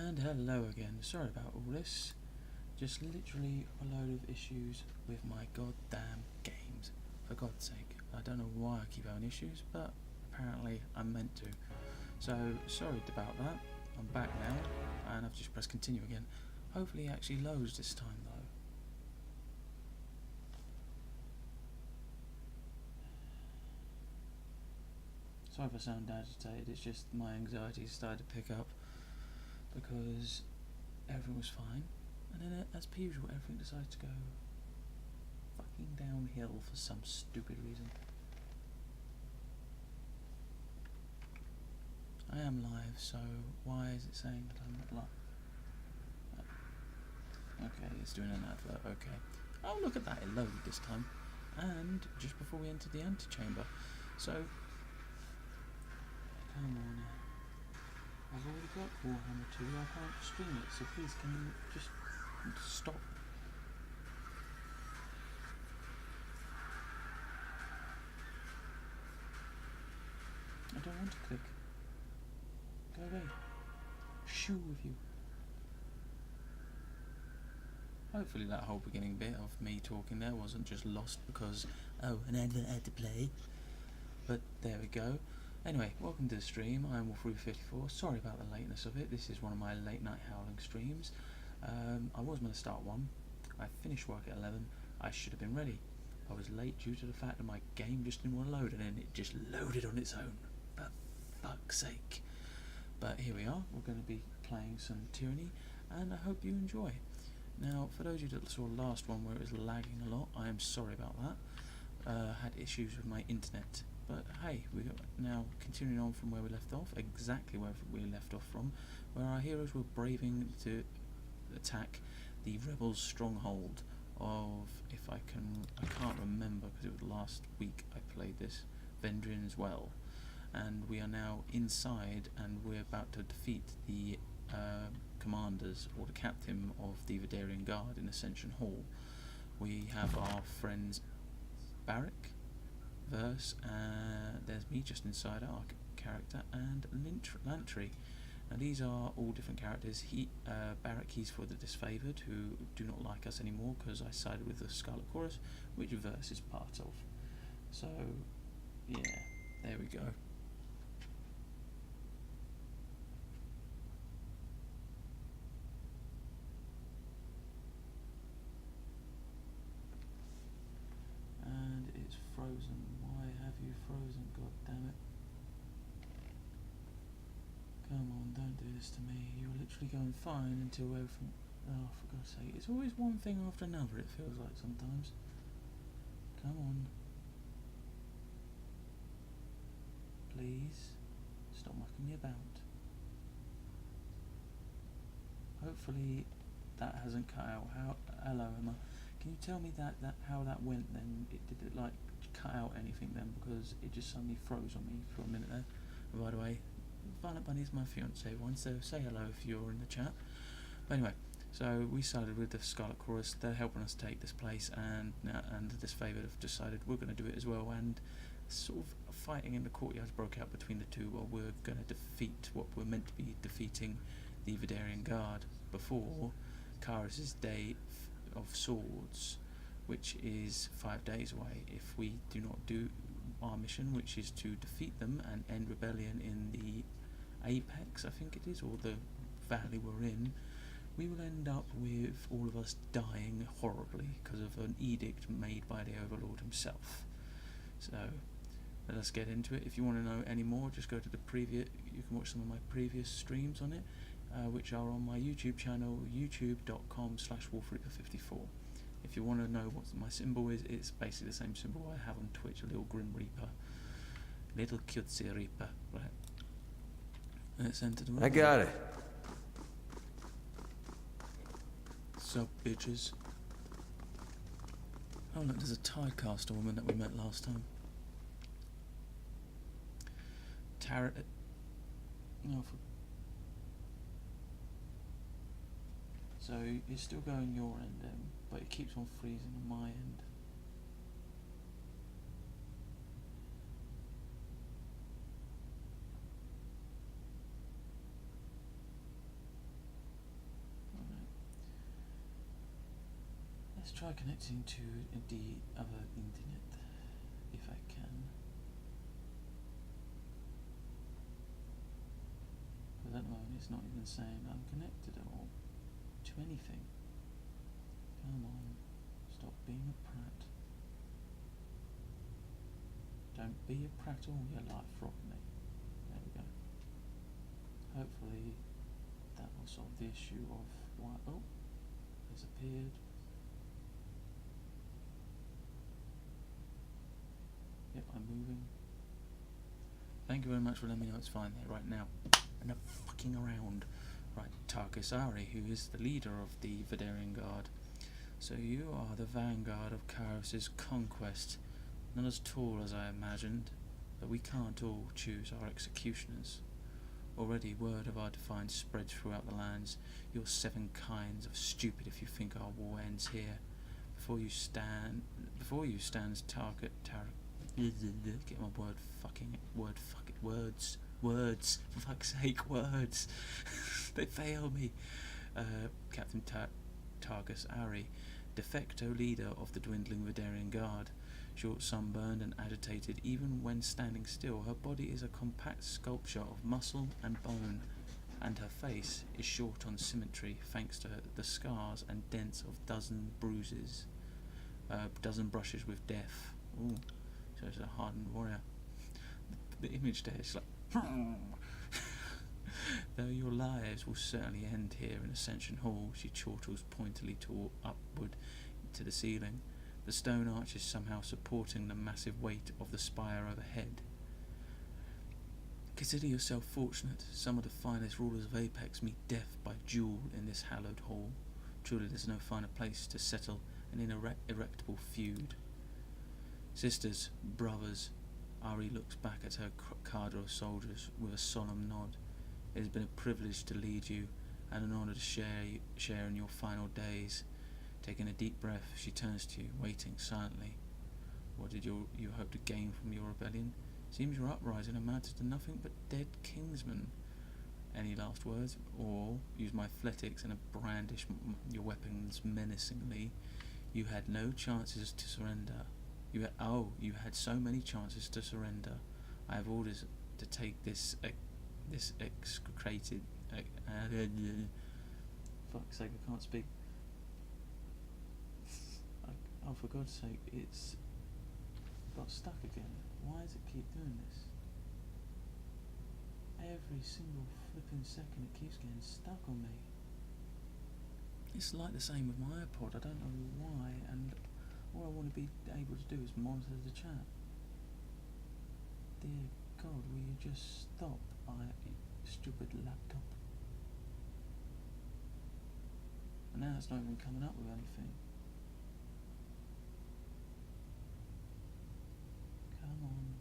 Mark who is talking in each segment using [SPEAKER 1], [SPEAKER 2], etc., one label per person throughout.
[SPEAKER 1] And hello again, sorry about all this, just literally a load of issues with my goddamn games, for God's sake. I don't know why I keep having issues, but apparently I'm meant to. So, sorry about that, I'm back now, and I've just pressed continue again. Hopefully it actually loads this time though. Sorry if I sound agitated, it's just my anxiety started to pick up because everything was fine, and then as per usual everything decided to go fucking downhill for some stupid reason. I am live, so why is it saying that I'm not live? Okay, it's doing an advert, okay. Oh, look at that, it loaded this time. And just before we entered the antechamber. So, come on. I've already got Warhammer 2, I can't stream it, so please can you just stop? I don't want to click. Go away. Shoo with you. Hopefully that whole beginning bit of me talking there wasn't just lost because, oh, an advert had to play. But there we go. Anyway, welcome to the stream. I'm Wolf354. Sorry about the lateness of it. This is one of my late night howling streams. I was going to start one. I finished work at 11. I should have been ready. I was late due to the fact that my game just didn't want to load, and then it just loaded on its own. For fuck's sake. But here we are. We're going to be playing some Tyranny, and I hope you enjoy. Now, for those of you that saw the last one where it was lagging a lot, I am sorry about that. Had issues with my internet. But hey, we got now continuing on from where we left off, exactly where we left off from, where our heroes were braving to attack the rebels' stronghold of, I can't remember because it was last week I played this, Vendrian's Well, and we are now inside and we're about to defeat the commanders or the captain of the Vedarian Guard in Ascension Hall. We have our friends Barrack, Verse, there's me just inside our character, and Lantry. Now these are all different characters. Barrack, he's for the disfavoured who do not like us anymore because I sided with the Scarlet Chorus, which Verse is part of. So yeah, there we go. And it's frozen. Why have you frozen? God damn it. Come on, don't do this to me. You're literally going fine until everything... Oh, for God's sake. It's always one thing after another, it feels like sometimes. Come on. Please. Stop mucking me about. Hopefully that hasn't cut out. Hello, Emma. Can you tell me how that went then? Did it like cut out anything then? Because it just suddenly froze on me for a minute there. And by the way, Violet Bunny is my fiance, everyone, so say hello if you're in the chat. But anyway, so we started with the Scarlet Chorus. They're helping us take this place, and the disfavoured have decided we're going to do it as well. And sort of fighting in the courtyards broke out between the two. While we're going to defeat what we're meant to be defeating, the Vedarian Guard, before Karis' Day of Swords, which is 5 days away. If we do not do our mission, which is to defeat them and end rebellion in the Apex, I think it is, or the valley we're in, we will end up with all of us dying horribly because of an edict made by the Overlord himself. So let us get into it. If you want to know any more, just go to the previous, you can watch some of my previous streams on it, which are on my YouTube channel, youtube.com/wolfreaper54. If you want to know what my symbol is, it's basically the same symbol I have on Twitch, a little Grim Reaper. Little cutesy Reaper. Right. Let's enter the room.
[SPEAKER 2] I got it.
[SPEAKER 1] Sup, bitches. Oh look, there's a Tiecaster woman that we met last time. Tarot. No, so it's still going your end, but it keeps on freezing on my end. Let's try connecting to the other internet, if I can. But at the moment it's not even saying I'm connected at all to anything. Come on, stop being a prat. Don't be a prat all your life, Rodney. There we go. Hopefully that will solve the issue of why. Oh, it's appeared. Yep, I'm moving. Thank you very much for letting me know it's fine there right now. Enough fucking around. Right, Tarkus Ari, who is the leader of the Vidarian Guard. So you are the vanguard of Kairos' conquest. Not as tall as I imagined, but we can't all choose our executioners. Already word of our defiance spread throughout the lands. You're 7 kinds of stupid if you think our war ends here. Before you stands target. Get my words, for fuck's sake, words. They fail me. Captain Targus Ari, de facto leader of the dwindling Vidarian Guard. Short, sunburned and agitated even when standing still, her body is a compact sculpture of muscle and bone, and her face is short on symmetry thanks to the scars and dents of dozen brushes with death. Ooh, so she's a hardened warrior. The image there is like though your lives will certainly end here in Ascension Hall, she chortles pointedly upward to the ceiling, the stone arches somehow supporting the massive weight of the spire overhead. Consider yourself fortunate. Some of the finest rulers of Apex meet death by duel in this hallowed hall. Truly there's no finer place to settle an inerectable feud. Sisters, brothers, Ari looks back at her cadre of soldiers with a solemn nod. It has been a privilege to lead you, and an honour to share in your final days. Taking a deep breath, she turns to you, waiting silently. What did you hope to gain from your rebellion? Seems your uprising amounted to nothing but dead kingsmen. Any last words? Or, use my athletics and brandish your weapons menacingly. You had no chances to surrender. You had so many chances to surrender. I have orders to take this execrated. Fuck's sake, I can't speak. Oh, for God's sake, it's got stuck again. Why does it keep doing this? Every single flipping second it keeps getting stuck on me. It's like the same with my iPod, I don't know why, and all I want to be able to do is monitor the chat. Dear God, will you just stop, stupid laptop? And now it's not even coming up with anything. Come on.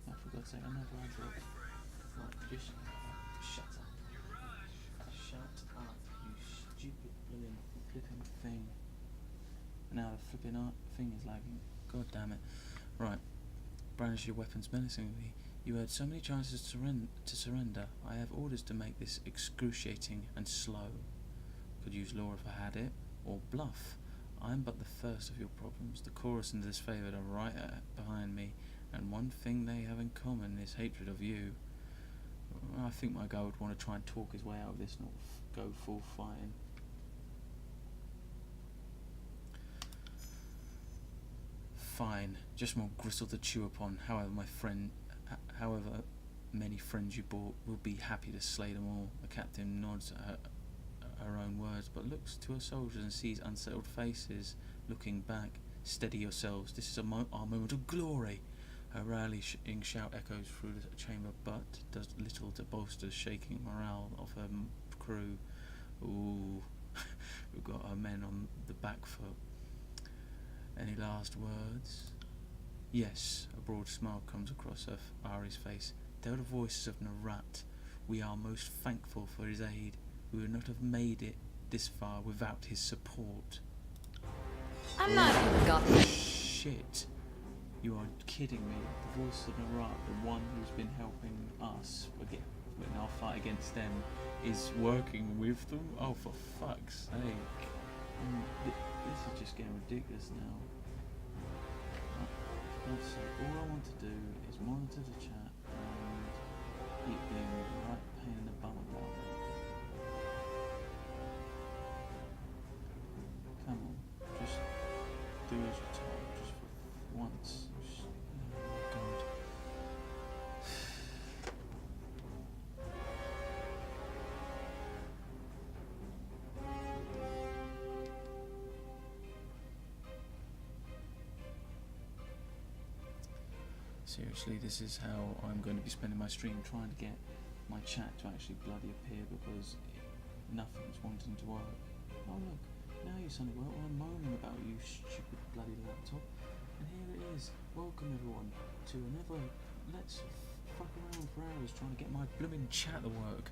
[SPEAKER 1] Oh, for God's sake, another advert. Right, just shut up. Shut up, you stupid brilliant flipping thing. Now the flipping thing is lagging. God damn it. Right. Brandish your weapons menacingly. You had so many chances to surrender. I have orders to make this excruciating and slow. Could use law if I had it, or bluff. I am but the first of your problems. The chorus and the disfavoured are right behind me, and one thing they have in common is hatred of you. I think my guy would want to try and talk his way out of this, not go full fighting. Fine, just more gristle to chew upon. However many friends you brought will be happy to slay them all. The captain nods at her own words, but looks to her soldiers and sees unsettled faces. Looking back, steady yourselves. This is our moment of glory. Her rallying shout echoes through the chamber, but does little to bolster the shaking morale of her crew. Ooh, we've got our men on the back foot. Any last words? Yes, a broad smile comes across Ari's face. They are the voices of Narat. We are most thankful for his aid. We would not have made it this far without his support.
[SPEAKER 2] I'm not forgotten.
[SPEAKER 1] Shit. You are kidding me. The voice of Narat, the one who's been helping us when our fight against them is working with them. Oh, for fuck's sake. This is just getting ridiculous now. Let's say, all I want to do is monitor the chat and it being the right pain in the bum about it. Come on, just do as you're told, just for once. Just, oh my god. Seriously, this is how I'm going to be spending my stream, trying to get my chat to actually bloody appear, because nothing's wanting to work. Oh look, now you suddenly work while I'm moaning about you stupid bloody laptop. And here it is. Welcome everyone to another Let's Fuck Around for Hours trying to get my blooming chat to work.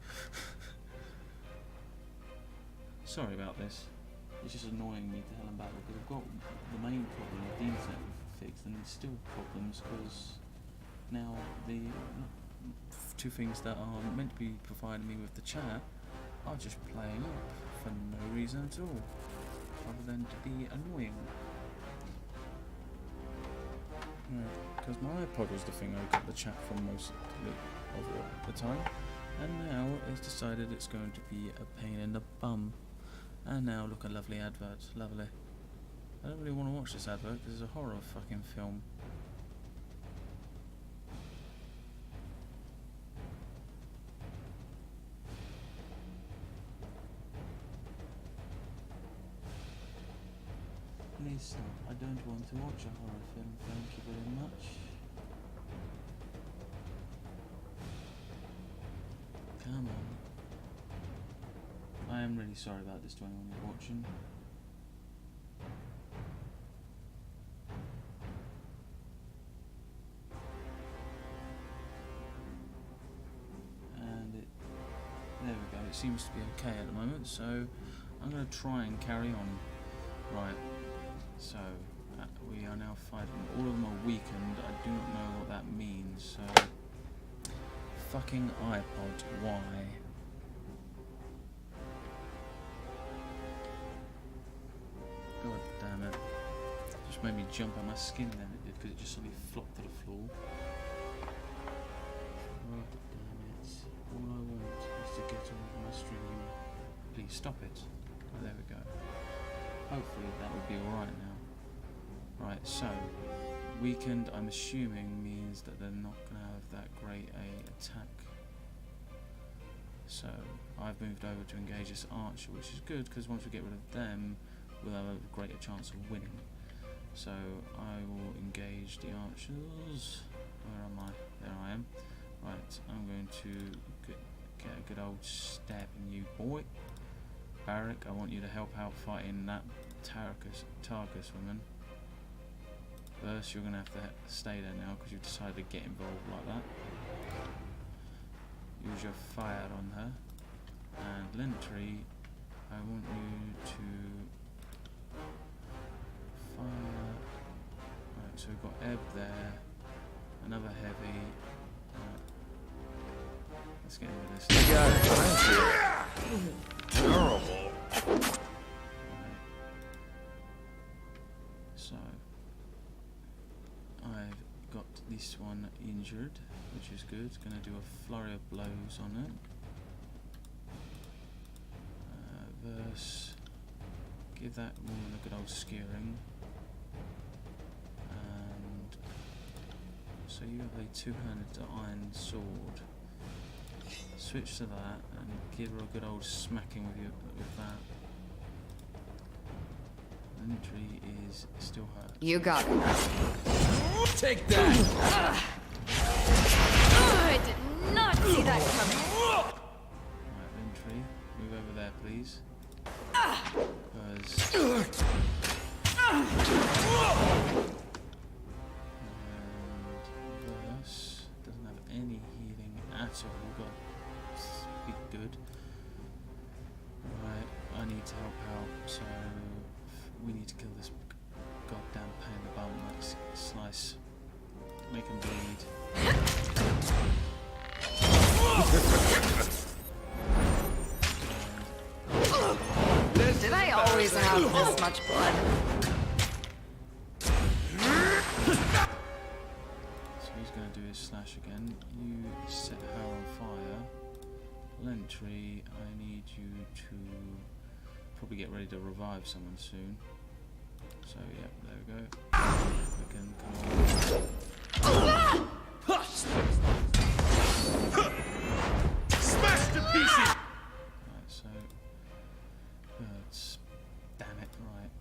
[SPEAKER 1] Sorry about this. It's just annoying me to hell and back, because I've got the main problem with the internet fixed, and there's still problems because now the two things that are meant to be providing me with the chat are just playing up for no reason at all, other than to be annoying. Because my iPod was the thing I got the chat from most of the time, and now it's decided it's going to be a pain in the bum. And now look, a lovely advert, lovely. I don't really want to watch this advert because it's a horror fucking film. Please stop. I don't want to watch a horror film, thank you very much. Come on. I am really sorry about this to anyone who's watching. There we go, it seems to be okay at the moment, so I'm going to try and carry on. Right, so we are now fighting. All of them are weakened, I do not know what that means, so... Fucking iPod, why? God damn it. Just made me jump out my skin then it did, because it just suddenly flopped to the floor. God damn it. All I want is to get on with my stream. Please stop it. Oh, there we go. Hopefully that will be alright now. Right, so weakened, I'm assuming, means that they're not going to have that great a attack. So I've moved over to engage this archer, which is good because once we get rid of them, we'll have a greater chance of winning. So I will engage the archers. Where am I? There I am. Right, I'm going to get a good old stab in you, boy. Barrack, I want you to help out fighting that Tarkus woman. First, you're going to have to stay there now because you've decided to get involved like that. Use your fire on her. And Lentry, I want you to fire. Right, so we've got Ebb there, another heavy. Let's get rid of this.
[SPEAKER 3] Terrible.
[SPEAKER 1] Right. So I've got this one injured, which is good. Gonna do a flurry of blows on it. Verse. Give that woman a good old skewering. And so you have a two-handed iron sword. Switch to that and give her a good old smacking with that. Entry is still hurt.
[SPEAKER 2] You got it.
[SPEAKER 3] Take that!
[SPEAKER 2] I did not see that coming.
[SPEAKER 1] Right, Entry, move over there, please. Because and Verse doesn't have any healing at all. Got be good. Right, I need to help out, so we need to kill this goddamn pain in the bum. Like slice, make him bleed.
[SPEAKER 2] Did I always have this much blood?
[SPEAKER 1] So he's going to do his slash again. You set her on fire. Lentry, I need you to probably get ready to revive someone soon. So yeah, there we go. We can come on.
[SPEAKER 3] Smash to pieces!
[SPEAKER 1] Right, so birds. Damn it, right.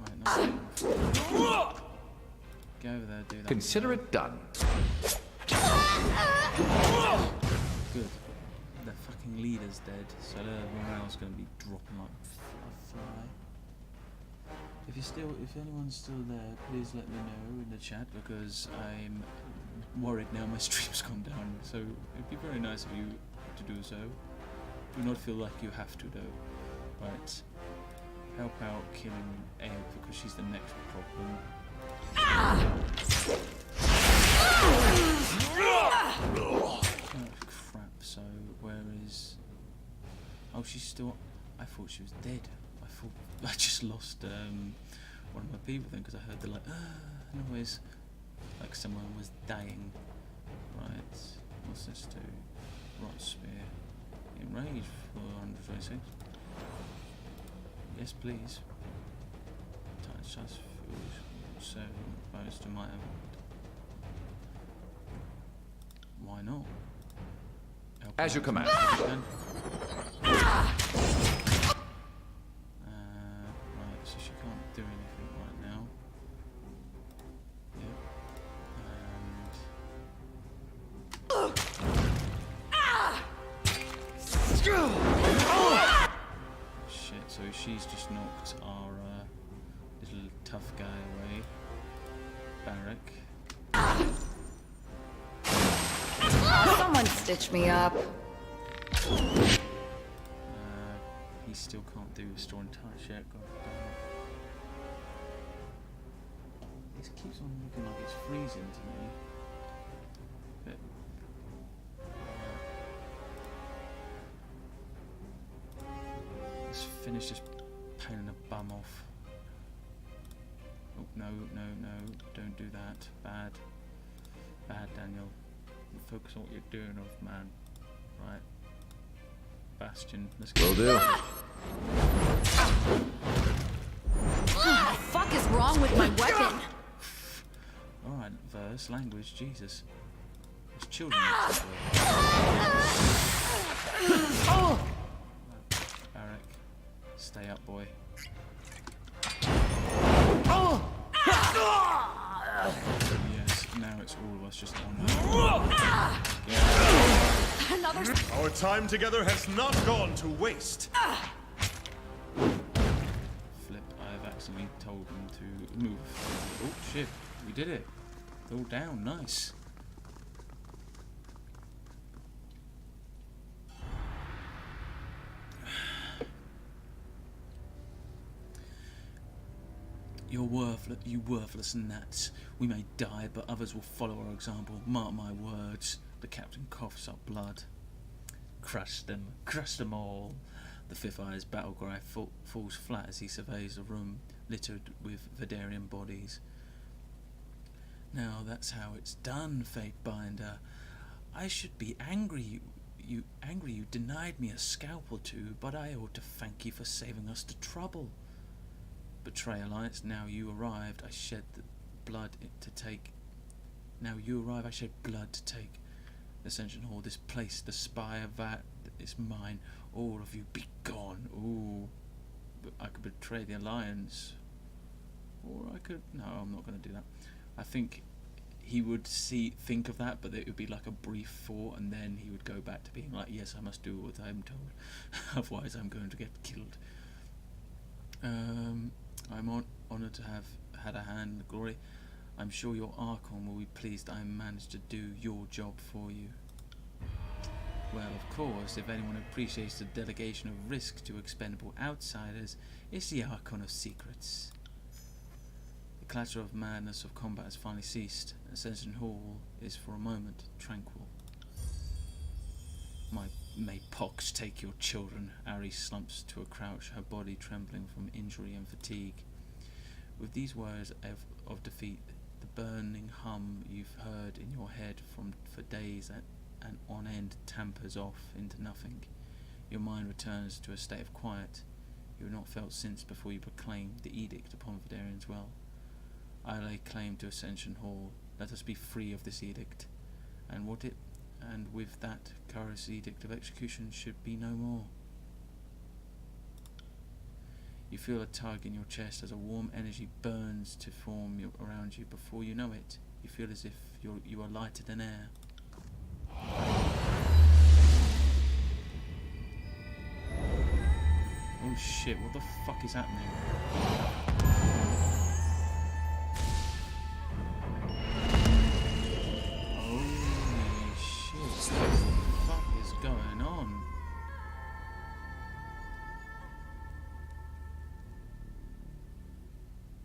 [SPEAKER 1] Right, now go over there, do that.
[SPEAKER 3] Consider it done.
[SPEAKER 1] Good. The fucking leader's dead, so the morale's gonna be dropping like a fly. If anyone's still there, please let me know in the chat, because I'm worried now my stream's gone down. So it'd be very nice of you to do so. Do not feel like you have to though. Right. Help out killing Egg, because she's the next problem. Oh crap, so where is... Oh, she's still... I thought she was dead. I just lost one of my people then, because I heard the like noise, like someone was dying. Right, what's this do? Rot spear. Enrage for 126. Yes, please. Touch us foolish. So bonus to my why not? Help
[SPEAKER 3] As you command.
[SPEAKER 1] Right, so she can't do anything right now. Yep. Shit, so she's just knocked our little tough guy away. Barrack.
[SPEAKER 2] Someone stitch me up.
[SPEAKER 1] He still can't do restore and touch yet. God damn it. This keeps on looking like it's freezing to me. But let's finish this pain in the bum off. Oh no, don't do that. Bad, Daniel. Focus on what you're doing, off man. Right. Bastion, let's go.
[SPEAKER 3] Will do.
[SPEAKER 2] What the fuck is wrong with my weapon?
[SPEAKER 1] Alright, verse, language, Jesus. There's children. Barrack, stay up, boy. Yes, now it's all of us just on.
[SPEAKER 2] Another.
[SPEAKER 4] Our time together has not gone to waste.
[SPEAKER 1] Flip, I've accidentally told them to move. Oh shit, we did it. All down, nice. You worthless gnats. We may die, but others will follow our example. Mark my words. The captain coughs up blood. Crush them all. The fifth eye's battle cry falls flat as he surveys the room littered with Vidarian bodies. Now that's how it's done, Fatebinder. I should be angry. You denied me a scalp or two, but I ought to thank you for saving us the trouble. Betrayal, now you arrived. I shed blood to take. Ascension Hall, this place, the spire, that is mine. All of you be gone. Ooh, but I could betray the alliance, or I could. No, I'm not going to do that. I think he would think of that, but it would be like a brief thought, and then he would go back to being like, yes, I must do what I'm told, otherwise I'm going to get killed. I'm honoured to have had a hand in the glory. I'm sure your Archon will be pleased I managed to do your job for you. Well, of course, if anyone appreciates the delegation of risk to expendable outsiders, it's the Archon of Secrets. The clatter of madness of combat has finally ceased. Ascension Hall is for a moment tranquil. May pox take your children. Ari slumps to a crouch, her body trembling from injury and fatigue. With these words of defeat, the burning hum you've heard in your head for days and on end tampers off into nothing. Your mind returns to a state of quiet you have not felt since before you proclaimed the edict upon Vidarian's well. I lay claim to Ascension Hall. Let us be free of this edict, and with that Kara's edict of execution should be no more. You feel a tug in your chest as a warm energy burns to form around you. Before you know it, you feel as if you are lighter than air. Oh shit, what the fuck is happening? Holy shit, what the fuck is going on?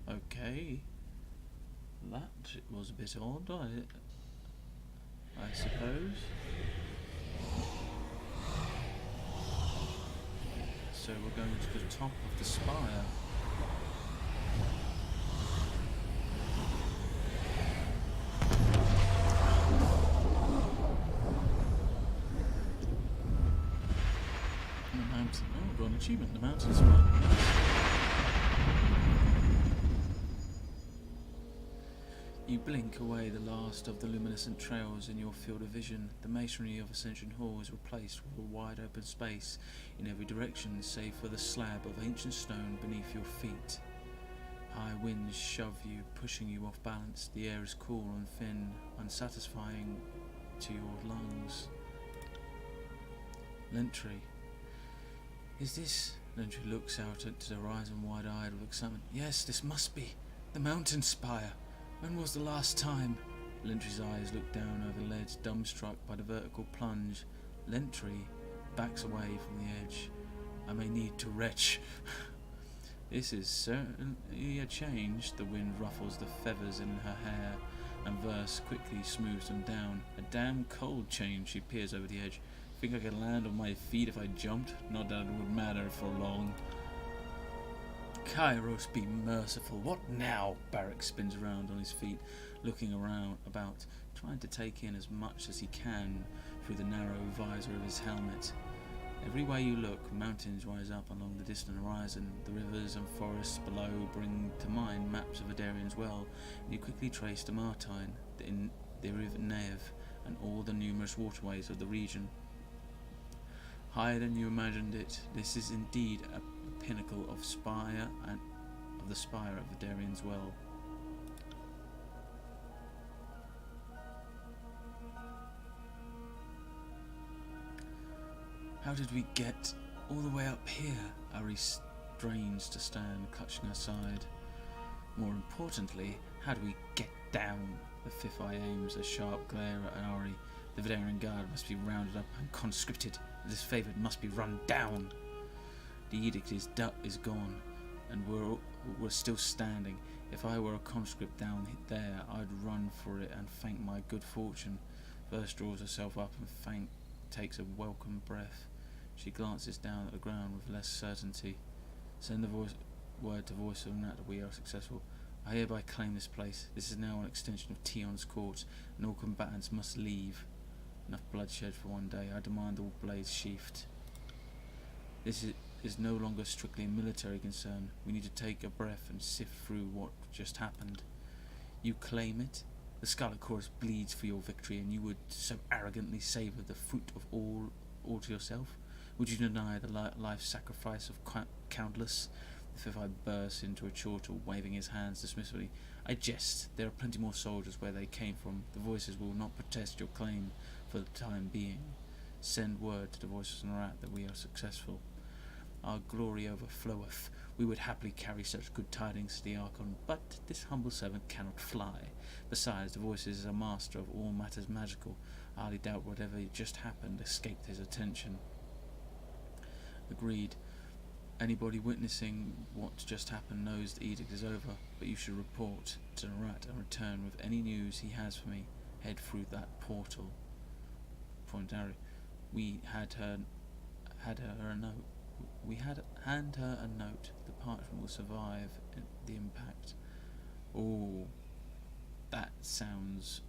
[SPEAKER 1] Okay, that was a bit odd, I suppose. So we're going to the top of the spire. The mountain. Oh, we've got an achievement. The mountain spire. You blink away the last of the luminescent trails in your field of vision. The masonry of Ascension Hall is replaced with a wide open space in every direction, save for the slab of ancient stone beneath your feet. High winds shove you, pushing you off balance. The air is cool and thin, unsatisfying to your lungs. Lentry. Is this? Lentry looks out into the horizon wide-eyed with excitement. Yes, this must be the mountain spire. When was the last time? Lentry's eyes look down over the ledge, dumbstruck by the vertical plunge. Lentry backs away from the edge. I may need to retch. This is certainly a change. The wind ruffles the feathers in her hair, and Verse quickly smooths them down. A damn cold change. She peers over the edge. Think I could land on my feet if I jumped? Not that it would matter for long. Kairos be merciful. What now? Barrack spins around on his feet, looking about, trying to take in as much as he can through the narrow visor of his helmet. Every way you look, mountains rise up along the distant horizon. The rivers and forests below bring to mind maps of Vidarian's well, and you quickly trace the Martine, the River Neve, and all the numerous waterways of the region. Higher than you imagined it, this is indeed a pinnacle of the spire of Vidarian's well. How did we get all the way up here? Ari strains to stand, clutching her side. More importantly, how do we get down? The fifth eye aims a sharp glare at Ari. The Vidarian guard must be rounded up and conscripted. The disfavored must be run down. The edict is gone, and we're still standing. If I were a conscript down there, I'd run for it and thank my good fortune. Verse draws herself up and takes a welcome breath. She glances down at the ground with less certainty. Send the word to Voice of Nat that we are successful. I hereby claim this place. This is now an extension of Tion's court, and all combatants must leave. Enough bloodshed for one day. I demand all blades sheathed. This is no longer strictly a military concern. We need to take a breath and sift through what just happened. You claim it? The Scarlet Chorus bleeds for your victory, and you would so arrogantly savour the fruit of all to yourself? Would you deny the life sacrifice of countless? The fifth eye bursts into a chortle, waving his hands dismissively. I jest. There are plenty more soldiers where they came from. The voices will not protest your claim for the time being. Send word to the voices of Narat that we are successful. Our glory overfloweth. We would happily carry such good tidings to the Archon, but this humble servant cannot fly. Besides, the voices is a master of all matters magical. I hardly doubt whatever just happened escaped his attention. Agreed. Anybody witnessing what just happened knows the edict is over, but you should report to Narat and return with any news he has for me. Head through that portal. Point Harry. We had her a note. We had hand her a note. The parchment will survive the impact. Oh, that sounds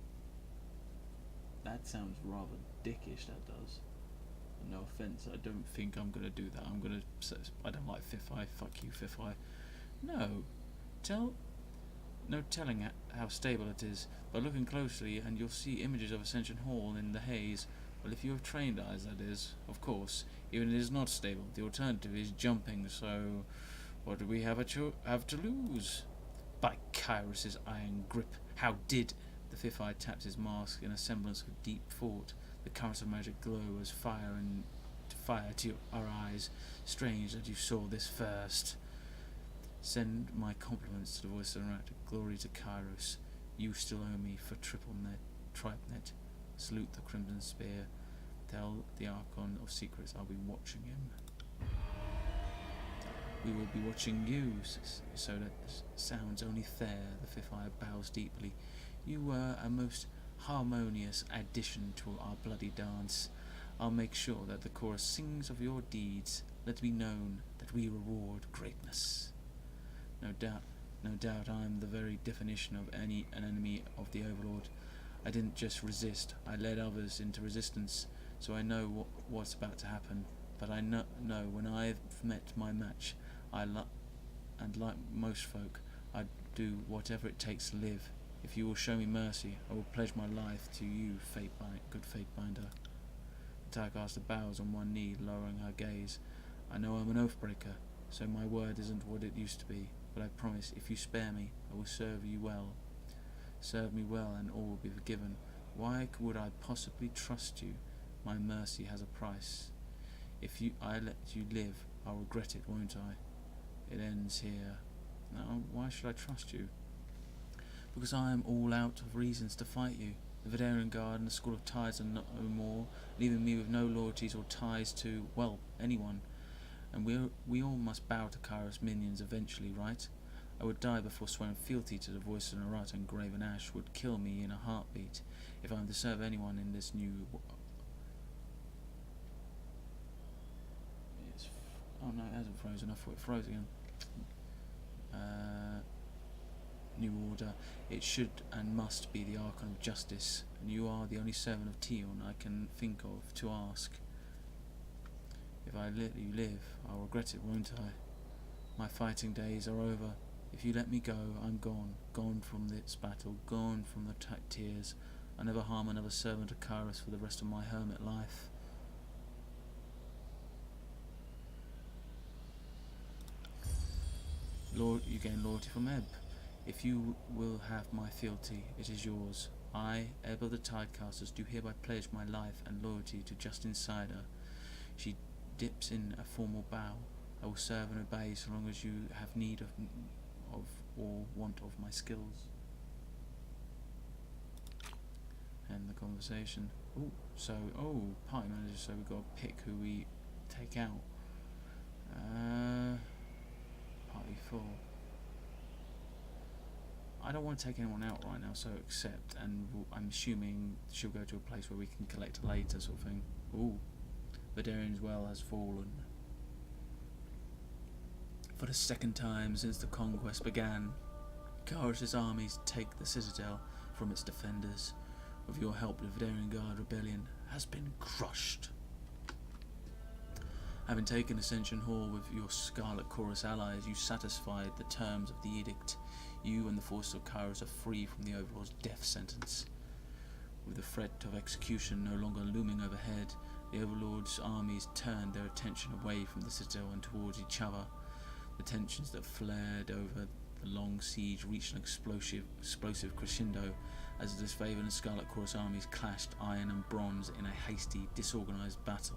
[SPEAKER 1] rather dickish. That does. No offense. I don't think I'm gonna do that. I don't like fifth eye. Fuck you, fifth eye. No telling how stable it is. By looking closely, and you'll see images of Ascension Hall in the haze. Well, if you have trained eyes, that is, of course. Even if it is not stable, the alternative is jumping. So, what do we have to lose? By Kyros's iron grip, how did the fifth eye taps his mask in a semblance of deep thought? The currents of magic glow as fire to our eyes. Strange that you saw this first. Send my compliments to the voice of the rat. Glory to Kairos. You still owe me for tripenet. Salute the Crimson Spear. Tell the Archon of Secrets I'll be watching him. We will be watching you, so that sounds only fair. The fifth eye bows deeply. You were a most harmonious addition to our bloody dance. I'll make sure that the chorus sings of your deeds. Let it be known that we reward greatness. No doubt I am the very definition of an enemy of the Overlord. I didn't just resist, I led others into resistance, so I know what's about to happen. But I know when I've met my match, and like most folk, I'd do whatever it takes to live. If you will show me mercy, I will pledge my life to you, good Fatebinder. The Tirecaster bows on one knee, lowering her gaze. I know I'm an oathbreaker, so my word isn't what it used to be, but I promise if you spare me, I will serve you well. Serve me well and all will be forgiven. Why would I possibly trust you? My mercy has a price. If I let you live, I'll regret it, won't I? It ends here. Now, why should I trust you? Because I am all out of reasons to fight you. The Vidarian Guard and the School of Ties are no more, leaving me with no loyalties or ties to, well, anyone. And we all must bow to Kairos' minions eventually, right? I would die before swearing fealty to the voice of Narat, and Graven Ash would kill me in a heartbeat if I am to serve anyone in this new... Oh no, it hasn't frozen. I thought it froze again. New Order. It should and must be the Archon of Justice, and you are the only servant of Tunon I can think of to ask. If I let you live, I'll regret it, won't I? My fighting days are over. If you let me go, I'm gone. Gone from this battle, gone from the tears. I never harm another servant of Kairos for the rest of my hermit life. Lord, you gain loyalty from Ebb. If you will have my fealty, it is yours. I, Ebb of the Tidecasters, do hereby pledge my life and loyalty to Just Insider. She dips in a formal bow. I will serve and obey so long as you have need of or want of my skills. End the conversation. Party manager, so we've got to pick who we take out. Party 4. I don't want to take anyone out right now, so accept, and I'm assuming she'll go to a place where we can collect later, sort of thing. Ooh. Vidarian's well has fallen. For the second time since the conquest began, Kairos' armies take the citadel from its defenders. With your help, the Vidarian Guard rebellion has been crushed. Having taken Ascension Hall with your Scarlet Chorus allies, you satisfied the terms of the edict. You and the forces of Kairos are free from the Overlord's death sentence. With the threat of execution no longer looming overhead, the Overlord's armies turned their attention away from the citadel and towards each other. The tensions that flared over the long siege reached an explosive crescendo as the disfavored and Scarlet Chorus armies clashed iron and bronze in a hasty, disorganized battle.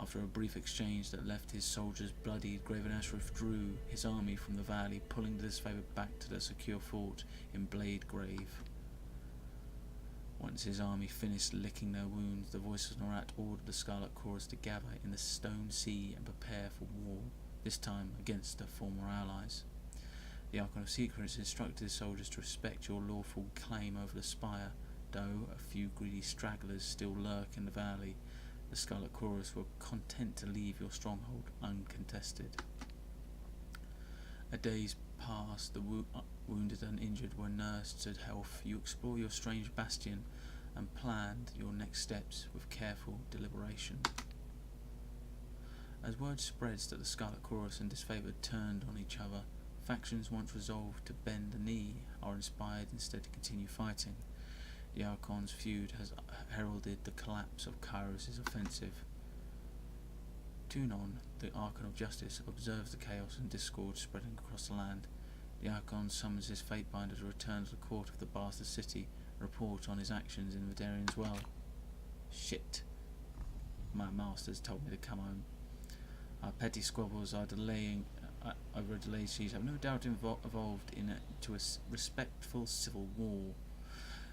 [SPEAKER 1] After a brief exchange that left his soldiers bloodied, Graven Ash withdrew his army from the valley, pulling the disfavored back to their secure fort in Blade Grave. Once his army finished licking their wounds, the voice of Narat ordered the Scarlet Chorus to gather in the Stone Sea and prepare for war, this time against their former allies. The Archon of Secrets instructed his soldiers to respect your lawful claim over the spire. though a few greedy stragglers still lurk in the valley, the Scarlet Chorus were content to leave your stronghold uncontested. A day's past, the wounded and injured were nursed to health. You explore your strange bastion and planned your next steps with careful deliberation. As word spreads that the Scarlet Chorus and Disfavored turned on each other, factions once resolved to bend the knee are inspired instead to continue fighting. The Archon's feud has heralded the collapse of Kairos' offensive. Tunon, the Archon of Justice, observes the chaos and discord spreading across the land. The Archon summons his Fatebinder to return to the court of the Bastard City and report on his actions in Vidarian's well. Shit. My masters told me to come home. Our petty squabbles are delaying over a delayed siege have no doubt evolved into a respectful civil war.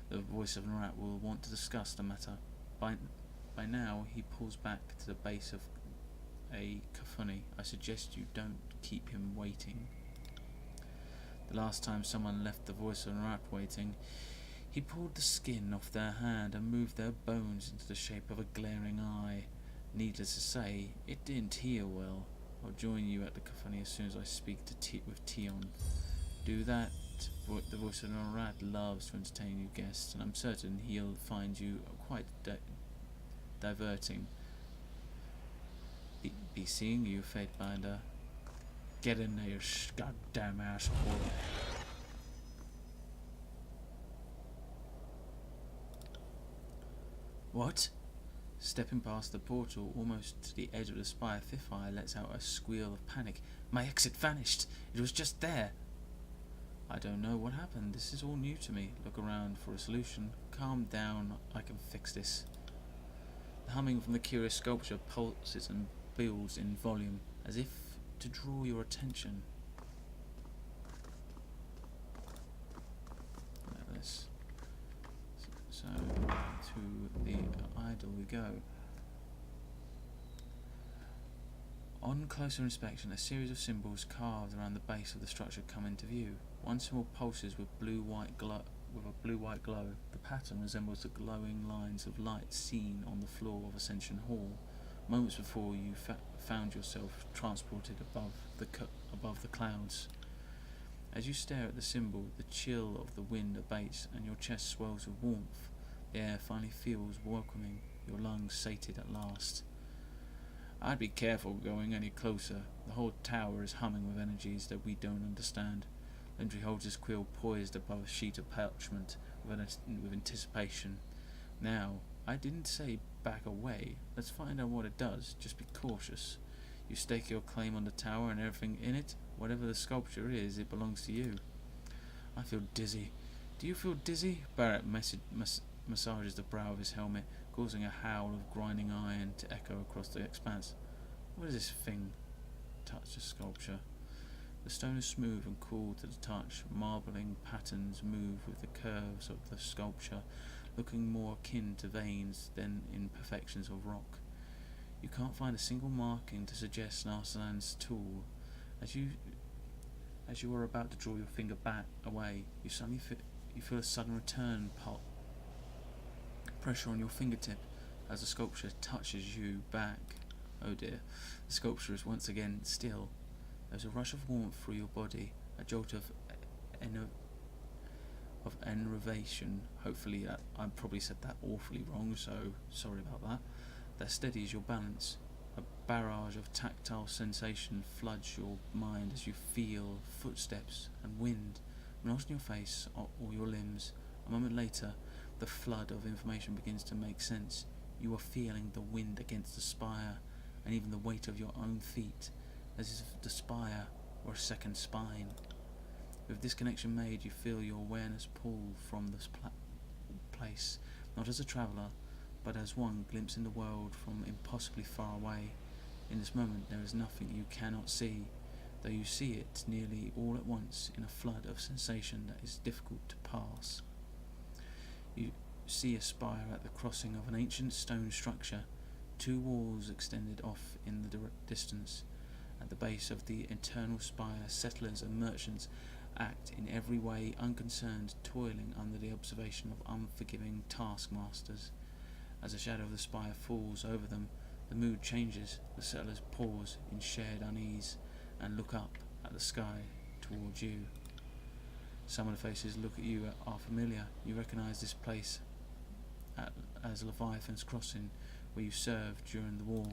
[SPEAKER 1] The voice of Narat will want to discuss the matter. By now, he pulls back to the base of a cacophony. I suggest you don't keep him waiting. The last time someone left the voice of Narat waiting, he pulled the skin off their hand and moved their bones into the shape of a glaring eye. Needless to say, it didn't heal well. I'll join you at the cacophony as soon as I speak with Tunon. Do that. The voice of Narat loves to entertain you guests, and I'm certain he'll find you quite diverting. Be seeing you, Fatebinder. Get in there, you goddamn asshole. What? Stepping past the portal, almost to the edge of the spire, Fifth Eye lets out a squeal of panic. My exit vanished! It was just there! I don't know what happened. This is all new to me. Look around for a solution. Calm down. I can fix this. The humming from the curious sculpture pulses and builds in volume, as if to draw your attention. Like this. So, to the idol we go. On closer inspection, a series of symbols carved around the base of the structure come into view. One symbol pulses with a blue-white glow. The pattern resembles the glowing lines of light seen on the floor of Ascension Hall, moments before you found yourself transported above the clouds. As you stare at the symbol, the chill of the wind abates and your chest swells with warmth. The air finally feels welcoming, your lungs sated at last. I'd be careful going any closer. The whole tower is humming with energies that we don't understand. Lindry holds his quill poised above a sheet of parchment with anticipation. Now, I didn't say back away. Let's find out what it does. Just be cautious. You stake your claim on the tower and everything in it. Whatever the sculpture is, it belongs to you. I feel dizzy. Do you feel dizzy? Barrett massages the brow of his helmet, causing a howl of grinding iron to echo across the expanse. What is this thing? Touch the sculpture. The stone is smooth and cool to the touch. Marbling patterns move with the curves of the sculpture, looking more akin to veins than imperfections of rock. You can't find a single marking to suggest an artisan's tool. As you are about to draw your finger back away, you suddenly feel a sudden return pressure on your fingertip as the sculpture touches you back. Oh dear, the sculpture is once again still. There's a rush of warmth through your body, a jolt of enervation. Hopefully, I probably said that awfully wrong, so sorry about that. That steadies your balance. A barrage of tactile sensation floods your mind as you feel footsteps and wind, not on your face or your limbs. A moment later, the flood of information begins to make sense. You are feeling the wind against the spire, and even the weight of your own feet, as if the spire were a second spine. With this connection made, you feel your awareness pull from this place, not as a traveller, but as one glimpsing the world from impossibly far away. In this moment there is nothing you cannot see, though you see it nearly all at once in a flood of sensation that is difficult to pass. You see a spire at the crossing of an ancient stone structure, two walls extended off in the distance. At the base of the eternal spire, settlers and merchants act in every way unconcerned, toiling under the observation of unforgiving taskmasters. As the shadow of the spire falls over them, the mood changes. The settlers pause in shared unease and look up at the sky towards you. Some of the faces look at you are familiar. You recognise this place as Leviathan's Crossing, where you served during the war.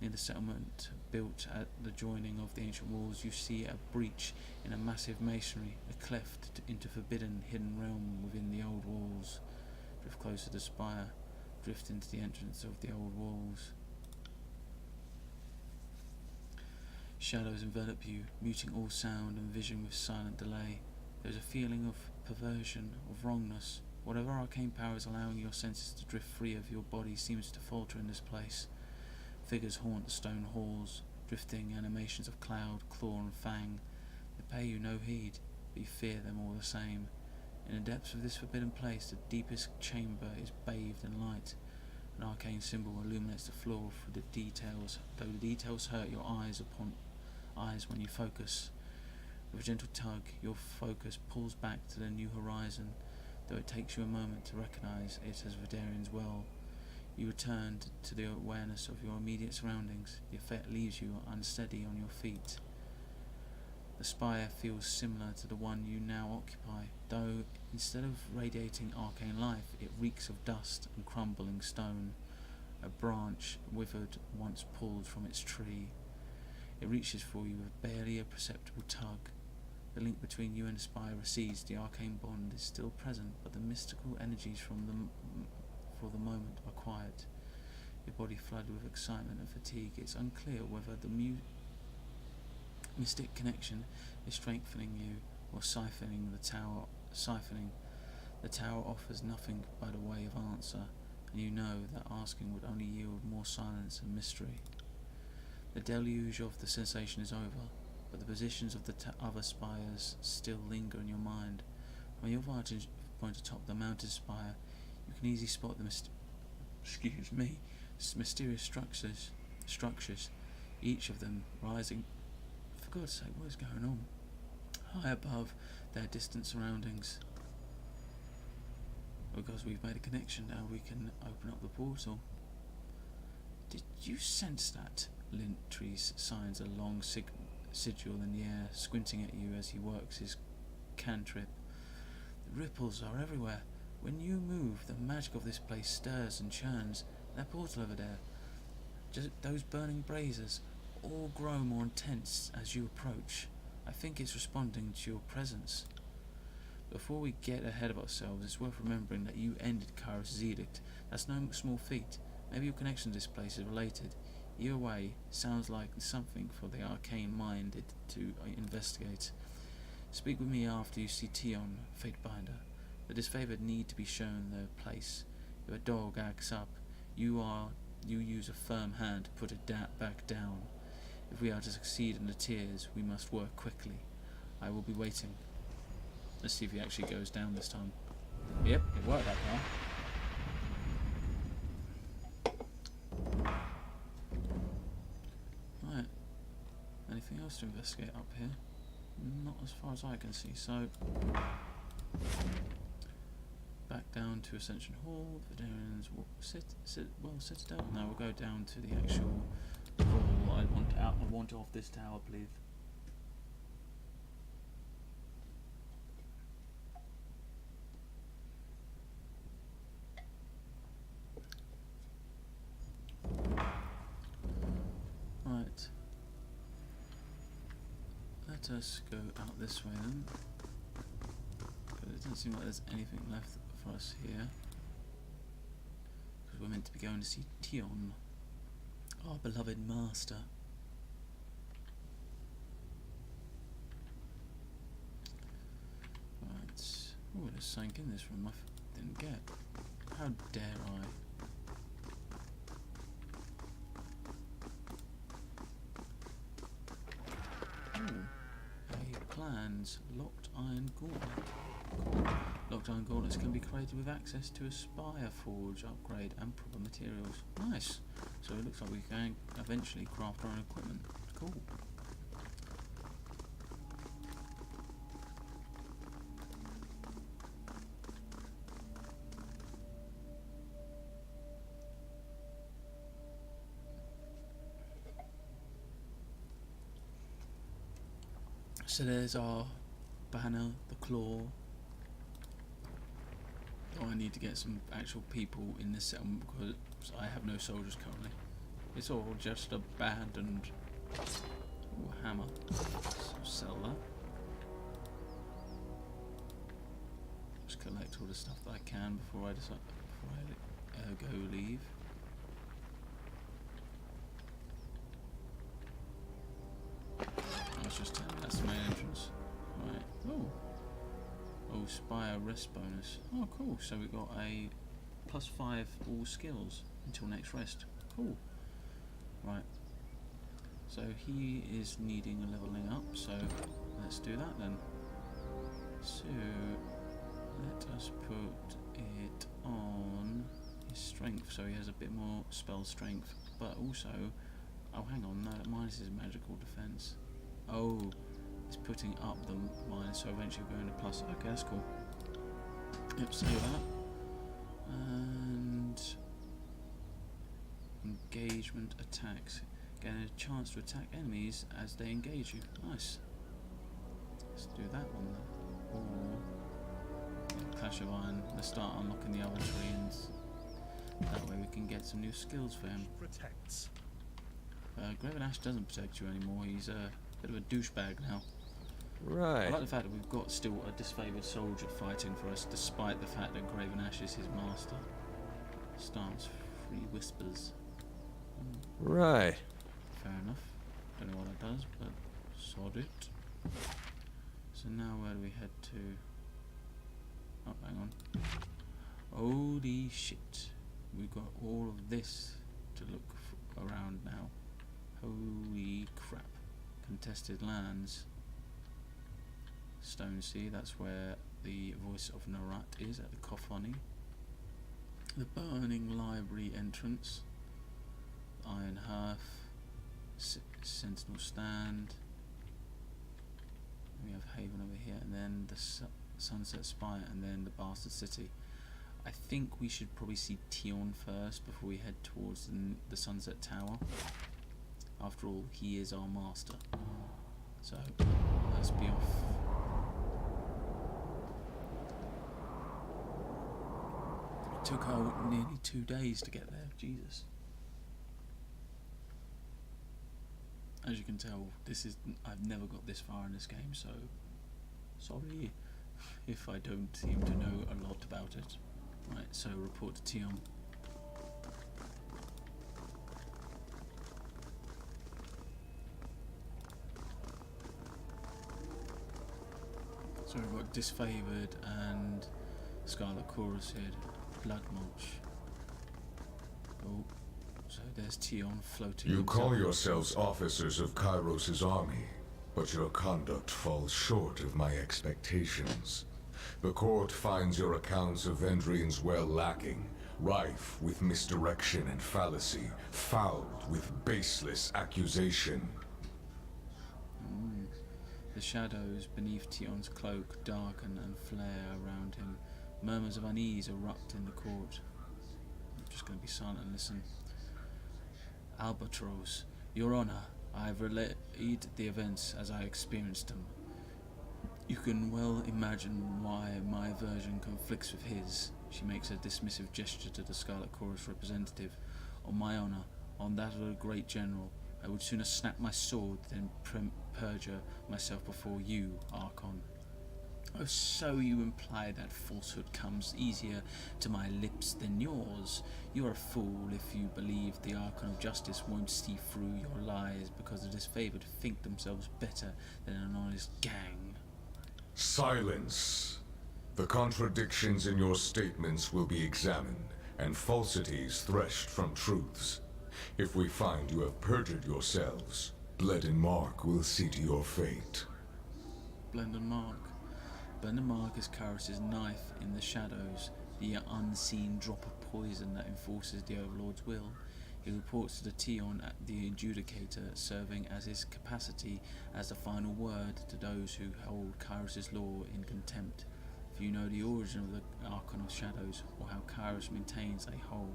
[SPEAKER 1] Near the settlement built at the joining of the ancient walls, you see a breach in a massive masonry, a cleft into forbidden hidden realm within the old walls. Drift closer to the spire, drift into the entrance of the old walls. Shadows envelop you, muting all sound and vision with silent delay. There is a feeling of perversion, of wrongness. Whatever arcane power is allowing your senses to drift free of your body seems to falter in this place. Figures haunt the stone halls, drifting animations of cloud, claw and fang. They pay you no heed, but you fear them all the same. In the depths of this forbidden place, the deepest chamber is bathed in light. An arcane symbol illuminates the floor through the details, though the details hurt your eyes when you focus. With a gentle tug, your focus pulls back to the new horizon, though it takes you a moment to recognise it as Vidarian's well. You return to the awareness of your immediate surroundings. The effect leaves you unsteady on your feet. The spire feels similar to the one you now occupy, though instead of radiating arcane life, it reeks of dust and crumbling stone. A branch withered, once pulled from its tree. It reaches for you with barely a perceptible tug. The link between you and the spire recedes. The arcane bond is still present, but the mystical energies for the moment are quiet. Your body flooded with excitement and fatigue. It's unclear whether the mystic connection is strengthening you or siphoning the tower. The tower offers nothing by the way of answer, and you know that asking would only yield more silence and mystery. The deluge of the sensation is over, but the positions of the other spires still linger in your mind. From your vantage point atop the mountain spire, you can easily spot the mysterious structures, each of them rising. For God's sake, what is going on? High above their distant surroundings. Because we've made a connection now, we can open up the portal. Did you sense that? Lintrees signs a long sigil in the air, squinting at you as he works his cantrip. The ripples are everywhere. When you move, the magic of this place stirs and churns. That portal over there, just those burning braziers, all grow more intense as you approach. I think it's responding to your presence. Before we get ahead of ourselves, it's worth remembering that you ended Kairos' edict. That's no small feat. Maybe your connection to this place is related. Either way, sounds like something for the arcane-minded to investigate. Speak with me after you see Tunon, Fatebinder. The disfavoured need to be shown their place. If a dog acts up, you use a firm hand to put it back down. If we are to succeed in the tears, we must work quickly. I will be waiting. Let's see if he actually goes down this time. Yep, it worked that time. Right. Anything else to investigate up here? Not as far as I can see, so back down to Ascension Hall, Vidarian's Citadel. Now we'll go down to the actual hall. I want off this tower, please. Right. Let us go out this way then. Because it doesn't seem like there's anything left for us here. Because we're meant to be going to see Tunon, our beloved master. Right. Oh, there's something in this room I didn't get. How dare I? Plans. Locked iron gauntlet. Locked iron gauntlets can be created with access to a spire forge upgrade and proper materials. Nice. So it looks like we can eventually craft our own equipment. Cool. So there's our banner, the claw. Oh, I need to get some actual people in this settlement because I have no soldiers currently. It's all just abandoned. Ooh, hammer. So sell that. Just collect all the stuff that I can before I decide go leave. I was just telling you that's the main entrance. Right. Oh. Oh, Spire rest bonus. Oh, cool. So we got a +5 all skills until next rest. Cool. Right. So he is needing a leveling up. So let's do that then. So let us put it on his strength. So he has a bit more spell strength, but also, oh, hang on. No, minus his magical defense. Oh. It's putting up the minus, so eventually we're going to plus. Okay, that's cool. Yep, save that. And engagement attacks. Get a chance to attack enemies as they engage you. Nice. Let's do that one then. Or Clash of Iron. Let's start unlocking the other tree, and that way we can get some new skills for him.
[SPEAKER 4] Protects.
[SPEAKER 1] Graven Ash doesn't protect you anymore. He's a bit of a douchebag now.
[SPEAKER 5] Right.
[SPEAKER 1] I like the fact that we've got still a disfavoured soldier fighting for us, despite the fact that Graven Ash is his master. Starts free whispers.
[SPEAKER 5] Right.
[SPEAKER 1] Fair enough. Don't know what that does, but sod it. So now where do we head to? Oh, hang on. Holy shit. We've got all of this to look around now. Holy crap. Contested lands. Stone Sea, that's where the voice of Narat is, at the Kophoni. The Burning Library entrance. Iron Hearth. Sentinel Stand. We have Haven over here, and then the Sunset Spire, and then the Bastard City. I think we should probably see Tunon first before we head towards the Sunset Tower. After all, he is our master. So, let's be off. It took nearly 2 days to get there, Jesus. As you can tell, I've never got this far in this game, so sorry if I don't seem to know a lot about it. Right, so report to Tunon. So we've got Disfavoured and Scarlet Chorus here, Blood Mulch. Oh, so there's Tunon floating.
[SPEAKER 6] You call yourselves officers of Kairos' army, but your conduct falls short of my expectations. The court finds your accounts of Vendrian's well lacking, rife with misdirection and fallacy, fouled with baseless accusation.
[SPEAKER 1] The shadows beneath Tion's cloak darken and flare around him. Murmurs of unease erupt in the court. I'm just going to be silent and listen. Albatross, Your Honor, I have relayed the events as I experienced them. You can well imagine why my version conflicts with his. She makes a dismissive gesture to the Scarlet Chorus representative. On my honor, on that of a great general, I would sooner snap my sword than perjure myself before you, Archon. Oh, so you imply that falsehood comes easier to my lips than yours. You're a fool if you believe the Archon of Justice won't see through your lies because the disfavored think themselves better than an honest gang.
[SPEAKER 6] Silence. The contradictions in your statements will be examined, and falsities threshed from truths. If we find you have perjured yourselves, Blendon Mark will see to your fate.
[SPEAKER 1] Blendon Mark. Blendon Mark is Kairos' knife in the shadows, the unseen drop of poison that enforces the Overlord's will. He reports to the Tunon at the Adjudicator, serving as his capacity as the final word to those who hold Kairos' law in contempt. If you know the origin of the Archon of Shadows, or how Kairos maintains a hold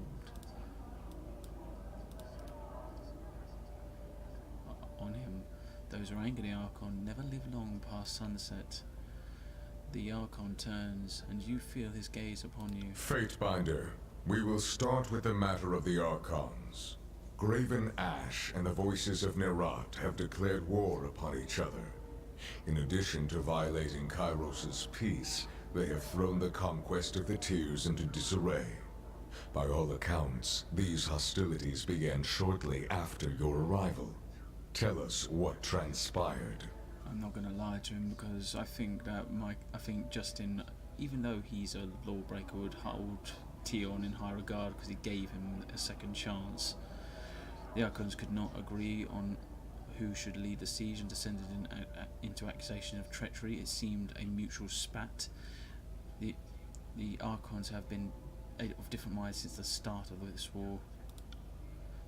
[SPEAKER 1] on him, Those who anchor the Archon never live long past sunset. The Archon turns, and you feel his gaze upon you.
[SPEAKER 6] Fatebinder, we will start with the matter of the Archons. Graven Ash and the Voices of Nerat have declared war upon each other. In addition to violating Kairos' peace, they have thrown the conquest of the Tears into disarray. By all accounts, these hostilities began shortly after your arrival. Tell us what transpired.
[SPEAKER 1] I'm not going to lie to him because I think that Justin, even though he's a lawbreaker, would hold Tunon in high regard because he gave him a second chance. The Archons could not agree on who should lead the siege and descended into accusation of treachery. It seemed a mutual spat. The Archons have been of different minds since the start of this war.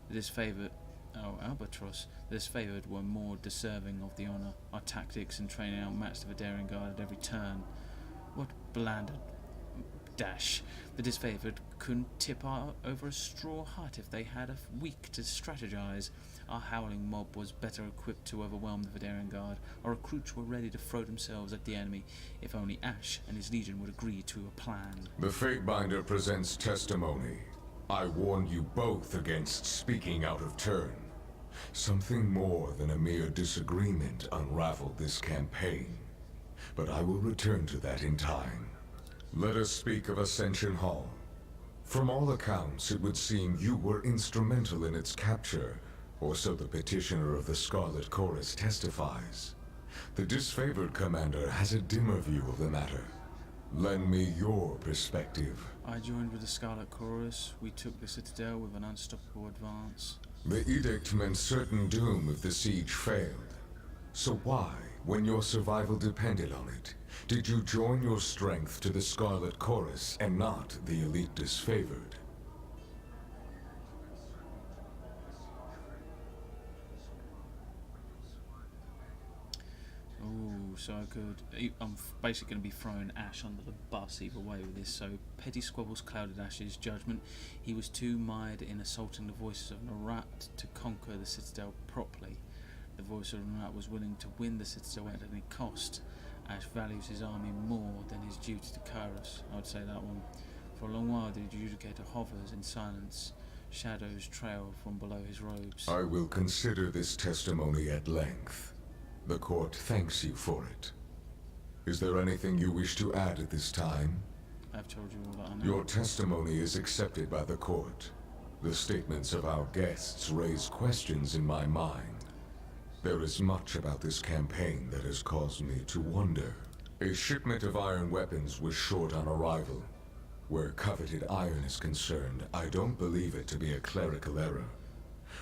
[SPEAKER 1] The disfavoured were more deserving of the honour. Our tactics and training outmatched the Vidarian Guard at every turn. What bland dash. The disfavoured couldn't tip over a straw hut if they had a week to strategize. Our howling mob was better equipped to overwhelm the Vidarian Guard. Our recruits were ready to throw themselves at the enemy, if only Ash and his legion would agree to a plan.
[SPEAKER 6] The Fatebinder presents testimony. I warn you both against speaking out of turn. Something more than a mere disagreement unraveled this campaign. But I will return to that in time. Let us speak of Ascension Hall. From all accounts, it would seem you were instrumental in its capture, or so the petitioner of the Scarlet Chorus testifies. The disfavored commander has a dimmer view of the matter. Lend me your perspective.
[SPEAKER 1] I joined with the Scarlet Chorus. We took the Citadel with an unstoppable advance.
[SPEAKER 6] The edict meant certain doom if the siege failed. So why, when your survival depended on it, did you join your strength to the Scarlet Chorus and not the elite disfavored?
[SPEAKER 1] Oh, so I'm basically going to be throwing Ash under the bus either way with this. So petty squabbles clouded Ash's judgment. He was too mired in assaulting the Voices of Nerat to conquer the Citadel properly. The Voice of Nerat was willing to win the Citadel at any cost. Ash values his army more than his duty to Kairos. I would say that one. For a long while the adjudicator hovers in silence. Shadows trail from below his robes.
[SPEAKER 6] I will consider this testimony at length. The court thanks you for it. Is there anything you wish to add at this time?
[SPEAKER 1] I've told you all that I know.
[SPEAKER 6] Your testimony is accepted by the court. The statements of our guests raise questions in my mind. There is much about this campaign that has caused me to wonder. A shipment of iron weapons was short on arrival. Where coveted iron is concerned, I don't believe it to be a clerical error.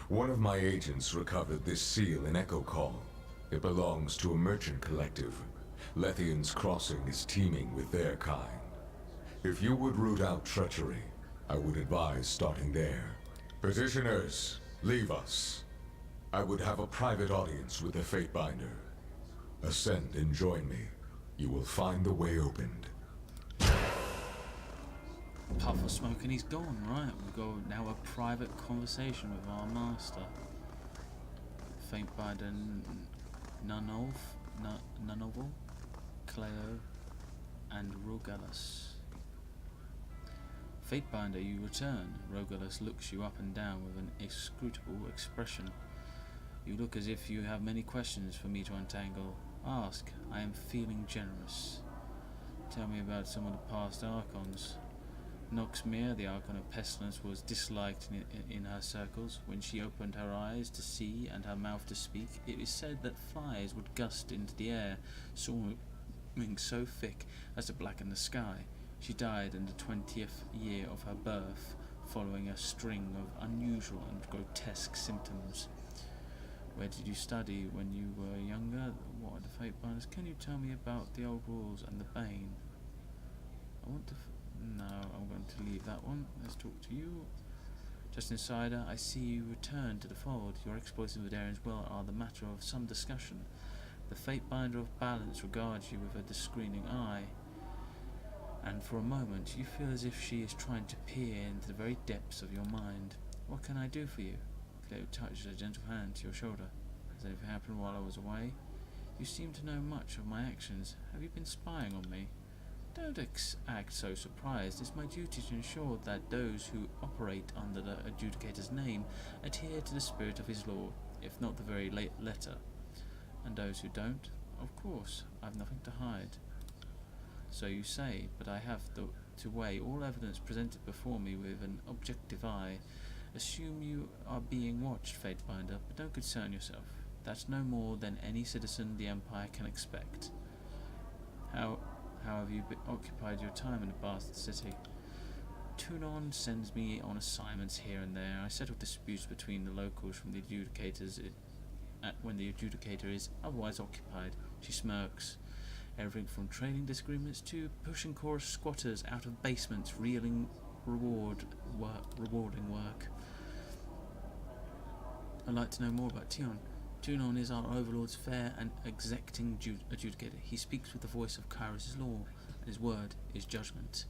[SPEAKER 6] One of my agents recovered this seal in Echo Call. It belongs to a merchant collective. Lethian's Crossing is teeming with their kind. If you would root out treachery, I would advise starting there. Petitioners, leave us. I would have a private audience with the Fatebinder. Ascend and join me. You will find the way opened.
[SPEAKER 1] Puff of smoke and he's gone, right? We've got now a private conversation with our master. Fatebinder Nunoval, Cleo, and Rogalus. Fatebinder, you return. Rogalus looks you up and down with an inscrutable expression. You look as if you have many questions for me to untangle. Ask. I am feeling generous. Tell me about some of the past Archons. Noxmere, the Archon of Pestilence, was disliked in her circles. When she opened her eyes to see and her mouth to speak, it is said that flies would gust into the air, swarming so thick as to blacken the sky. She died in the 20th year of her birth, following a string of unusual and grotesque symptoms. Where did you study when you were younger? What are the Fatebinders? Can you tell me about the old rules and the Bane? I want to... No, I'm going to leave that one. Let's talk to you. Just Insider, I see you return to the fold. Your exploits in Vidarian as well are the matter of some discussion. The Fatebinder of Balance regards you with a discerning eye, and for a moment you feel as if she is trying to peer into the very depths of your mind. What can I do for you? Cleo touches a gentle hand to your shoulder. Has anything happened while I was away? You seem to know much of my actions. Have you been spying on me? Don't act so surprised. It's my duty to ensure that those who operate under the Adjudicator's name adhere to the spirit of his law, if not the very letter. And those who don't, of course, I've nothing to hide. So you say, but I have to weigh all evidence presented before me with an objective eye. Assume you are being watched, Fatebinder, but don't concern yourself. That's no more than any citizen the Empire can expect. How have you occupied your time in the bastard city? Tunon sends me on assignments here and there. I settle disputes between the locals from the Adjudicators when the Adjudicator is otherwise occupied. She smirks. Everything from trading disagreements to pushing chorus squatters out of basements, rewarding work. I'd like to know more about Tunon. Tunon is our overlord's fair and exacting adjudicator. He speaks with the voice of Kairos' law, and his word is judgment.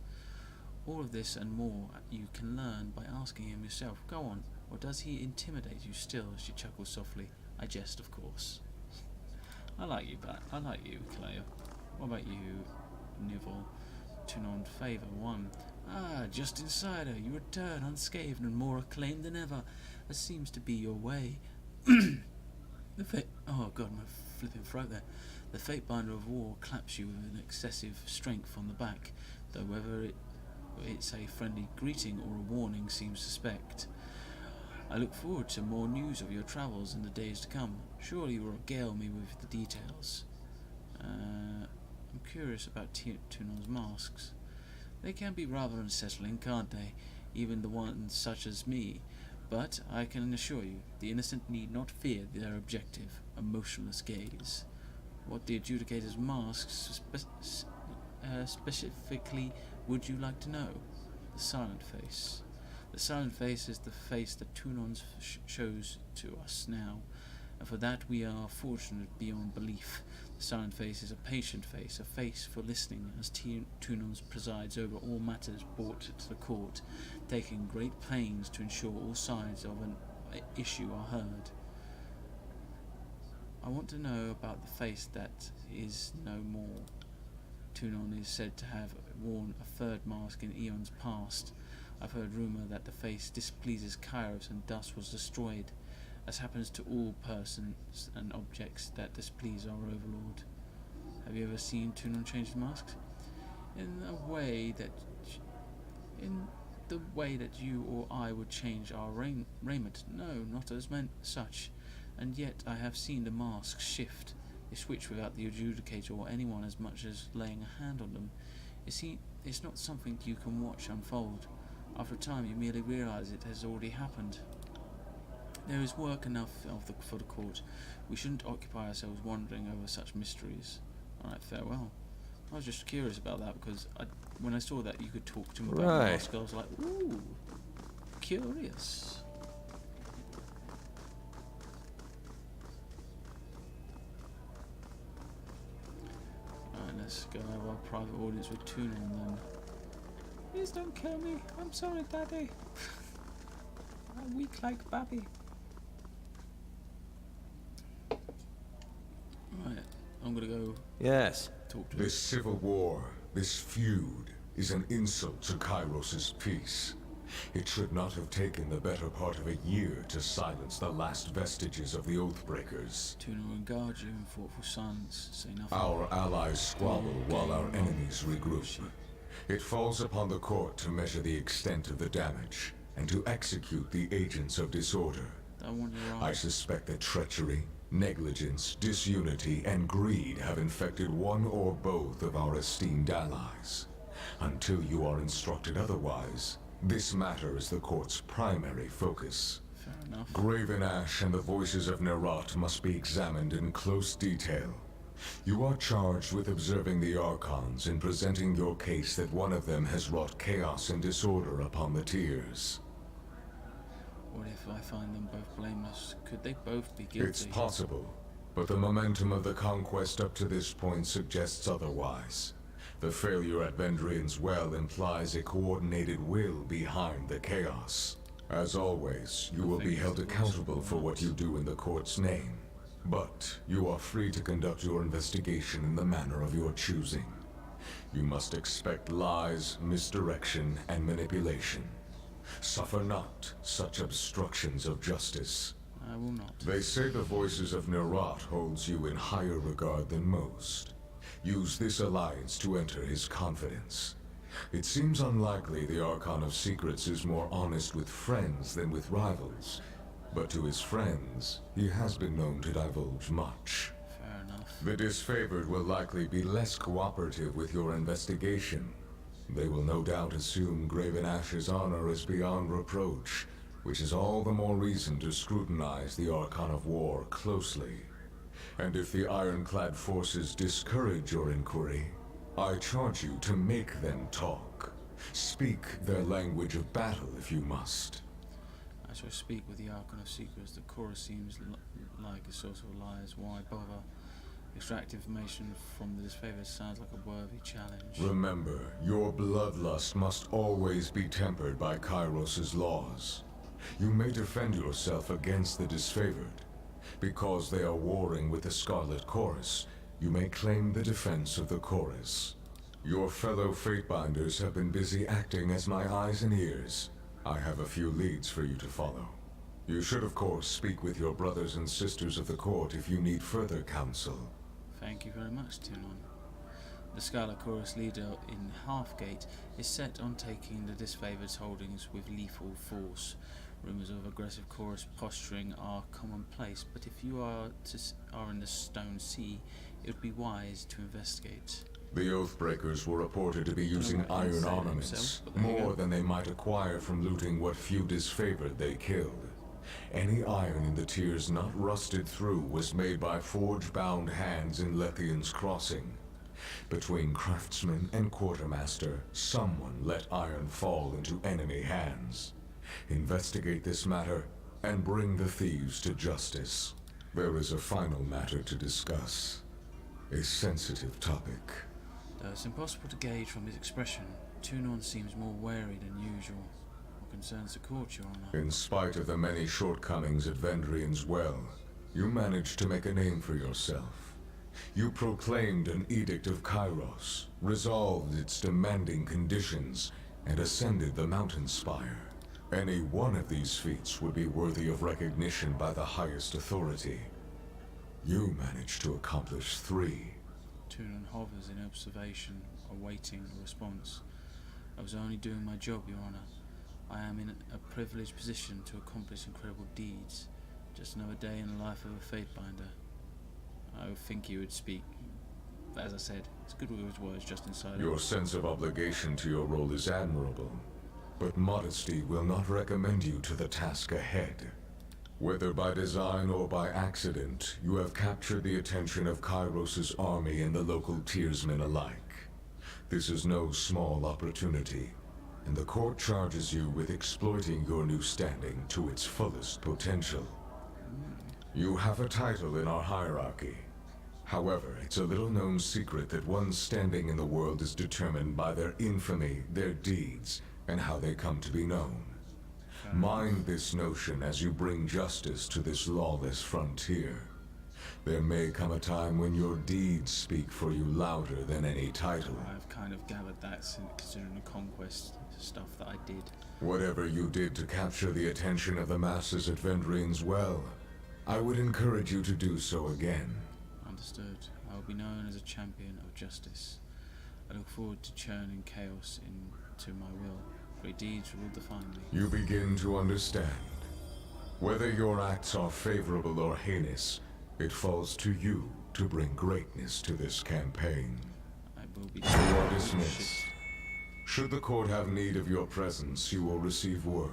[SPEAKER 1] All of this and more you can learn by asking him yourself. Go on, or does he intimidate you still? She chuckles softly. I jest, of course. I like you, Cleo. What about you, Nivell? Tunon favor 1. Ah, just insider. You return unscathed and more acclaimed than ever. That seems to be your way. Oh god, my flipping throat there. The Fatebinder of War claps you with an excessive strength on the back, though whether it's a friendly greeting or a warning seems suspect. I look forward to more news of your travels in the days to come. Surely you will regale me with the details. I'm curious about Tunon's masks. They can be rather unsettling, can't they? Even the ones such as me. But I can assure you, the innocent need not fear their objective, a motionless gaze. What the Adjudicator's masks specifically would you like to know? The silent face. The silent face is the face that Tunon shows to us now, and for that we are fortunate beyond belief. The silent face is a patient face, a face for listening, as Tunon presides over all matters brought to the court, taking great pains to ensure all sides of an issue are heard. I want to know about the face that is no more. Tunon is said to have worn a third mask in eons past. I've heard rumour that the face displeases Kairos and thus was destroyed, as happens to all persons and objects that displease our overlord. Have you ever seen Tunon change the masks? In the way that you or I would change our raiment? No, not as such. And yet I have seen the masks shift. They switch without the Adjudicator or anyone as much as laying a hand on them. You see, it's not something you can watch unfold. After a time you merely realise it has already happened. There is work enough for the court. We shouldn't occupy ourselves wondering over such mysteries. Alright, farewell. I was just curious about that because when I saw that you could talk to him about the mask, I was like, ooh, curious. Alright, let's go have our private audience with Tunon then. Please don't kill me. I'm sorry, Daddy. I'm weak like Babby. Right, I'm gonna go
[SPEAKER 5] Yes.
[SPEAKER 1] talk to him.
[SPEAKER 6] This civil war, this feud, is an insult to Kairos' peace. It should not have taken the better part of a year to silence the last vestiges of the Oathbreakers.
[SPEAKER 1] Tunon will guard you and thoughtful sons. Say nothing.
[SPEAKER 6] Our allies squabble while our enemies regroup. It falls upon the court to measure the extent of the damage and to execute the agents of disorder.
[SPEAKER 1] I want your
[SPEAKER 6] I
[SPEAKER 1] eyes.
[SPEAKER 6] suspect that treachery, negligence, disunity, and greed have infected one or both of our esteemed allies. Until you are instructed otherwise, this matter is the court's primary focus.
[SPEAKER 1] Fair enough.
[SPEAKER 6] Graven Ash and the voices of Nerat must be examined in close detail. You are charged with observing the Archons and presenting your case that one of them has wrought chaos and disorder upon the tiers.
[SPEAKER 1] What if I find them both blameless? Could they both be guilty?
[SPEAKER 6] It's possible, but the momentum of the conquest up to this point suggests otherwise. The failure at Vendrian's Well implies a coordinated will behind the chaos. As always, you will be held accountable for what you do in the court's name. But you are free to conduct your investigation in the manner of your choosing. You must expect lies, misdirection, and manipulation. Suffer not such obstructions of justice.
[SPEAKER 1] I will not.
[SPEAKER 6] They say the voices of Nerat holds you in higher regard than most. Use this alliance to enter his confidence. It seems unlikely the Archon of Secrets is more honest with friends than with rivals. But to his friends, he has been known to divulge much.
[SPEAKER 1] Fair enough.
[SPEAKER 6] The disfavored will likely be less cooperative with your investigation. They will no doubt assume Graven Ash's honor is beyond reproach, which is all the more reason to scrutinize the Archon of War closely. And if the ironclad forces discourage your inquiry, I charge you to make them talk. Speak their language of battle if you must.
[SPEAKER 1] I shall speak with the Archon of Secrets. The chorus seems like a source of lies. Why bother? Extract information from the disfavored sounds like a worthy challenge.
[SPEAKER 6] Remember, your bloodlust must always be tempered by Kairos' laws. You may defend yourself against the disfavored. Because they are warring with the Scarlet Chorus, you may claim the defense of the chorus. Your fellow Fatebinders have been busy acting as my eyes and ears. I have a few leads for you to follow. You should, of course, speak with your brothers and sisters of the court if you need further counsel.
[SPEAKER 1] Thank you very much, Tunon. The Scarlet Chorus leader in Halfgate is set on taking the disfavored's holdings with lethal force. Rumors of aggressive chorus posturing are commonplace, but if you are in the Stone Sea, it would be wise to investigate.
[SPEAKER 6] The Oathbreakers were reported to be using iron armaments, more than they might acquire from looting what few disfavored they killed. Any iron in the tiers not rusted through was made by forge-bound hands in Lethian's Crossing. Between craftsman and quartermaster, someone let iron fall into enemy hands. Investigate this matter, and bring the thieves to justice. There is a final matter to discuss. A sensitive topic.
[SPEAKER 1] Though it's impossible to gauge from his expression, Tunon seems more wary than usual. What concerns the court, Your Honor?
[SPEAKER 6] In spite of the many shortcomings at Vendrian's Well, you managed to make a name for yourself. You proclaimed an Edict of Kairos, resolved its demanding conditions, and ascended the mountain spire. Any one of these feats would be worthy of recognition by the highest authority. You managed to accomplish 3.
[SPEAKER 1] Tunon hovers in observation, awaiting a response. I was only doing my job, Your Honor. I am in a privileged position to accomplish incredible deeds. Just another day in the life of a Fatebinder. I would think you would speak. But as I said, it's good with his words just inside.
[SPEAKER 6] Your sense of obligation to your role is admirable, but modesty will not recommend you to the task ahead. Whether by design or by accident, you have captured the attention of Kairos' army and the local tiersmen alike. This is no small opportunity, and the court charges you with exploiting your new standing to its fullest potential. You have a title in our hierarchy. However, it's a little-known secret that one's standing in the world is determined by their infamy, their deeds, and how they come to be known. Mind this notion as you bring justice to this lawless frontier. There may come a time when your deeds speak for you louder than any title.
[SPEAKER 1] I've kind of gathered that, considering the conquest stuff that I did.
[SPEAKER 6] Whatever you did to capture the attention of the masses at Vendrian's Well, I would encourage you to do so again.
[SPEAKER 1] Understood. I will be known as a champion of justice. I look forward to churning chaos into my will. Great deeds will define me.
[SPEAKER 6] You begin to understand. Whether your acts are favorable or heinous, it falls to you to bring greatness to this campaign.
[SPEAKER 1] I will be.
[SPEAKER 6] You are dismissed. Should the court have need of your presence, you will receive word.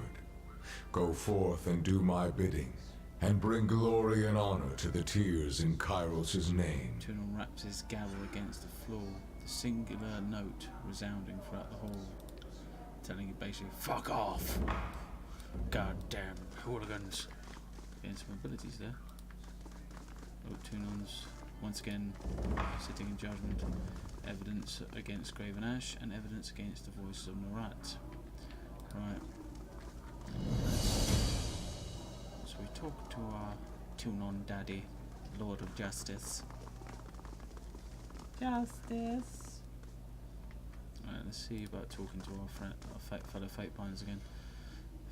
[SPEAKER 6] Go forth and do my bidding, and bring glory and honor to the tiers in Kairos' name.
[SPEAKER 1] Tunon raps his gavel against the floor, the singular note resounding throughout the hall, telling you basically, fuck off! Goddamn hooligans. Getting some abilities there. Oh, Tunon's once again sitting in judgment. Evidence against Graven Ash and evidence against the voices of Nerat. Right. So we talk to our Tunon daddy. Lord of Justice. Justice. Alright, let's see about talking to our friend, fellow Fatebinders again.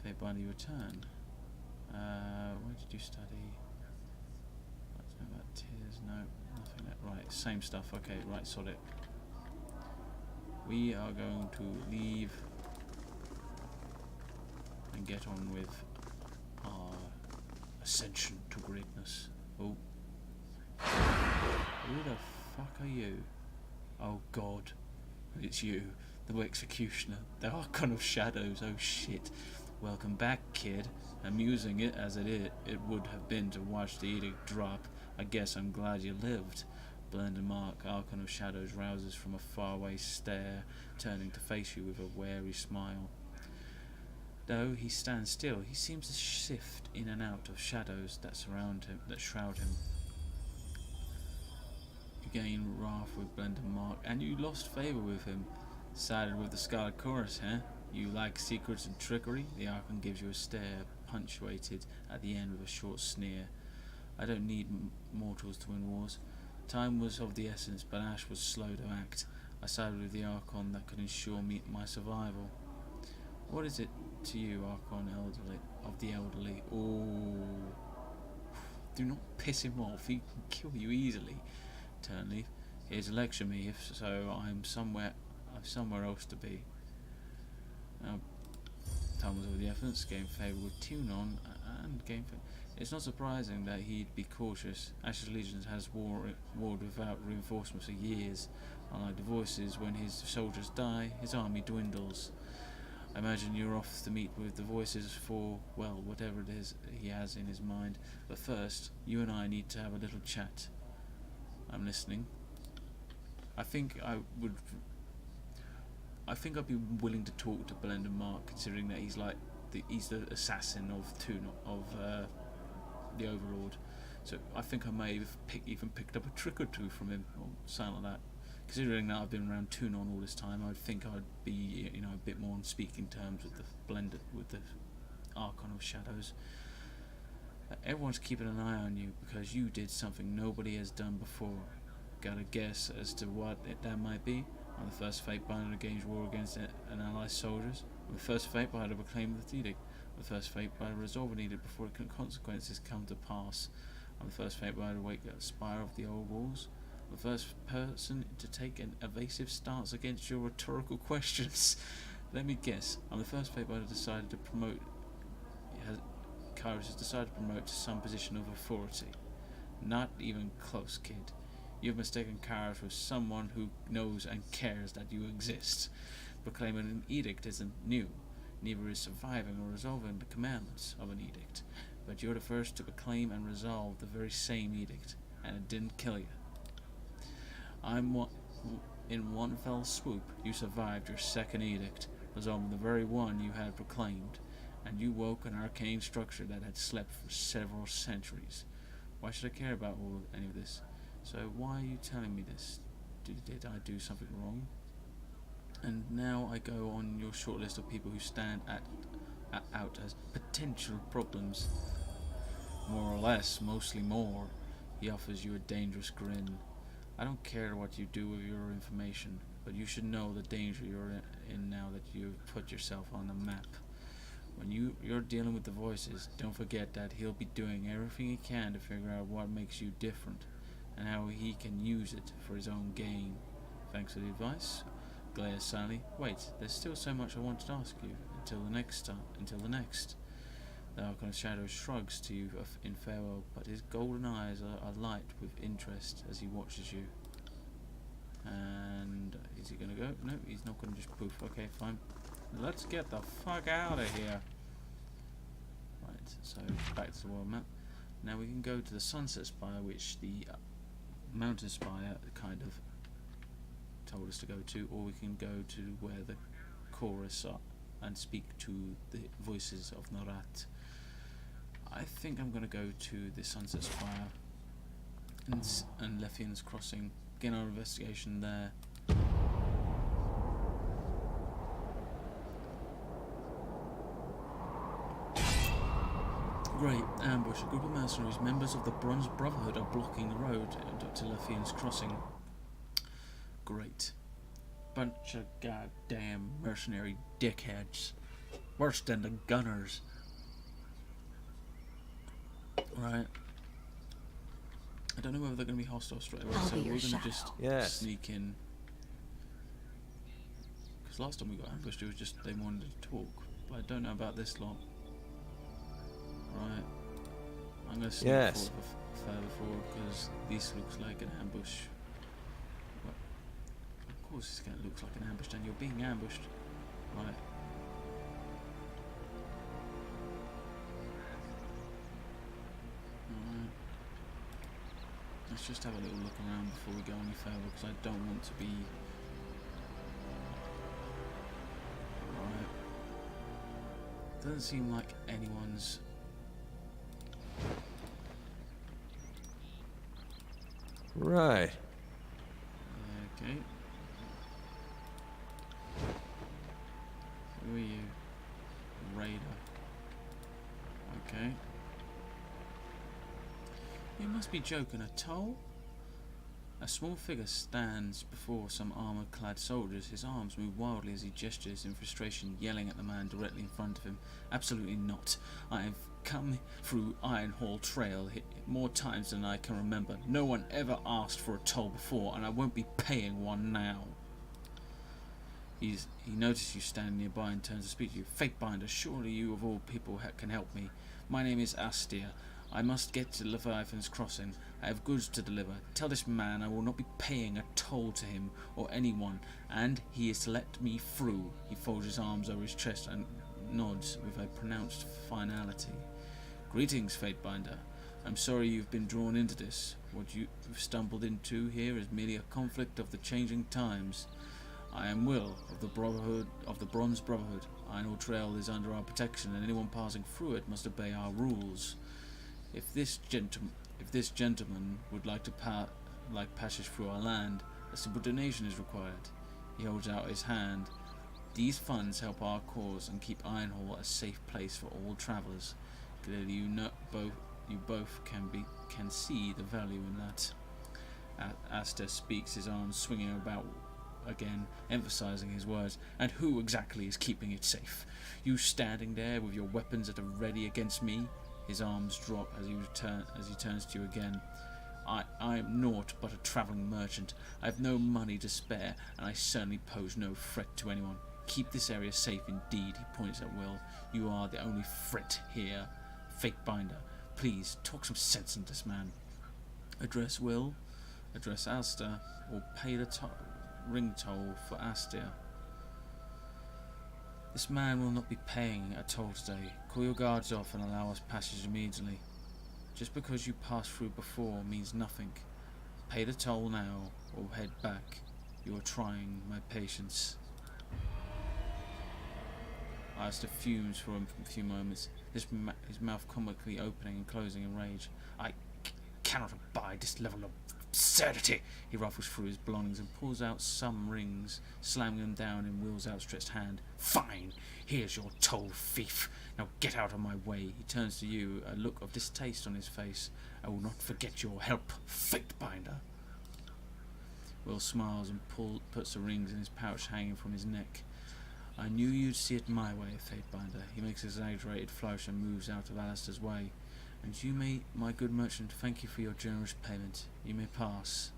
[SPEAKER 1] Fatebinder, you return. Where did you study? Let's know about tears. No, nothing. Right, same stuff. Okay, right, solid. We are going to leave and get on with our ascension to greatness. Oh. Who the fuck are you? Oh God. It's you, the executioner, the Archon of Shadows. Oh shit. Welcome back, kid. Amusing it as it would have been to watch the edict drop. I guess I'm glad you lived. Blended Mark, Archon of Shadows, rouses from a faraway stare, turning to face you with a wary smile. Though he stands still, he seems to shift in and out of shadows that surround him, that shroud him. You gain wrath with Blended Mark, and you lost favor with him. Sided with the Scarlet Chorus, huh? You like secrets and trickery? The Archon gives you a stare, punctuated at the end with a short sneer. I don't need mortals to win wars. Time was of the essence, but Ash was slow to act. I sided with the Archon that could ensure my survival. What is it to you, Archon of the elderly? Oh, do not piss him off. He can kill you easily. Turnleaf, he has lectured me. If so, I've somewhere else to be. Time was of the essence. Gained favour with Tunon and gained. It's not surprising that he'd be cautious. Ash's Legion has warred without reinforcements for years. Unlike the Voices, when his soldiers die, his army dwindles. I imagine you're off to meet with the Voices for, well, whatever it is he has in his mind. But first, you and I need to have a little chat. I'm listening. I think I'd be willing to talk to Blended Mark, considering that he's like he's the assassin of the Overlord. So I think I may have even picked up a trick or two from him, or something like that. Considering that I've been around Tunon all this time, I'd think I'd be, a bit more on speaking terms with the Archon of Shadows. Everyone's keeping an eye on you because you did something nobody has done before. Got a guess as to what that might be? I'm the first Fatebinder to engage war against an ally's soldiers. I'm the first Fatebinder to proclaim the edict. I'm the first Fatebinder to resolve an edict before the consequences come to pass. I'm the first Fatebinder to wake the spire of the old walls. I'm the first person to take an evasive stance against your rhetorical questions. Let me guess. I'm the first Fatebinder decided to promote. Kairos has decided to promote to some position of authority. Not even close, kid. You've mistaken Kairos for someone who knows and cares that you exist. Proclaiming an edict isn't new. Neither is surviving or resolving the commandments of an edict. But you're the first to proclaim and resolve the very same edict, and it didn't kill you. In one fell swoop, you survived your second edict, resolving the very one you had proclaimed, and you woke an arcane structure that had slept for several centuries. Why should I care about any of this? So why are you telling me this? Did I do something wrong? And now I go on your short list of people who stand out as potential problems. More or less, mostly more. He offers you a dangerous grin. I don't care what you do with your information, but you should know the danger you're in now that you've put yourself on the map. When you're dealing with the Voices, don't forget that he'll be doing everything he can to figure out what makes you different, and how he can use it for his own gain. Thanks for the advice. Glares sadly. Wait, there's still so much I wanted to ask you. Until the next. The Archon of Shadows shrugs to you in farewell, but his golden eyes are alight with interest as he watches you. And is he gonna go? No, he's not gonna just poof. Okay, fine. Let's get the fuck out of here. Right, so back to the world map. Now we can go to the Sunset Spire, which the Mountain Spire kind of told us to go to, or we can go to where the chorus are and speak to the Voices of Norat. I think I'm going to go to the Sunset Spire and Lethian's Crossing, begin our investigation there. Great. Ambush. A group of mercenaries, members of the Bronze Brotherhood, are blocking the road to Lefian's Crossing. Great. Bunch of goddamn mercenary dickheads. Worse than the gunners. Right. I don't know whether they're going to be hostile straight away,
[SPEAKER 2] I'll
[SPEAKER 1] so
[SPEAKER 2] be
[SPEAKER 1] we're
[SPEAKER 2] your
[SPEAKER 1] going to
[SPEAKER 2] shadow.
[SPEAKER 1] just
[SPEAKER 5] Yes.
[SPEAKER 1] sneak in. Because last time we got ambushed, it was just they wanted to talk. But I don't know about this lot. Right. I'm going to sneak
[SPEAKER 5] Yes.
[SPEAKER 1] further forward because this looks like an ambush. Well, of course it's going to look like an ambush, and you're being ambushed. Right. Alright. Let's just have a little look around before we go any further because I don't want to be... Right. Doesn't seem like anyone's...
[SPEAKER 5] Right.
[SPEAKER 1] Okay. Who are you? Raider. Okay. You must be joking. A toll? A small figure stands before some armour-clad soldiers. His arms move wildly as he gestures in frustration, yelling at the man directly in front of him. Absolutely not. I have come through Iron Hall Trail more times than I can remember. No one ever asked for a toll before, and I won't be paying one now. He notices you standing nearby and turns to speak to you. Fatebinder, surely you of all people can help me. My name is Astir. I must get to Leviathan's Crossing. I have goods to deliver. Tell this man I will not be paying a toll to him or anyone, and he is to let me through. He folds his arms over his chest and nods with a pronounced finality. Greetings, Fatebinder. I'm sorry you've been drawn into this. What you've stumbled into here is merely a conflict of the changing times. I am Will, of the Brotherhood, of the Bronze Brotherhood. Iron Trail is under our protection, and anyone passing through it must obey our rules. If this gentleman would like to passage through our land, a simple donation is required. He holds out his hand. These funds help our cause and keep Ironhall a safe place for all travellers. Clearly, you both can see the value in that. Asta speaks, his arms swinging about again, emphasizing his words. And who exactly is keeping it safe? You standing there with your weapons at a ready against me? His arms drop as he turns to you again. I am naught but a travelling merchant. I have no money to spare, and I certainly pose no threat to anyone. Keep this area safe indeed, he points at Will. You are the only threat here. Fatebinder, please, talk some sense into this man. Address Will, address Asta, or pay the ring toll for Astir. This man will not be paying a toll today. Call your guards off and allow us passage immediately. Just because you passed through before means nothing. Pay the toll now, or head back. You are trying my patience. Astir fumes for a few moments, his mouth comically opening and closing in rage. I cannot abide this level of absurdity. He ruffles through his belongings and pulls out some rings, slamming them down in Will's outstretched hand. Fine, here's your toll, thief. Now get out of my way. He turns to you, a look of distaste on his face. I will not forget your help, Fatebinder. Will smiles and puts the rings in his pouch hanging from his neck. I knew you'd see it my way, Fatebinder. He makes an exaggerated flourish and moves out of Alistair's way. And you may, my good merchant, thank you for your generous payment. You may pass.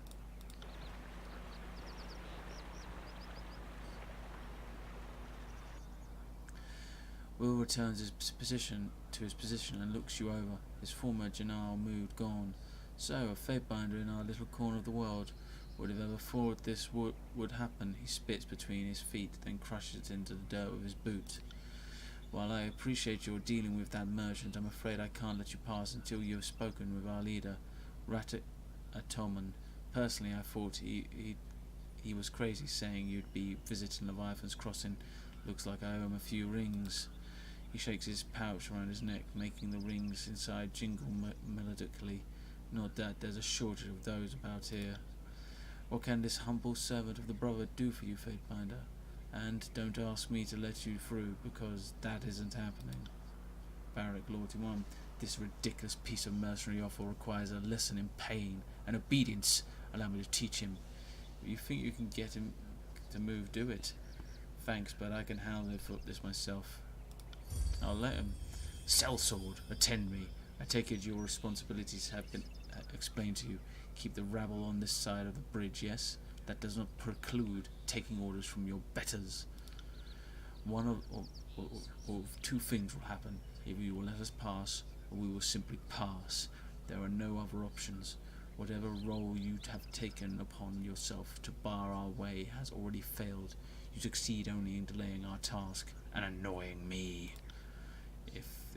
[SPEAKER 1] Will returns to his position and looks you over, his former genial mood gone. So, a Fatebinder in our little corner of the world. Would have ever thought this would happen. He spits between his feet, then crushes it into the dirt with his boot. While I appreciate your dealing with that merchant, I'm afraid I can't let you pass until you have spoken with our leader, Tunon. Personally, I thought he was crazy saying you'd be visiting Leviathan's Crossing. Looks like I owe him a few rings. He shakes his pouch around his neck, making the rings inside jingle melodically. Not that there's a shortage of those about here. What can this humble servant of the Brotherhood do for you, Fatebinder? And don't ask me to let you through, because that isn't happening. Barrack Lorty 1. This ridiculous piece of mercenary offal requires a lesson in pain and obedience. Allow me to teach him. If you think you can get him to move, do it. Thanks, but I can handle this myself. I'll let him. Sellsword, attend me. I take it your responsibilities have been explained to you. Keep the rabble on this side of the bridge, yes? That does not preclude taking orders from your betters. One of two things will happen. Either you will let us pass, or we will simply pass. There are no other options. Whatever role you have taken upon yourself to bar our way has already failed. You succeed only in delaying our task and annoying me.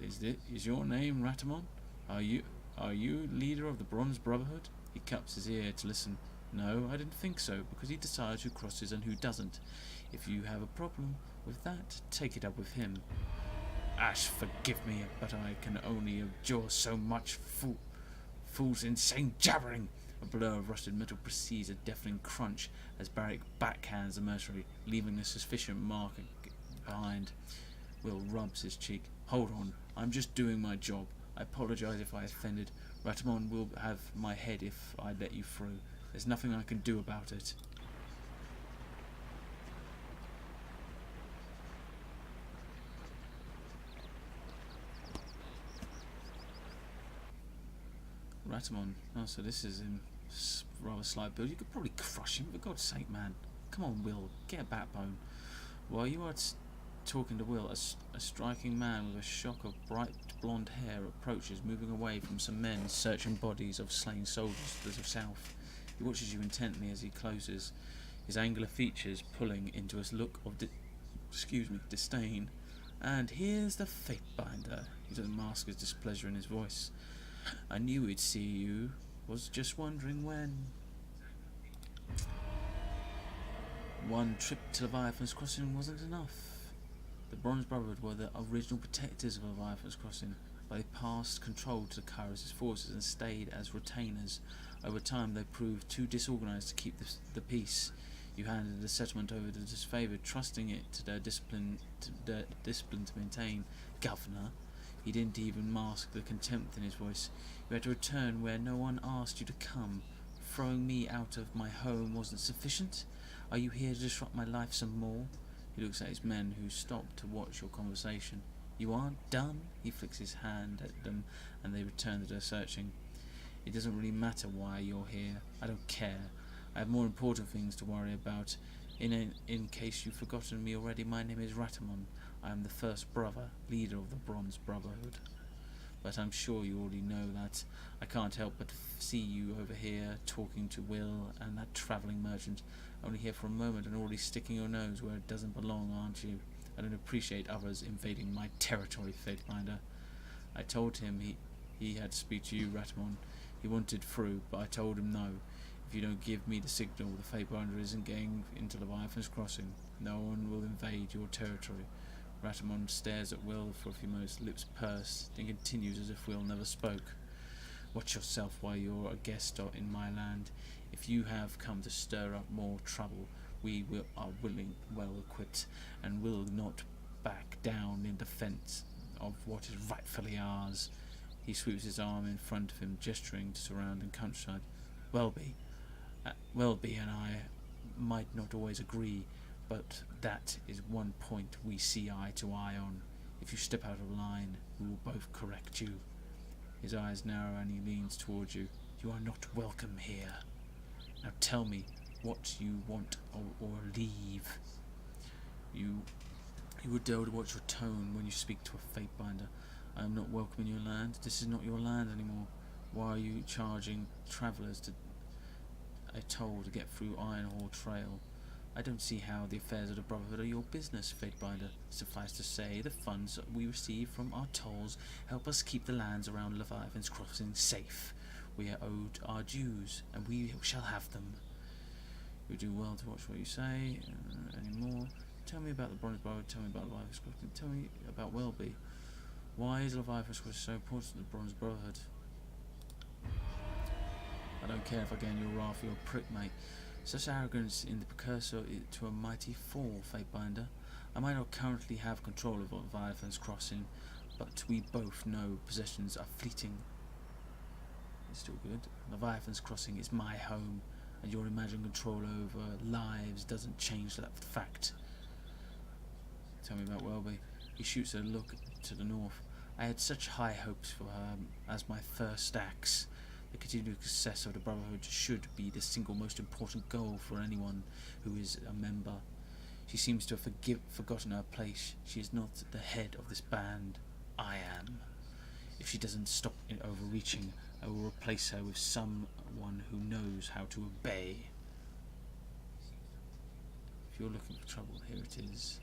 [SPEAKER 1] Is your name Ratamon? Are you leader of the Bronze Brotherhood? He cups his ear to listen. No, I didn't think so, because he decides who crosses and who doesn't. If you have a problem with that, take it up with him. Ash, forgive me, but I can only endure so much fool's insane jabbering. A blur of rusted metal precedes a deafening crunch as Barrick backhands the mercenary, leaving a sufficient mark behind. Will rubs his cheek. Hold on, I'm just doing my job. I apologize if I offended. Ratamon will have my head if I let you through. There's nothing I can do about it. Ratamon. Oh, so this is him. Rather slight build. You could probably crush him, for God's sake, man. Come on, Will. Get a backbone. While you are talking to Will, a striking man with a shock of bright blonde hair approaches, moving away from some men searching bodies of slain soldiers to the south. He watches you intently as he closes, his angular features pulling into a look of disdain. And here's the fate binder. He doesn't mask his displeasure in his voice. I knew we'd see you. Was just wondering when. One trip to Leviathan's Crossing wasn't enough. The Bronze Brotherhood were the original protectors of Leviathan's Crossing, but they passed control to Kairos' forces and stayed as retainers. Over time, they proved too disorganized to keep the peace. You handed the settlement over to the disfavored, trusting it to their discipline to maintain. Governor. He didn't even mask the contempt in his voice. You had to return where no one asked you to come. Throwing me out of my home wasn't sufficient? Are you here to disrupt my life some more? He looks at his men, who stopped to watch your conversation. You aren't done? He flicks his hand at them, and they return to their searching. It doesn't really matter why you're here. I don't care. I have more important things to worry about. In case you've forgotten me already, my name is Ratamon. I am the first brother, leader of the Bronze Brotherhood. But I'm sure you already know that. I can't help but see you over here, talking to Will and that travelling merchant. Only here for a moment and already sticking your nose where it doesn't belong, aren't you? I don't appreciate others invading my territory, Fatebinder. I told him he had to speak to you, Ratamon. He wanted through, but I told him no. If you don't give me the signal, the Fatebinder isn't getting into Leviathan's Crossing. No one will invade your territory. Ratamon stares at Will for a few moments, lips pursed, then continues as if Will never spoke. Watch yourself while you're a guest in my land. If you have come to stir up more trouble, we are well equipped, and will not back down in defence of what is rightfully ours. He sweeps his arm in front of him, gesturing to surrounding countryside. Welby and I might not always agree, but that is one point we see eye to eye on. If you step out of line, we will both correct you. His eyes narrow and he leans towards you. You are not welcome here. Now tell me what you want or leave. You would dare to watch your tone when you speak to a Fatebinder. I am not welcome in your land. This is not your land anymore. Why are you charging travellers a toll to get through Ironhall Trail? I don't see how the affairs of the Brotherhood are your business, Fatebinder. Suffice to say, the funds we receive from our tolls help us keep the lands around Leviathan's Crossing safe. We are owed our dues, and we shall have them. You do well to watch what you say. Any more? Tell me about the Bronze Brotherhood. Tell me about Leviathan's Crossing. Tell me about Welby. Why is Leviathan's Crossing so important to the Bronze Brotherhood? I don't care if I gain your wrath or your prick, mate. Such arrogance in the precursor to a mighty fall, Fatebinder. I might not currently have control of Leviathan's Crossing, but we both know possessions are fleeting. It's still good. Leviathan's Crossing is my home, and your imagined control over lives doesn't change that fact. Tell me about Welby. He shoots a look to the north. I had such high hopes for her as my first axe. The continued success of the Brotherhood should be the single most important goal for anyone who is a member. She seems to have forgotten her place. She is not the head of this band. I am. If she doesn't stop overreaching, I will replace her with someone who knows how to obey. If you're looking for trouble, here it is.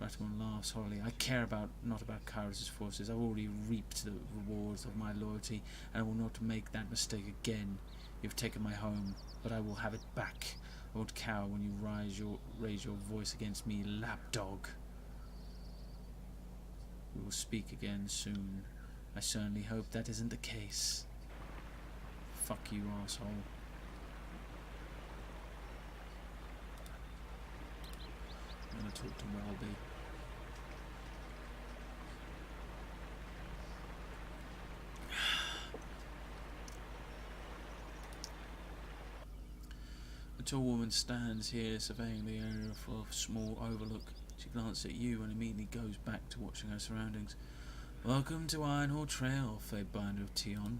[SPEAKER 1] Ratamon laughs horribly. I care not about Kairos' forces. I've already reaped the rewards of my loyalty, and I will not make that mistake again. You've taken my home, but I will have it back. I won't cower when you raise your voice against me, lapdog. We will speak again soon. I certainly hope that isn't the case. Fuck you, arsehole. I'm gonna talk to Welby. The tall woman stands here surveying the area for a small overlook. She glances at you and immediately goes back to watching her surroundings. Welcome to Ironhall Trail, Fatebinder of Tunon.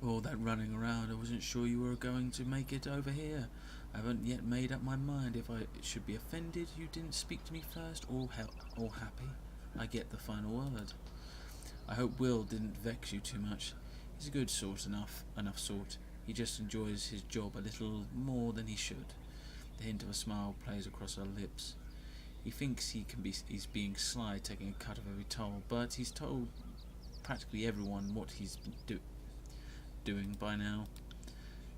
[SPEAKER 1] With all that running around, I wasn't sure you were going to make it over here. I haven't yet made up my mind if I should be offended you didn't speak to me first, or happy. I get the final word. I hope Will didn't vex you too much. He's a good sort, enough sort. He just enjoys his job a little more than he should. The hint of a smile plays across her lips. He thinks he's being sly, taking a cut of every toll, but he's told practically everyone what he's doing by now.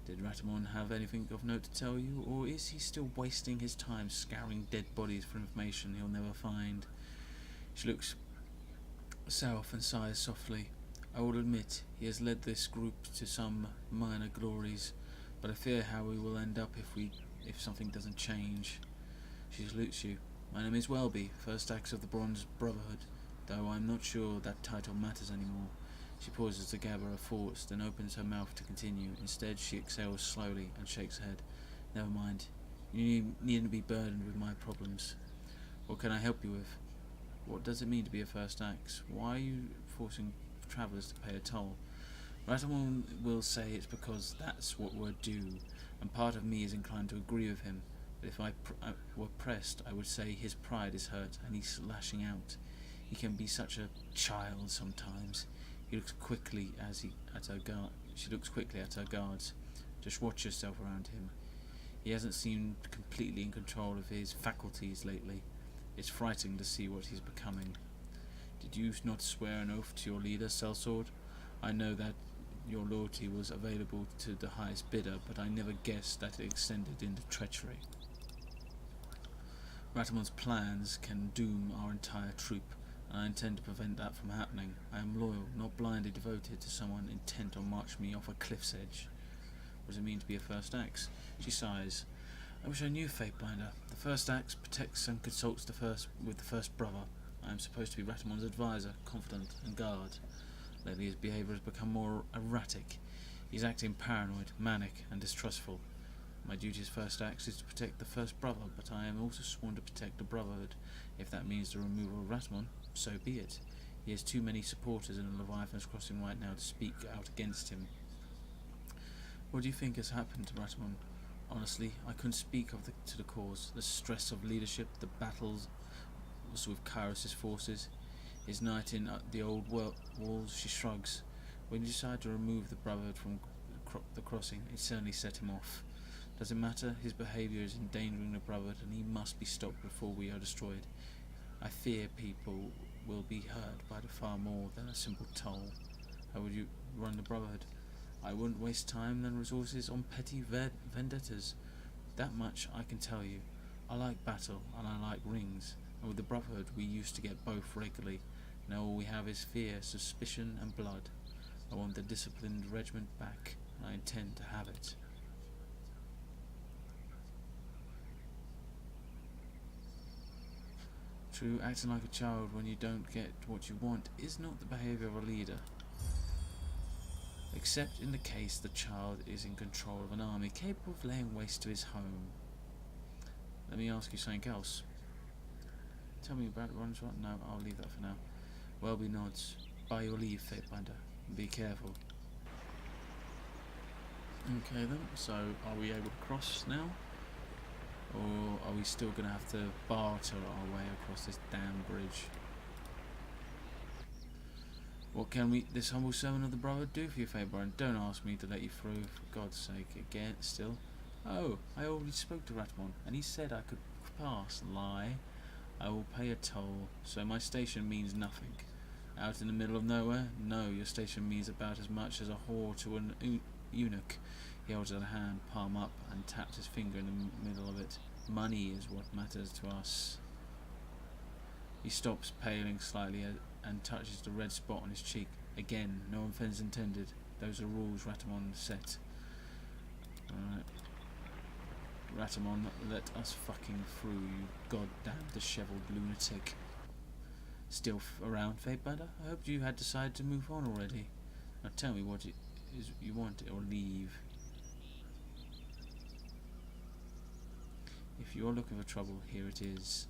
[SPEAKER 1] Did Ratamon have anything of note to tell you, or is he still wasting his time scouring dead bodies for information he'll never find? She looks south and sighs softly. I will admit, he has led this group to some minor glories, but I fear how we will end up if something doesn't change. She salutes you. My name is Welby, first axe of the Bronze Brotherhood, though I'm not sure that title matters anymore. She pauses to gather her thoughts, then opens her mouth to continue. Instead, she exhales slowly and shakes her head. Never mind. You needn't be burdened with my problems. What can I help you with? What does it mean to be a first axe? Why are you forcing travellers to pay a toll? Ratamon will say it's because that's what we're due, and part of me is inclined to agree with him. But if I were pressed, I would say his pride is hurt and he's lashing out. He can be such a child sometimes. He looks quickly She looks quickly at her guards. Just watch yourself around him. He hasn't seemed completely in control of his faculties lately. It's frightening to see what he's becoming. Did you not swear an oath to your leader, Sellsword? I know that your loyalty was available to the highest bidder, but I never guessed that it extended into treachery. Ratamon's plans can doom our entire troop, and I intend to prevent that from happening. I am loyal, not blindly devoted to someone intent on marching me off a cliff's edge. What does it mean to be a first axe? She sighs. I wish I knew, Fatebinder. The first axe protects and consults with the first brother. I am supposed to be Ratamon's advisor, confidant, and guard. Lately his behaviour has become more erratic. He's acting paranoid, manic, and distrustful. My duty as first axe is to protect the first brother, but I am also sworn to protect the Brotherhood. If that means the removal of Ratamon, so be it. He has too many supporters in the Leviathan's Crossing right now to speak out against him. What do you think has happened to Ratamon? Honestly, I couldn't speak to the cause. The stress of leadership, the battles with Kairos' forces, his night in the old walls. She shrugs. When you decide to remove the Brotherhood from the crossing, it certainly set him off. Does it matter? His behaviour is endangering the Brotherhood, and he must be stopped before we are destroyed. I fear people will be hurt by far more than a simple toll. How would you run the Brotherhood? I wouldn't waste time and resources on petty vendettas. That much I can tell you. I like battle, and I like rings, and with the Brotherhood we used to get both regularly. Now all we have is fear, suspicion, and blood. I want the disciplined regiment back, and I intend to have it. True, acting like a child when you don't get what you want is not the behaviour of a leader. Except in the case the child is in control of an army capable of laying waste to his home. Let me ask you something else. Tell me about runs right? No, I'll leave that for now. Welby nods. By your leave, Fatebinder. Be careful. Okay then, so are we able to cross now? Or are we still going to have to barter our way across this damn bridge? What can this humble servant of the brotherhood do for you, Fatebinder? Don't ask me to let you through, for God's sake. Again, still. Oh, I already spoke to Ratmon, and he said I could pass. Lie. I will pay a toll, so my station means nothing. Out in the middle of nowhere? No, your station means about as much as a whore to an eunuch. He holds out a hand, palm up, and taps his finger in the middle of it. Money is what matters to us. He stops, paling slightly, and touches the red spot on his cheek. Again, no offence intended. Those are rules Ratamon set. Alright. Ratamon, let us fucking through, you goddamn dishevelled lunatic. Still around, Fatebinder? I hoped you had decided to move on already. Now tell me what it is you want, or leave. If you're looking for trouble, here it is.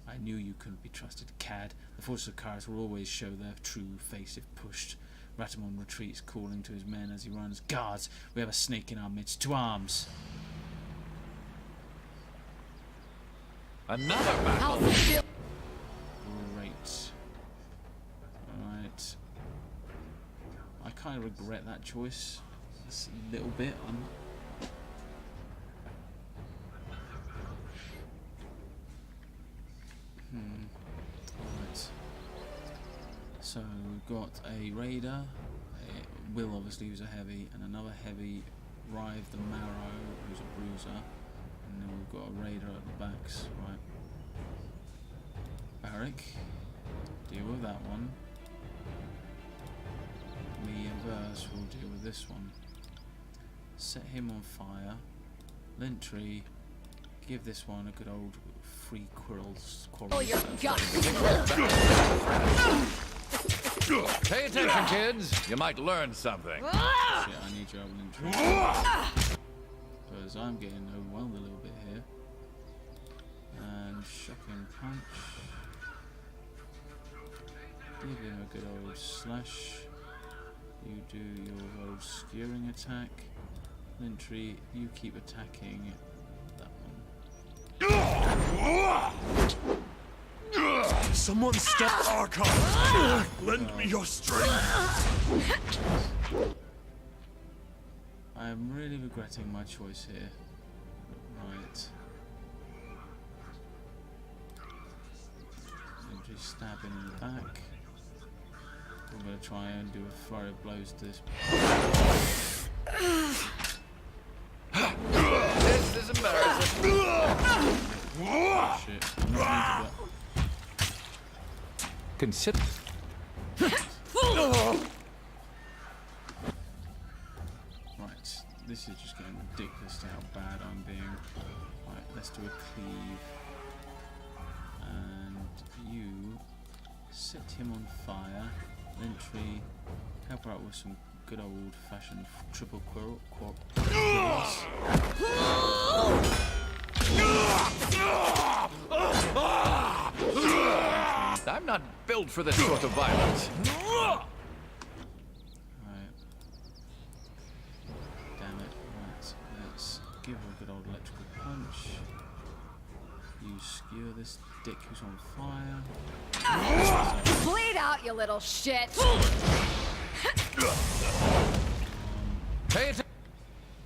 [SPEAKER 1] I knew you couldn't be trusted, cad. The forces of Kairos will always show their true face if pushed. Ratamon retreats, calling to his men as he runs. Guards, we have a snake in our midst. To arms!
[SPEAKER 3] Another battle.
[SPEAKER 1] Great. Alright. I kind of regret that choice. Just a little bit. Right. So we've got a raider, Will obviously who's a heavy, and another heavy, Rive the Marrow who's a bruiser, and then we've got a raider at the backs. Right. Barrick, deal with that one. Me and Verse will deal with this one. Set him on fire. Lintry, give this one a good old free quarrels.
[SPEAKER 2] Oh, your gut.
[SPEAKER 3] Pay attention, kids. You might learn something.
[SPEAKER 1] Shit, I need your Lintry. Because I'm getting overwhelmed a little bit here. And shocking punch. Give him a good old slash. You do your old skewering attack. Lintry, you keep attacking that one.
[SPEAKER 4] Someone stop Archon! Lend me your strength!
[SPEAKER 1] I am really regretting my choice here. Right. Lintry stabbing in the back. I'm going to try and do a flurry of blows to this.
[SPEAKER 3] This is embarrassing.
[SPEAKER 1] Shit. I'm not into
[SPEAKER 3] Consider.
[SPEAKER 1] that. Right. This is just getting ridiculous to how bad I'm being. Right, let's do a cleave. And you set him on fire. Lintry, help her out with some good old fashioned triple quarrels.
[SPEAKER 3] I'm not built for this sort of violence.
[SPEAKER 1] Right. Damn it. Right. Let's give her a good old electrical punch. You skewer this dick who's on fire.
[SPEAKER 2] Bleed out, you little shit.
[SPEAKER 3] Pay attention.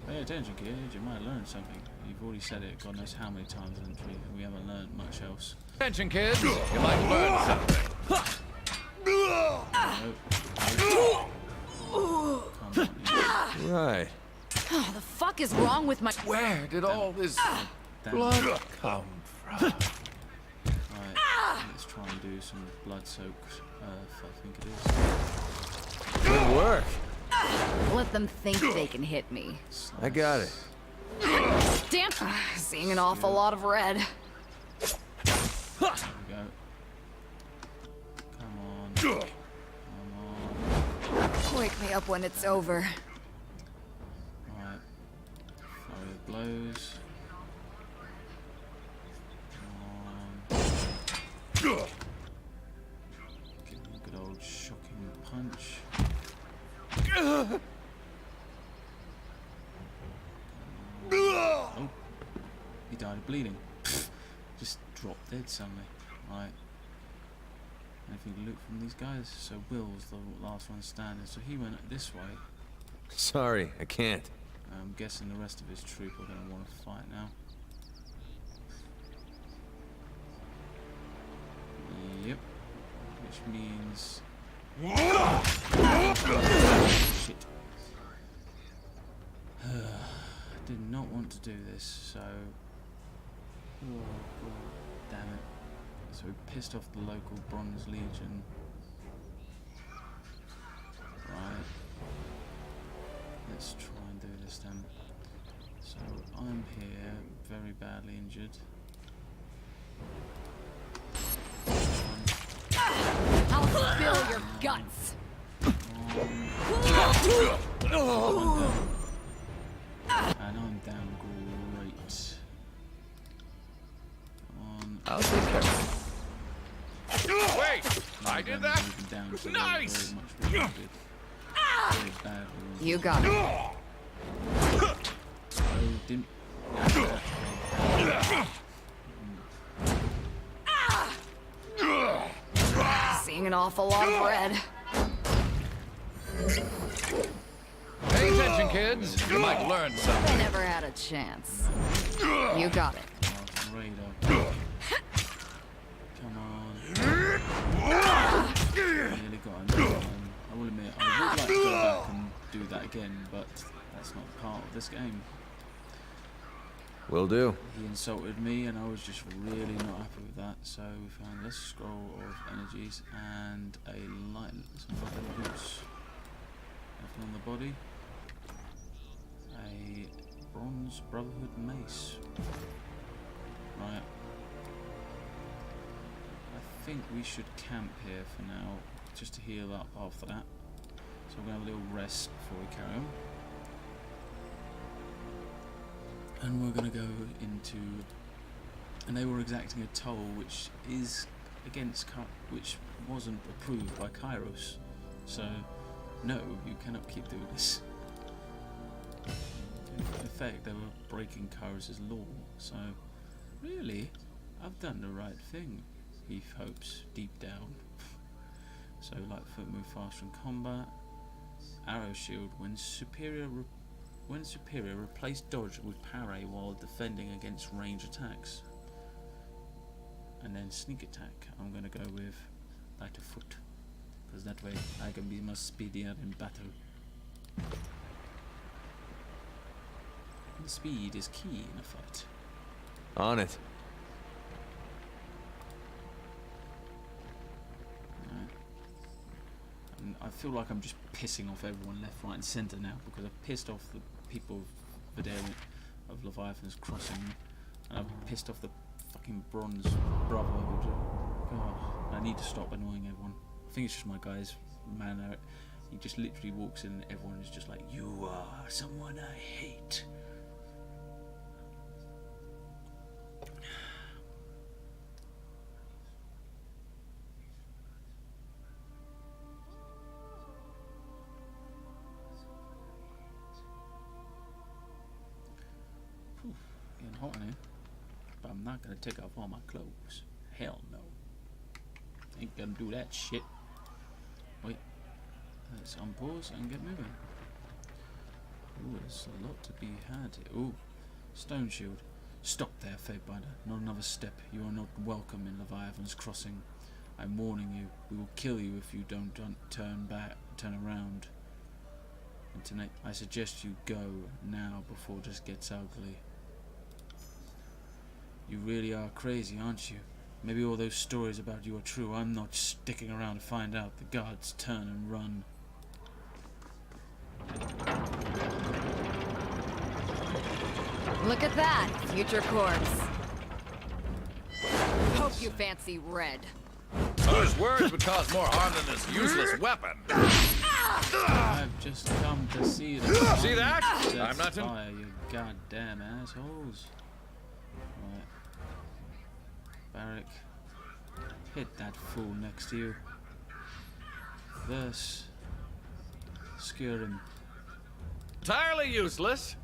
[SPEAKER 1] Pay attention, kid. You might learn something. You've already said it God knows how many times, Lintry, and we haven't learned much else.
[SPEAKER 3] Attention, kids. You might learn something.
[SPEAKER 1] Nope. Come on, you
[SPEAKER 5] Right.
[SPEAKER 2] Oh, the fuck is wrong with my...
[SPEAKER 3] Where did all this
[SPEAKER 1] damn
[SPEAKER 3] blood come from?
[SPEAKER 1] Right, let's try and do some blood-soaked earth, I think it is.
[SPEAKER 5] Good work.
[SPEAKER 2] Let them think they can hit me.
[SPEAKER 5] I got it.
[SPEAKER 2] Damn. Seeing an awful lot of red.
[SPEAKER 1] There we go.
[SPEAKER 2] Wake me up when it's over.
[SPEAKER 1] Alright. Flurry of blows. Give him a good old shocking punch. Oh, he died of bleeding. Just dropped dead suddenly. Right. Anything to loot from these guys? So Will was the last one standing. So he went this way.
[SPEAKER 5] Sorry, I can't.
[SPEAKER 1] I'm guessing the rest of his troop are going to want to fight now. Yep. Which means... Shit. Did not want to do this, so... Oh, God damn it. So we pissed off the local Bronze Legion. Right. Let's try and do this then. So I'm here, very badly injured.
[SPEAKER 2] I'll spill your guts.
[SPEAKER 1] And I'm down great.
[SPEAKER 3] I'll take care of Wait! I did that?
[SPEAKER 1] Down, so
[SPEAKER 3] Nice!
[SPEAKER 1] very much rewarded. Very badly wounded.
[SPEAKER 2] You got it.
[SPEAKER 1] Oh, didn't.
[SPEAKER 2] Seeing an awful lot of red.
[SPEAKER 3] Pay attention, kids. You might learn
[SPEAKER 2] I
[SPEAKER 3] something.
[SPEAKER 2] never had a chance. You got it.
[SPEAKER 1] Radar. Come on. Nearly got another one. I will admit, I would like to go back and do that again, but that's not part of this game.
[SPEAKER 5] Will do.
[SPEAKER 1] He insulted me and I was just really not happy with that, so we found this scroll of energies and a light, some fucking boots. Nothing on the body. A bronze brotherhood mace. Right. I think we should camp here for now, just to heal up after that. So we're going to have a little rest before we carry on. And we're going to go into... And they were exacting a toll which is against... which wasn't approved by Kairos. So, no, you cannot keep doing this. In effect, they were breaking Kairos' law, so... Really? I've done the right thing, he hopes, deep down. So, light foot move faster in combat. Arrow shield, when superior replace dodge with parry while defending against range attacks. And then sneak attack, I'm going to go with lighter foot, because that way I can be much speedier in battle. And speed is key in a fight.
[SPEAKER 5] On it.
[SPEAKER 1] And I feel like I'm just pissing off everyone left, right and centre now, because I've pissed off the people of Betrayal, of Leviathan's Crossing, and I've pissed off the fucking Bronze Brotherhood. God, I need to stop annoying everyone. I think it's just my guy's manner. He just literally walks in and everyone is just like, "You are someone I hate." Getting hot in here, but I'm not gonna take off all my clothes. Hell no. Ain't gonna do that shit. Wait, let's unpause and get moving. Ooh, there's a lot to be had here. Ooh, stone shield. Stop there, Fatebinder. Not another step. You are not welcome in Leviathan's Crossing. I'm warning you. We will kill you if you don't turn around. And tonight, I suggest you go now before it just gets ugly. You really are crazy, aren't you? Maybe all those stories about you are true. I'm not sticking around to find out. The guards turn and run.
[SPEAKER 2] Look at that, future corpse. Hope you fancy red.
[SPEAKER 3] Those words would cause more harm than this useless weapon.
[SPEAKER 1] I've just come to see the
[SPEAKER 3] See that?
[SPEAKER 1] Sets
[SPEAKER 3] I'm not in.
[SPEAKER 1] fire, you goddamn assholes. Right. Barrack, hit that fool next to you. Verse, skewer him.
[SPEAKER 3] Entirely useless.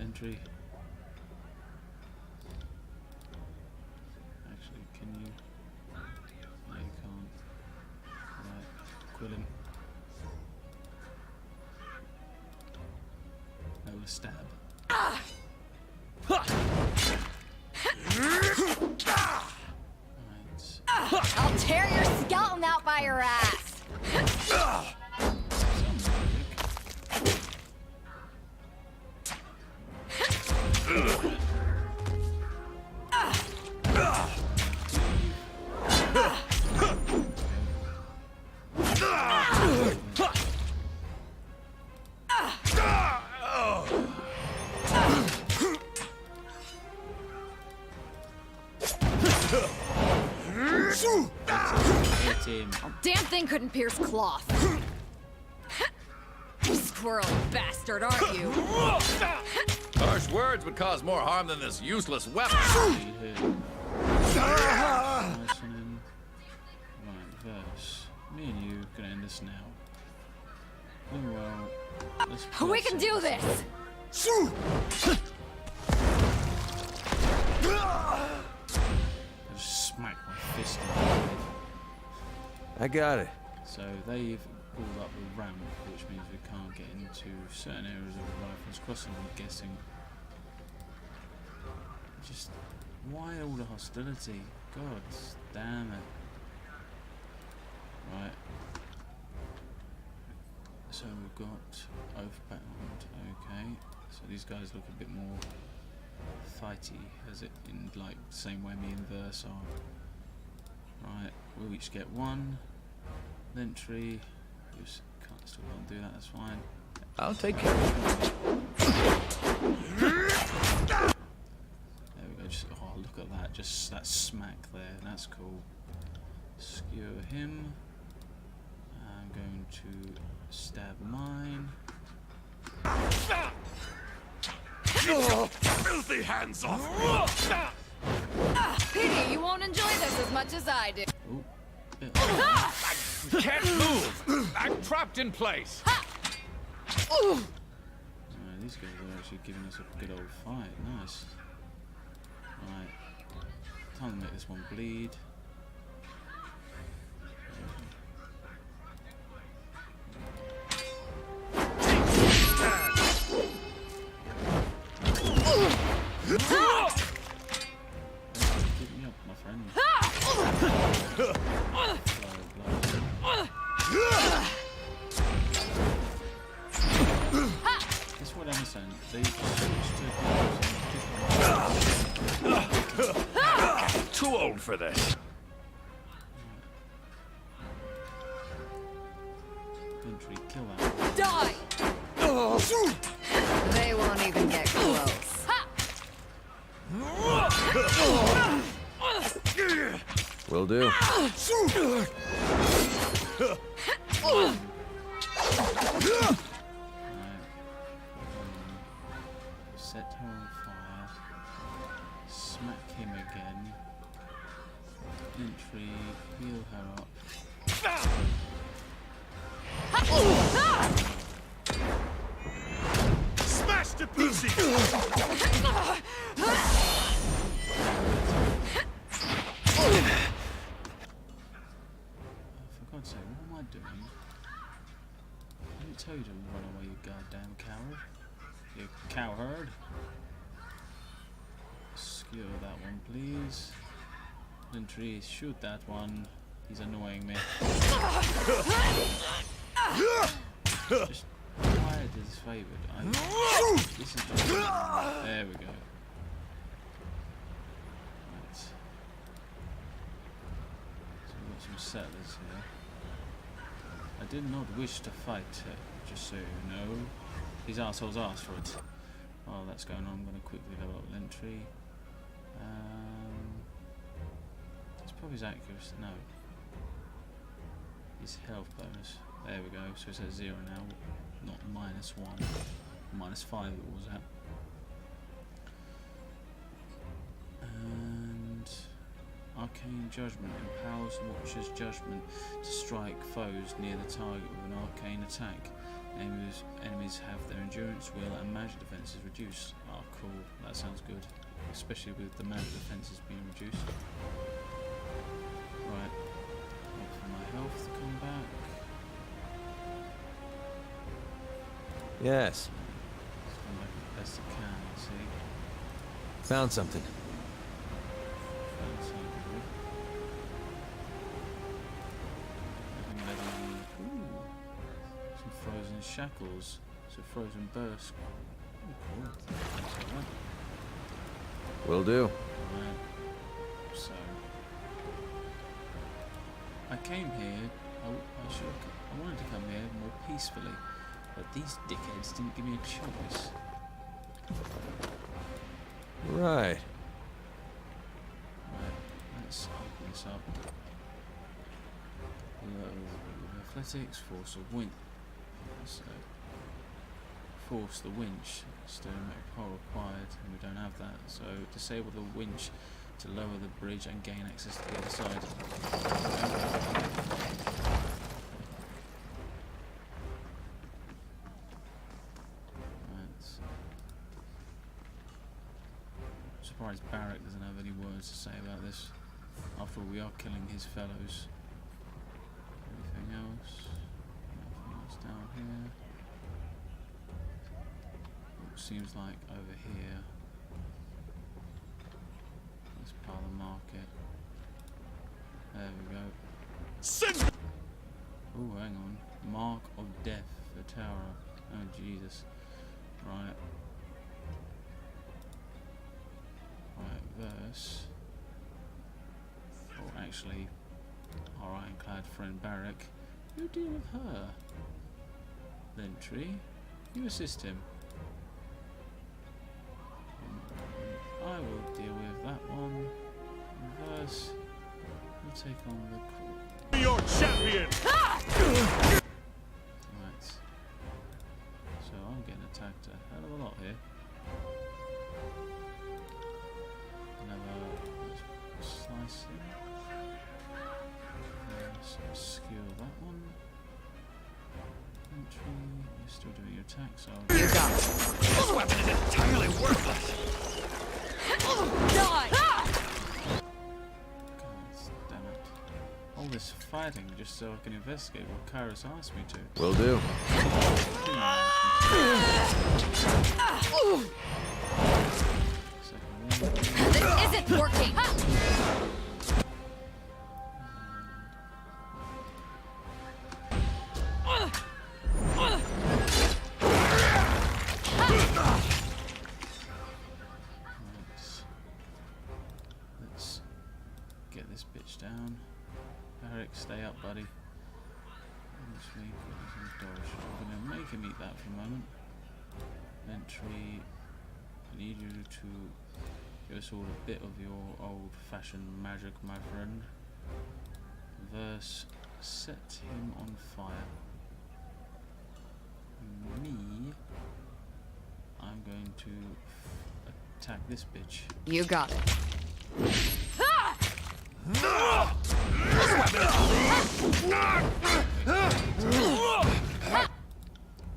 [SPEAKER 1] Entry. Actually, can you? No, you can't. Right, quit him. No, a stab. Right.
[SPEAKER 2] I'll tear your skeleton out by your ass.
[SPEAKER 1] Some magic. Hit him.
[SPEAKER 2] Damn thing couldn't pierce cloth. Squirrely bastard, aren't you?
[SPEAKER 3] Harsh words would cause more harm than this useless weapon.
[SPEAKER 1] Beat him. Nice on him. Right, verse. Me and you can end this now. Meanwhile, let's
[SPEAKER 2] We can do this!
[SPEAKER 1] I just smack my fist in the head.
[SPEAKER 5] I got it.
[SPEAKER 1] So they've pulled up the ramp, which means we can't get into certain areas of the rifles crossing, I'm guessing. Just, why all the hostility? God damn it. Right. So we've got Oathbound, okay. So these guys look a bit more fighty, as it in like the same way me and Verse are. Right, we'll each get one. Entry. You still can't do that, that's fine.
[SPEAKER 3] I'll take care of it.
[SPEAKER 1] There we go, just, oh look at that, just that smack there, that's cool. Skewer him. I'm going to stab mine.
[SPEAKER 4] Filthy hands off me!
[SPEAKER 2] Pity you won't enjoy this as much as I do.
[SPEAKER 1] Ooh, bit
[SPEAKER 3] Can't move. I'm trapped in place.
[SPEAKER 1] Alright, these guys are actually giving us a good old fight, nice. Right, time to make this one bleed. Keep me up, my friend. That's what I'm saying. They switched to
[SPEAKER 3] Too old for this.
[SPEAKER 1] entry, kill that.
[SPEAKER 2] Die! They won't even get close.
[SPEAKER 5] Will do.
[SPEAKER 1] Set her on fire. Smack him again. Entry, heal her up.
[SPEAKER 4] Smash to pieces!
[SPEAKER 1] For God's sake, what am I doing? I didn't tell you to run away, you goddamn coward. You cowherd. Skewer that one, please. Entry, shoot that one. He's annoying me. Just quiet is favoured. This is just, there we go. Right. So we've got some settlers here. I did not wish to fight, just so you know. These assholes asked for it. while that's going on, I'm going to quickly level up Lentry. It's probably his accuracy. No. His health bonus. There we go. So it's at 0 now, not -1. -5 it was at. And Arcane Judgment empowers the Watcher's judgment to strike foes near the target with an arcane attack. Enemies have their endurance, will, and magic defenses reduced. Oh, cool. That sounds good, especially with the magic defenses being reduced. Right. Wait for my health to come back.
[SPEAKER 5] Yes.
[SPEAKER 1] Let's come back as best I can. I see.
[SPEAKER 5] Found something.
[SPEAKER 1] Found something good. Ooh. Some frozen shackles. So frozen burst. Oh, cool. Thanks for that.
[SPEAKER 5] Will do.
[SPEAKER 1] Right. So I came here. I wanted to come here more peacefully, but these dickheads didn't give me a choice.
[SPEAKER 5] Right.
[SPEAKER 1] Right. Let's open this up. Athletics, force of winch. So force the winch. Stone pole required, and we don't have that. So disable the winch to lower the bridge and gain access to the other side. Right. I'm surprised Barrack doesn't have any words to say about this. After all, we are killing his fellows. Anything else? Nothing else down here. Seems like over here. This part of the market. There we go. Oh, hang on. Mark of death for Tara. Oh, Jesus. Right. Right, verse. Oh, actually, our ironclad friend Barrack. You deal with her. Lentry. You assist him. I will deal with that one. Reverse. We'll take on the
[SPEAKER 4] Your champion!
[SPEAKER 1] Right. So I'm getting attacked a hell of a lot here. Another slicing. So skill that one. Entry. You're still doing your attacks. So
[SPEAKER 2] You got it.
[SPEAKER 3] This weapon is entirely worthless.
[SPEAKER 2] Die!
[SPEAKER 1] God damn it. All this fighting just so I can investigate what Kairos asked me to.
[SPEAKER 5] Will do.
[SPEAKER 1] Second one.
[SPEAKER 2] This isn't working!
[SPEAKER 1] Let's get this bitch down. Barrack, stay up, buddy. I'm gonna make him eat that for a moment. Entry. I need you to give us all a bit of your old-fashioned magic, my friend. Verse. Set him on fire. Me. I'm going to attack this bitch.
[SPEAKER 2] You got it.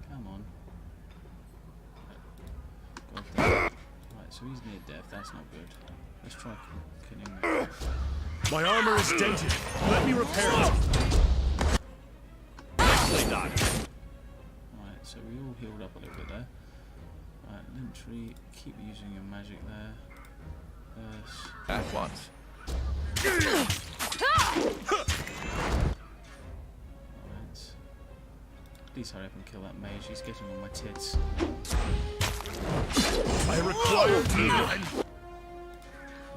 [SPEAKER 1] Come on. God damn. Right, so he's near death. That's not good. Let's try killing him.
[SPEAKER 4] My armor is dented. Let me repair it. Nicely done.
[SPEAKER 1] Right, so we all healed up a little bit there. Right, Lentry, keep using your magic there.
[SPEAKER 3] At once.
[SPEAKER 1] Right. Please hurry up and kill that mage. He's getting on my tits.
[SPEAKER 4] I require needle and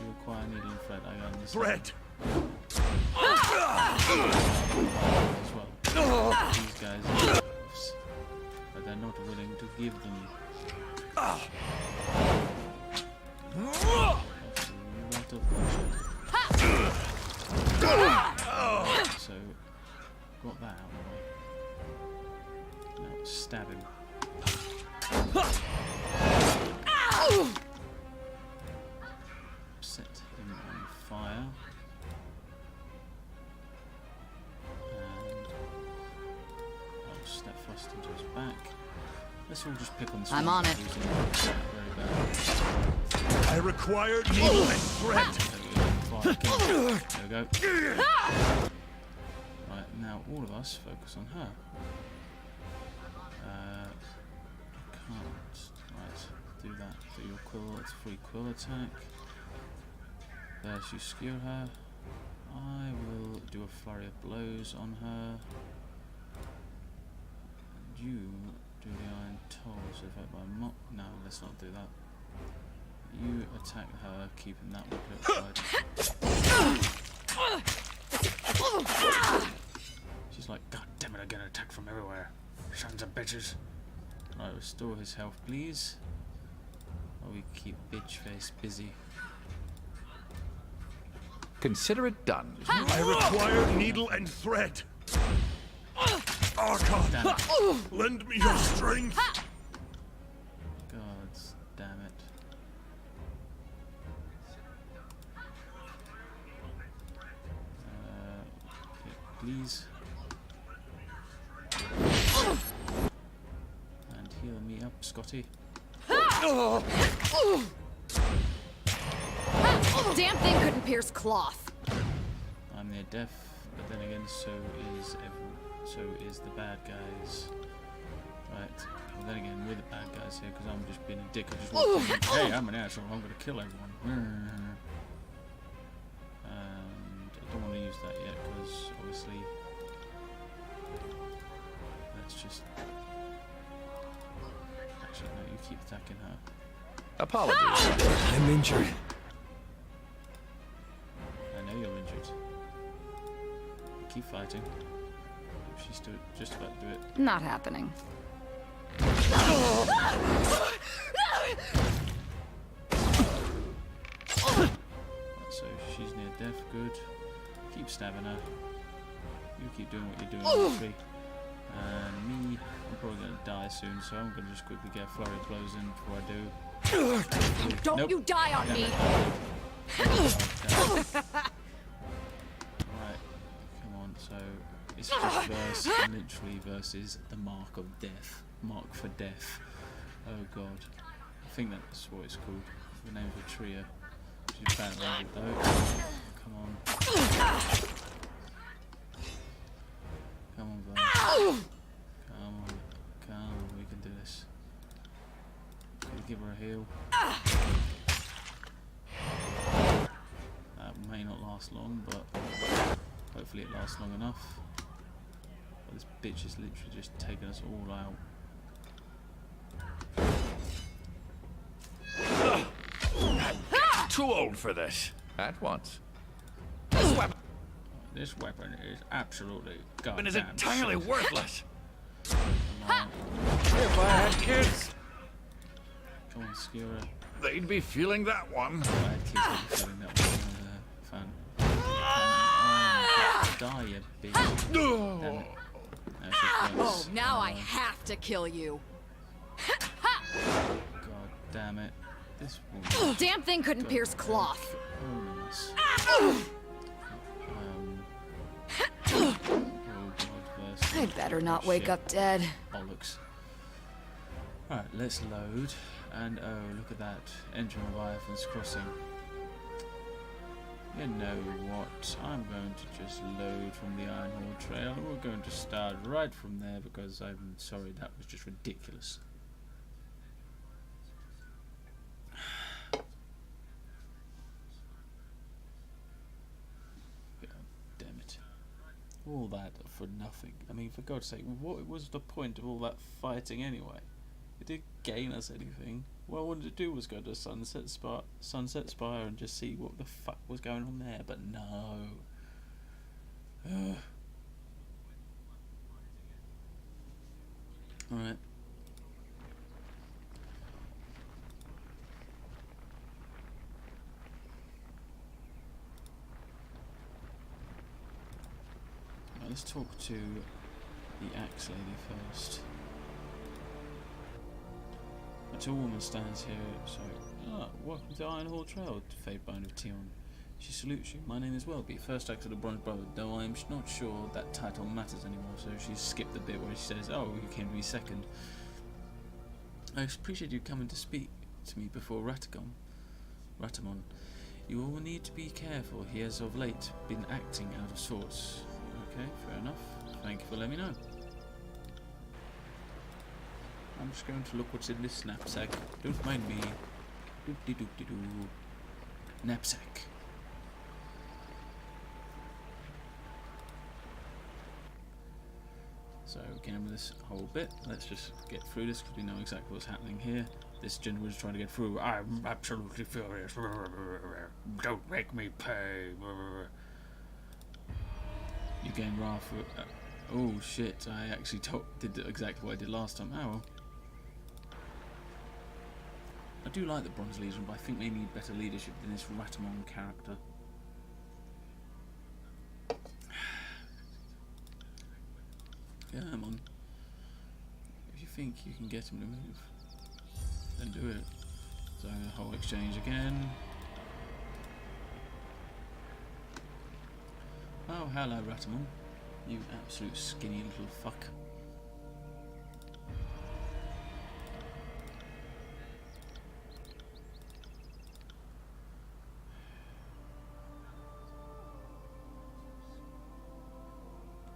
[SPEAKER 1] You require needle and thread. I understand.
[SPEAKER 4] bread.
[SPEAKER 1] As well. These guys are elves, but they're not willing to give them. Lot of bloodshed. So, got that out of the way. Now stab him. Set him on fire. And I'll step thrust into his back. Let's all just pick on the
[SPEAKER 2] I'm on it.
[SPEAKER 1] Very bad.
[SPEAKER 4] I require needle and thread.
[SPEAKER 1] There we go. Right, now all of us focus on her. Can't. Right, do that. Do your quill. It's a free quill attack. There, you skewer her. I will do a flurry of blows on her. And you do the iron toll. So if by mock. No, let's not do that. You attack her, keeping that one outside. She's like, God damn it, I get an attack from everywhere. Sons of bitches. Right, restore his health, please. While we keep bitch face busy.
[SPEAKER 3] Consider it done.
[SPEAKER 4] I require needle and thread. Archon,
[SPEAKER 1] Damn it.
[SPEAKER 4] lend me your strength.
[SPEAKER 1] God damn it. Okay, please. And heal me up, Scotty.
[SPEAKER 2] Damn thing couldn't pierce cloth.
[SPEAKER 1] I'm near death, but then again, so is the bad guys. Right. Well, then again, we're the bad guys here because I'm just being a dick. I just walked in. Hey, I'm an asshole. I'm gonna kill everyone. And I don't want to use that yet because obviously, let's just. Actually, no. You keep attacking her.
[SPEAKER 3] Apologies.
[SPEAKER 5] I'm injured.
[SPEAKER 1] I know you're injured. Keep fighting. She's just about to do it.
[SPEAKER 2] Not happening.
[SPEAKER 1] Right, so she's near death. Good. Keep stabbing her. You keep doing what you're doing. Obviously. And me, I'm probably gonna die soon, so I'm gonna just quickly get a flurry of blows in before I do.
[SPEAKER 2] Don't
[SPEAKER 1] Nope.
[SPEAKER 2] you die on me!
[SPEAKER 1] Right, come on. So it's just literally versus the mark of death. Mark for death. Oh god. I think that's what it's called. The name's a trio. She's battle though. Come on. Come on, guys. Come on. Come on, we can do this. Gonna give her a heal. That may not last long, but hopefully it lasts long enough. But this bitch is literally just taking us all out.
[SPEAKER 3] Too old for this. At once.
[SPEAKER 1] This weapon is absolutely goddamn
[SPEAKER 3] Is entirely
[SPEAKER 1] shit.
[SPEAKER 3] worthless.
[SPEAKER 1] Come on,
[SPEAKER 3] If I had kids,
[SPEAKER 1] come on, Skewer.
[SPEAKER 3] they'd be feeling that one.
[SPEAKER 1] I had kids that were feeling that one. Fan. Die, you bitch. Damn it. No, she's
[SPEAKER 2] Oh,
[SPEAKER 1] close.
[SPEAKER 2] now I have to kill you.
[SPEAKER 1] God damn it. This woman.
[SPEAKER 2] Damn thing couldn't pierce cloth.
[SPEAKER 1] Holiness. Oh god, versus
[SPEAKER 2] I'd better not wake
[SPEAKER 1] shit.
[SPEAKER 2] up dead.
[SPEAKER 1] Bollocks. Alright, let's load. And oh, look at that. Enter Leviathan's Crossing. You know what? I'm going to just load from the Iron Horde Trail. We're going to start right from there because I'm sorry, that was just ridiculous. God damn it. All that for nothing. I mean, for God's sake, what was the point of all that fighting anyway? It didn't gain us anything. What I wanted to do was go to Sunset Spire and just see what the fuck was going on there, but no. Alright. let's talk to the axe lady first. A tall woman stands here, so... welcome to Iron Hall Trail, Fatebinder of Tunon. She salutes you. My name is Welby, first axe of the Bronze Brotherhood, though I'm not sure that title matters anymore, so she skipped the bit where she says, oh, you came to be second. I appreciate you coming to speak to me before Ratamon. You all need to be careful. He has of late been acting out of sorts. Okay, fair enough. Thank you for letting me know. I'm just going to look what's in this knapsack. Don't mind me. Doop-de-doop-de-doo. Knapsack. So again with this whole bit, let's just get through this because we know exactly what's happening here. This gentleman is trying to get through. I'm absolutely furious. Don't make me pay. You gain wrath. Oh shit! I actually did exactly what I did last time. Oh well. I do like the Bronze Legion, but I think they need better leadership than this Ratamon character. Come on. If you think you can get him to move, then do it. So the whole exchange again. Oh, hello, Ratamon. You absolute skinny little fuck.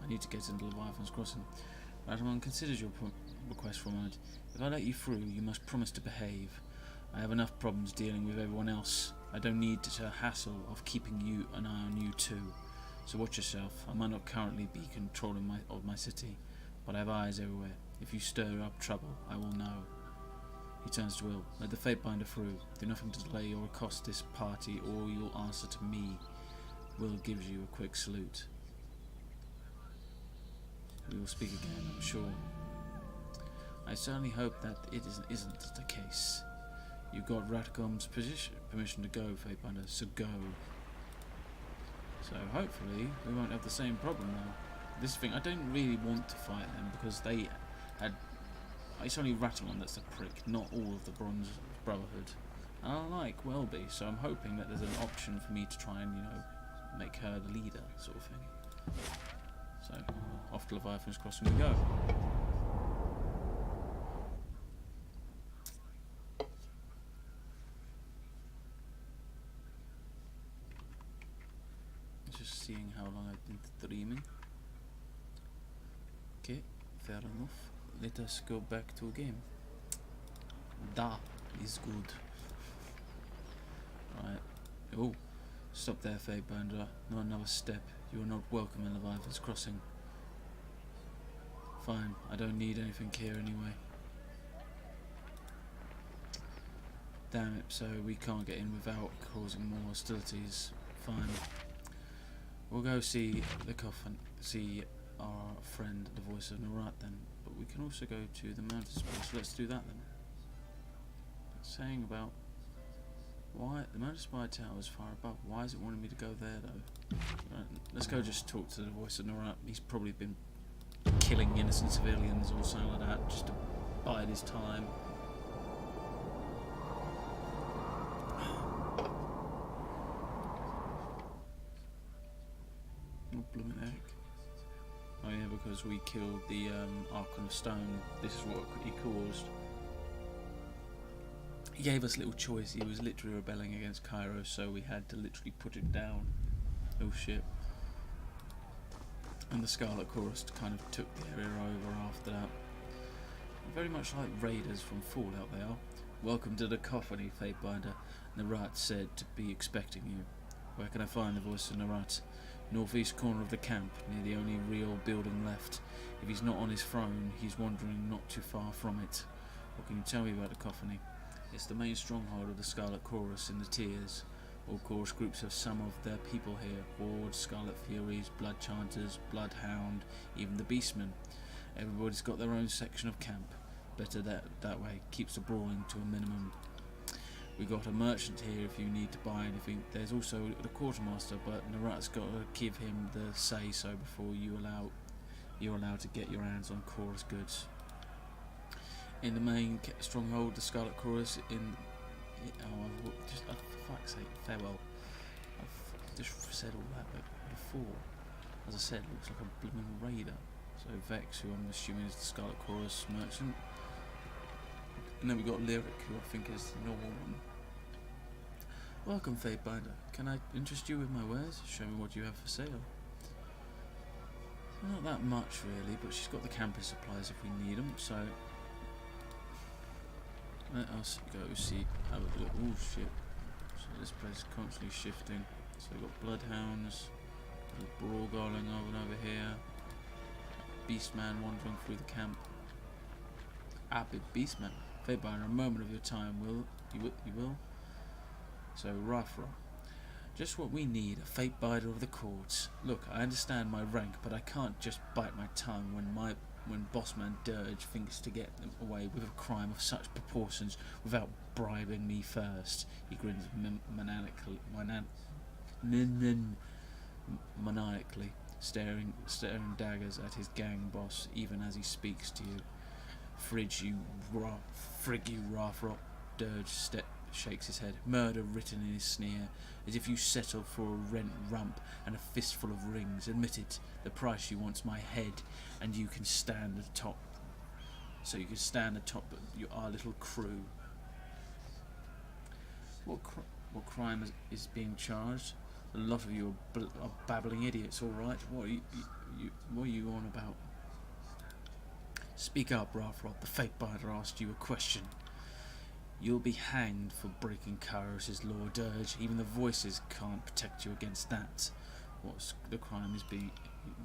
[SPEAKER 1] I need to get into Leviathan's Crossing. Ratamon considers your request for a moment. If I let you through, you must promise to behave. I have enough problems dealing with everyone else. I don't need the hassle of keeping you an eye on you too. So watch yourself. I might not currently be controlling my city, but I have eyes everywhere. If you stir up trouble, I will know. He turns to Will. Let the Fatebinder through. Do nothing to delay or accost this party, or you'll answer to me. Will gives you a quick salute. We will speak again, I'm sure. I certainly hope that it isn't the case. You got Ratcom's permission to go, Fatebinder, so go. So hopefully we won't have the same problem now. This thing, I don't really want to fight them because they had... It's only Ratamon that's a prick, not all of the Bronze Brotherhood. And I like Welby, so I'm hoping that there's an option for me to try and, you know, make her the leader, sort of thing. So, off to Leviathan's Crossing we go. Just seeing how long I've been streaming. Okay, fair enough. Let us go back to a game. Da is good. Right. Oh, stop there, Fatebinder. Not another step. You are not welcome in Leviathan's Crossing. Fine, I don't need anything here anyway. Damn it, so we can't get in without causing more hostilities. Fine. We'll go see the coffin, see our friend, the voice of Narat then. But we can also go to the mountain spire, so let's do that then. Saying about why the mountain spire tower is far above. Why is it wanting me to go there though? Right, let's go just talk to the voice of Narat. He's probably been killing innocent civilians or something like that just to bide his time. Oh, blooming heck. Oh yeah, because we killed the Archon of Stone. This is what he caused. He gave us little choice. He was literally rebelling against Cairo, so we had to literally put him down. Oh shit. And the Scarlet Chorus kind of took the area over after that. Very much like raiders from Fallout they are. Welcome to the Cacophony, Fatebinder. Narat said to be expecting you. Where can I find the voice of Narat? Northeast corner of the camp, near the only real building left. If he's not on his throne, he's wandering not too far from it. What can you tell me about the Cacophony? It's the main stronghold of the Scarlet Chorus in the Tiers. All chorus groups have some of their people here. Hordes, Scarlet Furies, Blood Chanters, Bloodhound, even the Beastmen. Everybody's got their own section of camp. Better that way, keeps the brawling to a minimum. We got a merchant here if you need to buy anything. There's also the quartermaster, but Narat's got to give him the say-so before you're allowed to get your hands on Chorus goods. In the main stronghold, the Scarlet Chorus for fuck's sake, farewell. I've just said all that before. As I said, looks like a blooming raider. So Vex, who I'm assuming is the Scarlet Chorus merchant. And then we got Lyric, who I think is the normal one. Welcome, Fatebinder. Can I interest you with my wares? Show me what you have for sale. Not that much really, but she's got the campus supplies if we need them, so let us go see, have a look. Oh shit. So this place is constantly shifting. So we've got bloodhounds, a brawl going on over here, Beastman wandering through the camp. Big Beastman. Fatebinder, a moment of your time, you will? So Rafra. Just what we need, a Fatebinder of the courts. Look, I understand my rank, but I can't just bite my tongue when Bossman Dirge thinks to get them away with a crime of such proportions without bribing me first. He grins maniacally, staring daggers at his gang boss even as he speaks to you. Frig you, Rafrop. Dirge shakes his head, murder written in his sneer, as if you settled for a rent rump and a fistful of rings. Admit it, the price you want's my head, and you can stand atop. So you can stand atop our little crew. What crime is being charged? A lot of you are babbling idiots. All right, what are you on about? Speak up, Rafrop. The Fatebinder asked you a question. You'll be hanged for breaking Kairos' law, Dirge. Even the voices can't protect you against that. What's the crime is being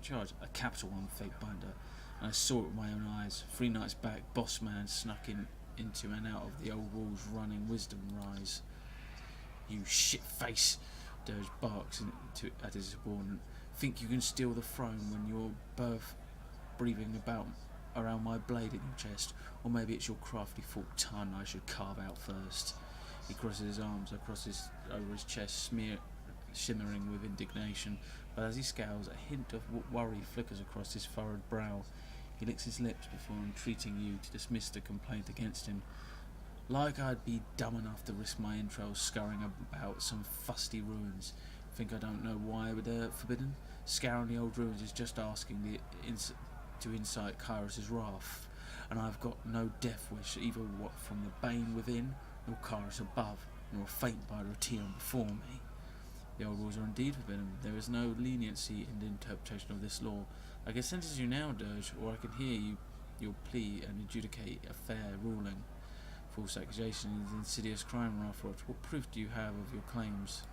[SPEAKER 1] charged? A capital one, Fatebinder. And I saw it with my own eyes. 3 nights back, Bossman snuck into and out of the old walls running Wisdom Rise. You shit-face, Dirge barks at his subordinate. Think you can steal the throne when you're breathing around my blade in your chest? Or maybe it's your crafty forked tongue I should carve out first. He crosses his arms over his chest, shimmering with indignation, but as he scowls, a hint of worry flickers across his furrowed brow. He licks his lips before entreating you to dismiss the complaint against him. Like I'd be dumb enough to risk my entrails scurrying about some fusty ruins. Think I don't know why they're forbidden? Scouring the old ruins is just asking to incite Kairos' wrath. And I've got no death wish, either from the Bane within, nor Kairos above, nor a Fatebinder or Tunon before me. The old rules are indeed forbidden. There is no leniency in the interpretation of this law. I can sentence you now, Dirge, or I can hear your plea and adjudicate a fair ruling. False accusation is an insidious crime, Rafrot. What proof do you have of your claims?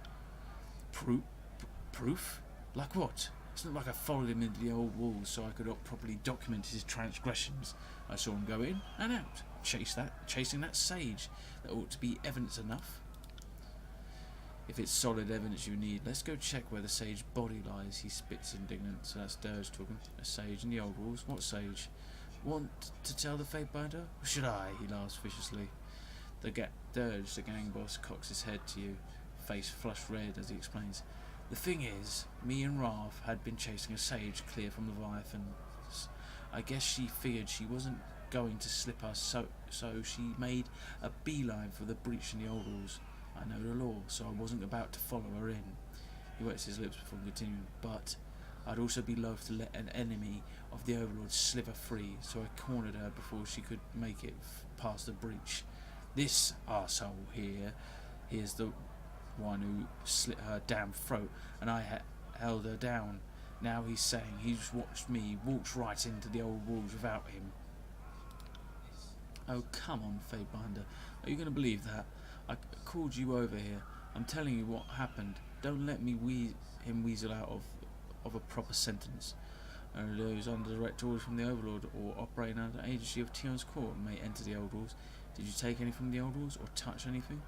[SPEAKER 1] Proof? Like what? It's not like I followed him into the old walls so I could properly document his transgressions. I saw him go in and out, chasing that sage. That ought to be evidence enough. If it's solid evidence you need, let's go check where the sage body lies. He spits indignant. So that's Dirge talking. A sage in the old walls. What sage? Want to tell the Fatebinder? Or should I? He laughs viciously. Dirge, the gang boss, cocks his head to you, face flushed red as he explains. The thing is, me and Ralph had been chasing a sage clear from Leviathans. I guess she figured she wasn't going to slip us, so she made a beeline for the breach in the old walls. I know the law, so I wasn't about to follow her in. He wets his lips before continuing, but I'd also be loath to let an enemy of the Overlord slither free, so I cornered her before she could make it past the breach. This arsehole here's the one who slit her damn throat, and I held her down. Now he's saying he's watched me waltz right into the old walls without him. Oh, come on, Fatebinder. Are you going to believe that? I called you over here. I'm telling you what happened. Don't let me weasel out of a proper sentence. Only those under direct orders from the Overlord or operating under the agency of Tion's court may enter the old walls. Did you take any from the old walls or touch anything?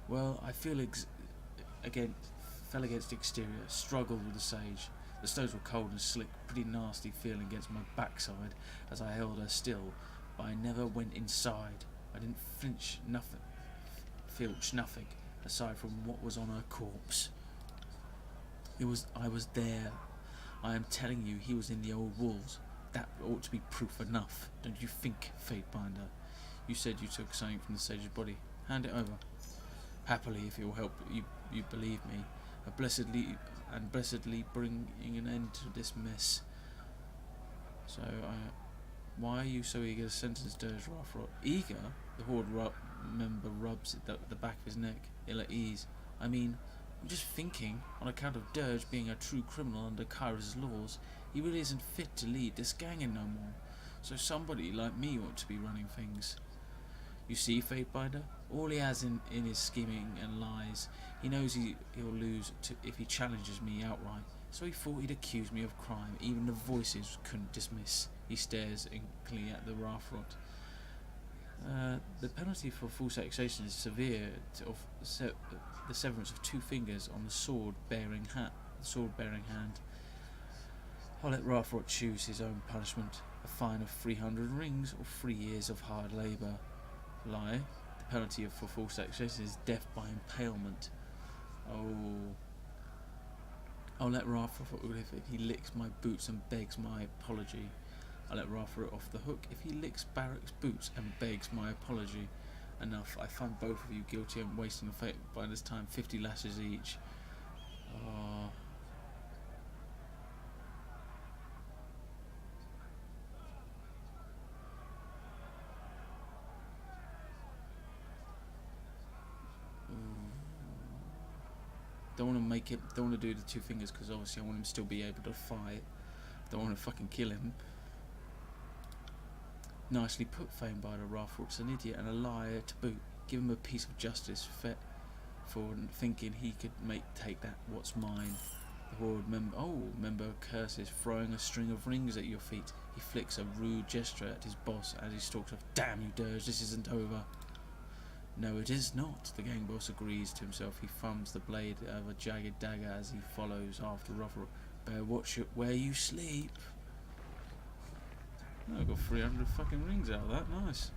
[SPEAKER 1] Well, I fell against the exterior, struggled with the sage. The stones were cold and slick, pretty nasty feeling against my backside as I held her still, but I never went inside. I didn't flinch, nothing. filched nothing, aside from what was on her corpse. I was there. I am telling you, he was in the old walls. That ought to be proof enough, don't you think, Fatebinder? You said you took something from the sage's body. Hand it over. Happily, if it will help you believe me. Blessedly bringing an end to this mess. So, why are you so eager to sentence Dirge Rafrot? Eager? The Horde member rubs the back of his neck, ill at ease. I mean, I'm just thinking, on account of Dirge being a true criminal under Kairos' laws, he really isn't fit to lead this gang in no more. So somebody like me ought to be running things. You see, Fatebinder? All he has in his scheming and lies. He knows he'll lose if he challenges me outright. So he thought he'd accuse me of crime even the voices couldn't dismiss. He stares inkily at the Rafrot. The penalty for false accusation is severe, the severance of 2 fingers on the sword-bearing hand. I'll let Rafrot choose his own punishment, a fine of 300 rings or 3 years of hard labour. Lie, the penalty for false accusation is death by impalement. Oh. I'll let Rafrot if he licks my boots and begs my apology. I'll let Rafrot off the hook if he licks Barrack's boots and begs my apology. Enough, I find both of you guilty and wasting Fatebinder's time, 50 lashes each. Oh. Don't want to do the 2 fingers because obviously I want him to still be able to fight. Don't want to fucking kill him. Nicely put, Fatebinder. Rafrot's an idiot and a liar to boot. Give him a piece of justice for thinking he could take that what's mine. The Horde member curses, throwing a string of rings at your feet. He flicks a rude gesture at his boss as he stalks off. Damn you, Dirge, this isn't over. No, it is not, the gang boss agrees to himself. He thumbs the blade of a jagged dagger as he follows after Rafrot. Better watch it where you sleep. Oh, I got 300 fucking rings out of that, nice.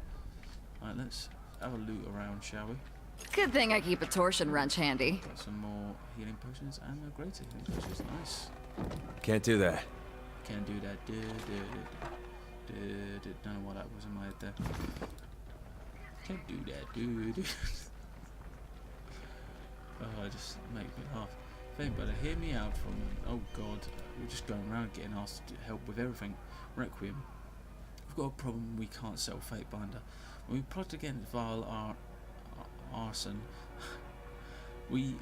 [SPEAKER 1] Right, let's have a loot around, shall we?
[SPEAKER 2] Good thing I keep a torsion wrench handy.
[SPEAKER 1] Got some more healing potions and a greater healing potions, nice.
[SPEAKER 5] Can't do that.
[SPEAKER 1] Can't do that. Don't know what that was in my head there. Can't do that, Oh, it just makes me laugh. Fatebinder, hear me out from... Oh god, we're just going around getting asked to help with everything. Requiem. We've got a problem we can't settle, Fatebinder. When we plot against vile arson, we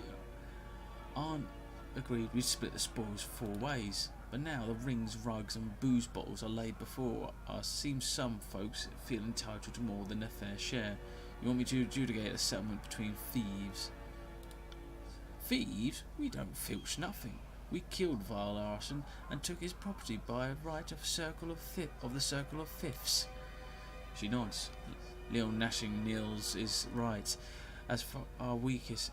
[SPEAKER 1] aren't agreed we'd split the spoils 4 ways. But now the rings, rugs and booze bottles are laid before us. Seems some folks feel entitled to more than their fair share. You want me to adjudicate a settlement between thieves? Thieves? We don't filch nothing. We killed vile arson and took his property by right of the Circle of Fifths. She nods. Lil Gnashing Nils is right. As our weakest,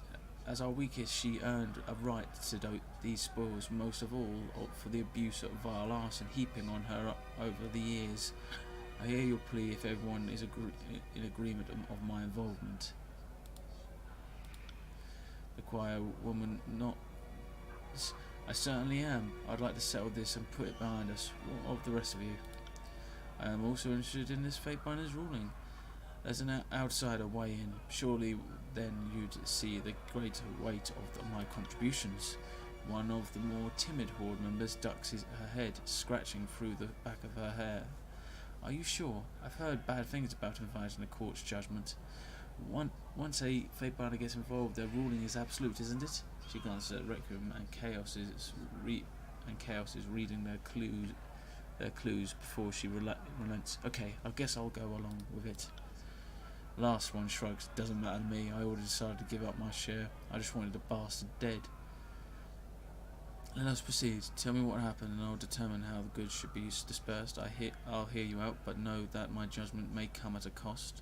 [SPEAKER 1] she earned a right to these spoils, most of all for the abuse of vile arson heaping on her over the years. I hear your plea if everyone is in agreement of my involvement. The choir woman nods. I certainly am. I'd like to settle this and put it behind us. What of the rest of you? I am also interested in this Fatebinder's ruling. As an outsider way in, surely then you'd see the greater weight of my contributions. One of the more timid Horde members ducks her head, scratching through the back of her hair. Are you sure? I've heard bad things about inviting the court's judgment. Once a Fatebinder gets involved, their ruling is absolute, isn't it? She glances at Requiem, and Chaos is reading their clues before she relents. Okay, I guess I'll go along with it. Last one shrugs. Doesn't matter to me. I already decided to give up my share. I just wanted the bastard dead. Let us proceed. Tell me what happened, and I'll determine how the goods should be dispersed. I'll hear you out, but know that my judgment may come at a cost.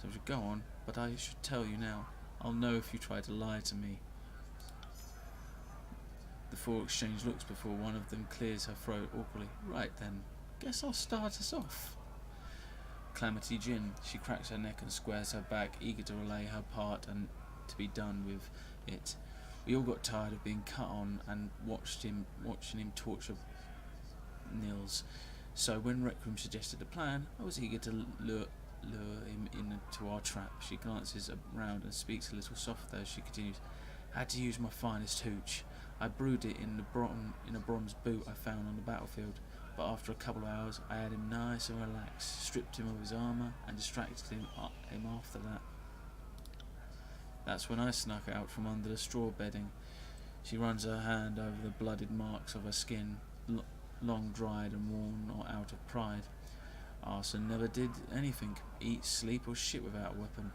[SPEAKER 1] So I should go on, but I should tell you now. I'll know if you try to lie to me. The 4 exchange looks before one of them clears her throat awkwardly. Right then, guess I'll start us off. calamity Jinn. She cracks her neck and squares her back, eager to relay her part and to be done with it. We all got tired of being cut on and watching him torture Nils. So when Requiem suggested a plan, I was eager to lure him into our trap. She glances around and speaks a little softer as she continues. Had to use my finest hooch. I brewed it in a bronze boot I found on the battlefield, but after a couple of hours I had him nice and relaxed, stripped him of his armour and distracted him after that. That's when I snuck out from under the straw bedding. She runs her hand over the blooded marks of her skin, long dried and worn or out of pride. Arson never did anything, eat, sleep or shit without a weapon.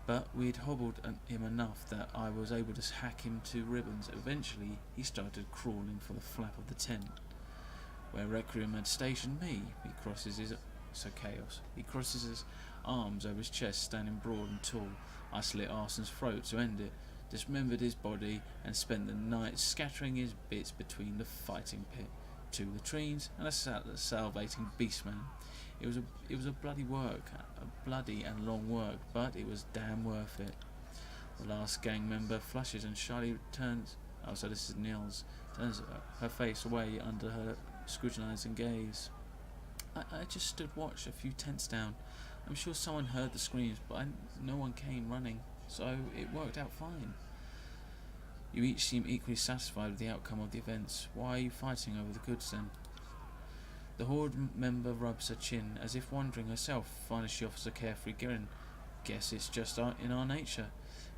[SPEAKER 1] But we'd hobbled him enough that I was able to hack him to ribbons. Eventually he started crawling for the flap of the tent, where Requiem had stationed me. He crosses his arms over his chest, standing broad and tall. I slit Arson's throat to end it, dismembered his body, and spent the night scattering his bits between the fighting pit, two latrines, and a salivating beastman. It was a bloody and long work, but it was damn worth it. The last gang member flushes and shyly turns. Oh, so this is Nils. Turns her face away under her scrutinizing gaze. I just stood watch a few tents down. I'm sure someone heard the screams, but no one came running, so it worked out fine. You each seem equally satisfied with the outcome of the events. Why are you fighting over the goods then? The Horde member rubs her chin, as if wondering herself. Finally she offers a carefree grin. Guess it's just in our nature.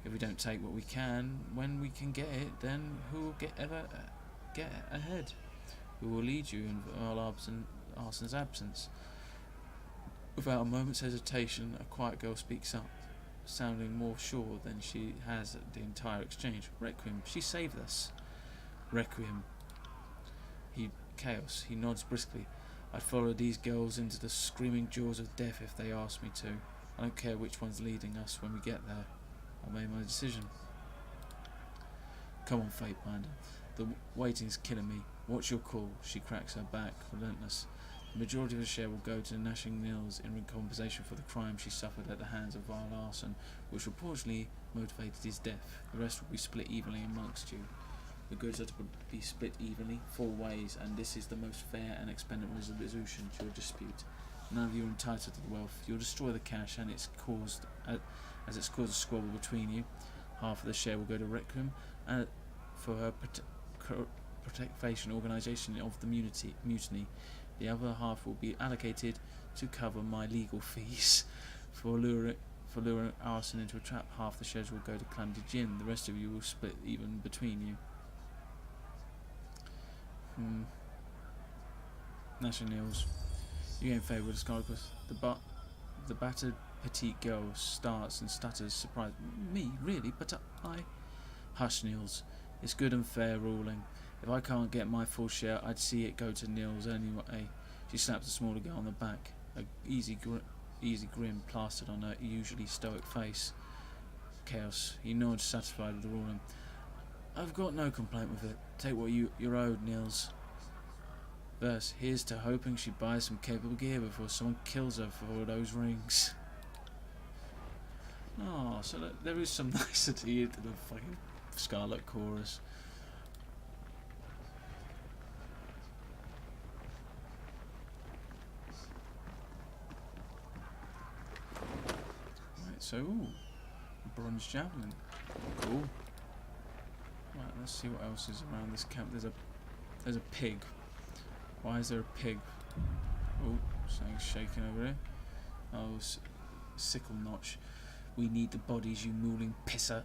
[SPEAKER 1] If we don't take what we can when we can get it, then who will ever get ahead? Who will lead you in Arson's absence? Without a moment's hesitation, a quiet girl speaks up, sounding more sure than she has at the entire exchange. Requiem, she saved us. Requiem. Chaos. He nods briskly. I'd follow these girls into the screaming jaws of death if they asked me to. I don't care which one's leading us when we get there. I made my decision. Come on, Fatebinder. The waiting's killing me. What's your call? She cracks her back, relentless. The majority of the share will go to gnashing Nils in compensation for the crime she suffered at the hands of vile arson, which reportedly motivated his death. The rest will be split evenly amongst you. The goods are to be split evenly, 4 ways, and this is the most fair and expedient resolution to your dispute. None of you are entitled to the wealth. You'll destroy the cash, and it's caused a squabble between you. Half of the share will go to Requiem, for her protection organisation of the mutiny. The other half will be allocated to cover my legal fees. For luring Arson into a trap, half the shares will go to Calamity Jinn. The rest of you will split even between you. Gnashing Nils. You ain't favoured with the Scarlet. The battered petite girl starts and stutters, surprised. Me? Really? But I... Hush, Nils. It's good and fair ruling. If I can't get my full share, I'd see it go to Nils anyway. She slaps the smaller girl on the back, a easy grin plastered on her usually stoic face. Chaos. He nods, satisfied with the ruling. I've got no complaint with it. Take what you're owed, Nils. Verse. Here's to hoping she buys some capable gear before someone kills her for all those rings. Oh, so there is some nicety into the fucking Scarlet chorus. Right, so bronze javelin. Cool. Right, let's see what else is around this camp. There's a pig. Why is there a pig? Oh, something's shaking over here. Oh, sickle notch. We need the bodies, you mooling pisser.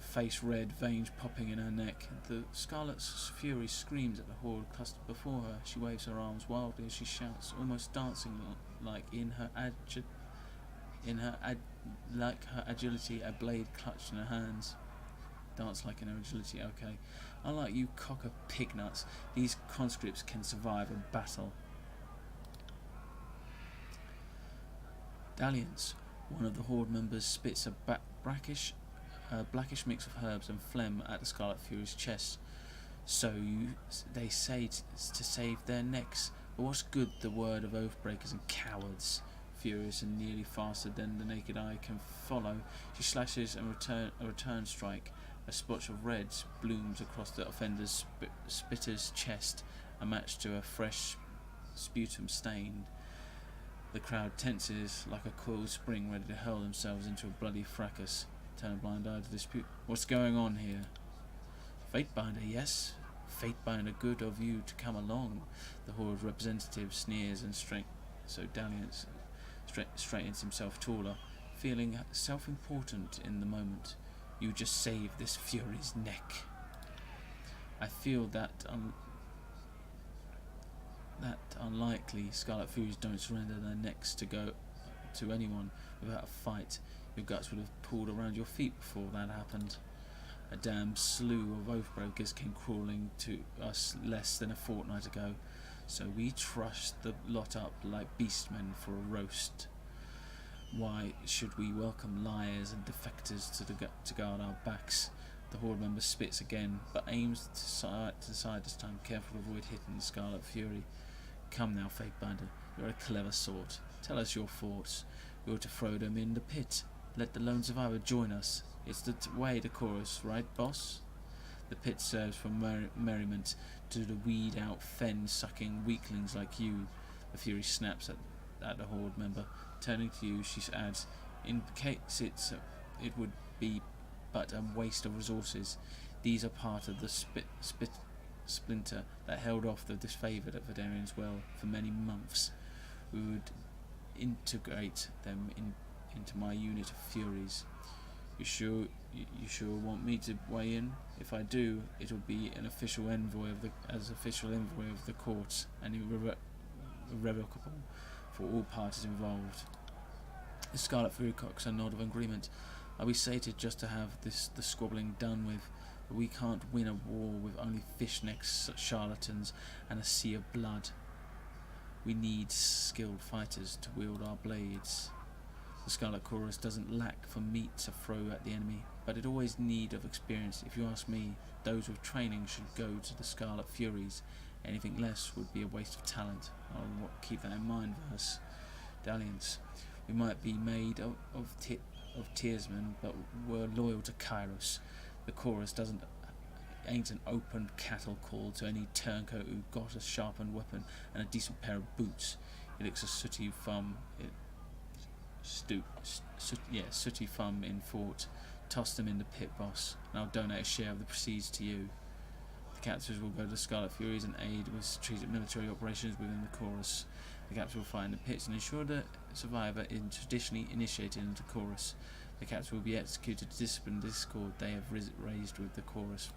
[SPEAKER 1] Face red, veins popping in her neck. The Scarlet's fury screams at the horde clustered before her. She waves her arms wildly as she shouts, almost dancing like her agility, a blade clutched in her hands. Dance like in her agility, okay. Unlike you cocker pig nuts, these conscripts can survive a battle. Dalliance. One of the horde members spits a blackish mix of herbs and phlegm at the Scarlet Fury's chest. So they say to save their necks, but what's good the word of oathbreakers and cowards? furious and nearly faster than the naked eye can follow, she slashes and a return strike. A splotch of red blooms across the offender's spitter's chest, a match to a fresh sputum stain. The crowd tenses like a coiled spring ready to hurl themselves into a bloody fracas. Turn a blind eye to dispute. What's going on here? Fatebinder, yes. Fatebinder, good of you to come along. The Horde representative sneers and so Dalliance straightens himself taller, feeling self-important in the moment. You just saved this Fury's neck. I feel that unlikely Scarlet Furies don't surrender their necks to go to anyone without a fight. Your guts would have pulled around your feet before that happened. A damn slew of oathbreakers came crawling to us less than a fortnight ago, so we trushed the lot up like beastmen for a roast. Why should we welcome liars and defectors to guard our backs? The Horde member spits again, but aims to the side this time, careful to avoid hitting the Scarlet Fury. Come now, Fatebinder, you're a clever sort. Tell us your thoughts. You're to throw them in the pit. Let the lone survivor join us. It's the way to chorus, right, boss? The pit serves for merriment to the weed-out, fen-sucking weaklings like you. The Fury snaps at the Horde member. Turning to you, she adds, in case it would be but a waste of resources. These are part of the splinter that held off the disfavoured at Valerian's Well for many months. We would integrate them into my unit of Furies. You sure want me to weigh in? If I do, it'll be an official envoy of the courts, and irrevocable for all parties involved. The Scarlet Fury cocks a nod of agreement. I'll be sated just to have the squabbling done with, but we can't win a war with only fishnecks, charlatans, and a sea of blood. We need skilled fighters to wield our blades. The Scarlet Chorus doesn't lack for meat to throw at the enemy, but it always need of experience. If you ask me, those with training should go to the Scarlet Furies. Anything less would be a waste of talent. I'll keep that in mind, verse. Dalliance. We might be made of tearsmen, but we're loyal to Kairos. The chorus ain't an open cattle call to any turncoat who got a sharpened weapon and a decent pair of boots. It looks a sooty thumb. Sooty thumb in fort. Toss them in the pit, boss, and I'll donate a share of the proceeds to you. The captives will go to the Scarlet Furies and aid with strategic military operations within the chorus. The captives will find the pits and ensure the survivor is traditionally initiated into chorus. The captives will be executed to discipline the discord they have raised with the chorus.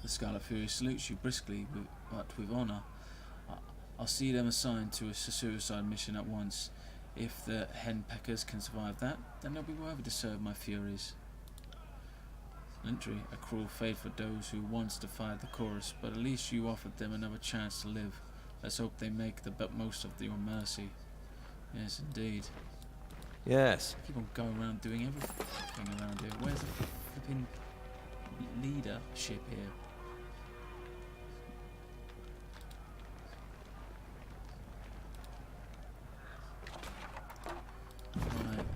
[SPEAKER 1] The Scarlet Fury salutes you briskly, but with honour. I'll see them assigned to a suicide mission at once. If the henpeckers can survive that, then they'll be worthy to serve my Furies. Lintry, a cruel fate for those who once defied the chorus, but at least you offered them another chance to live. Let's hope they make the most of your mercy. Yes, indeed.
[SPEAKER 5] Yes.
[SPEAKER 1] Keep on going around doing everything around here. Where's the flipping leadership here? Right.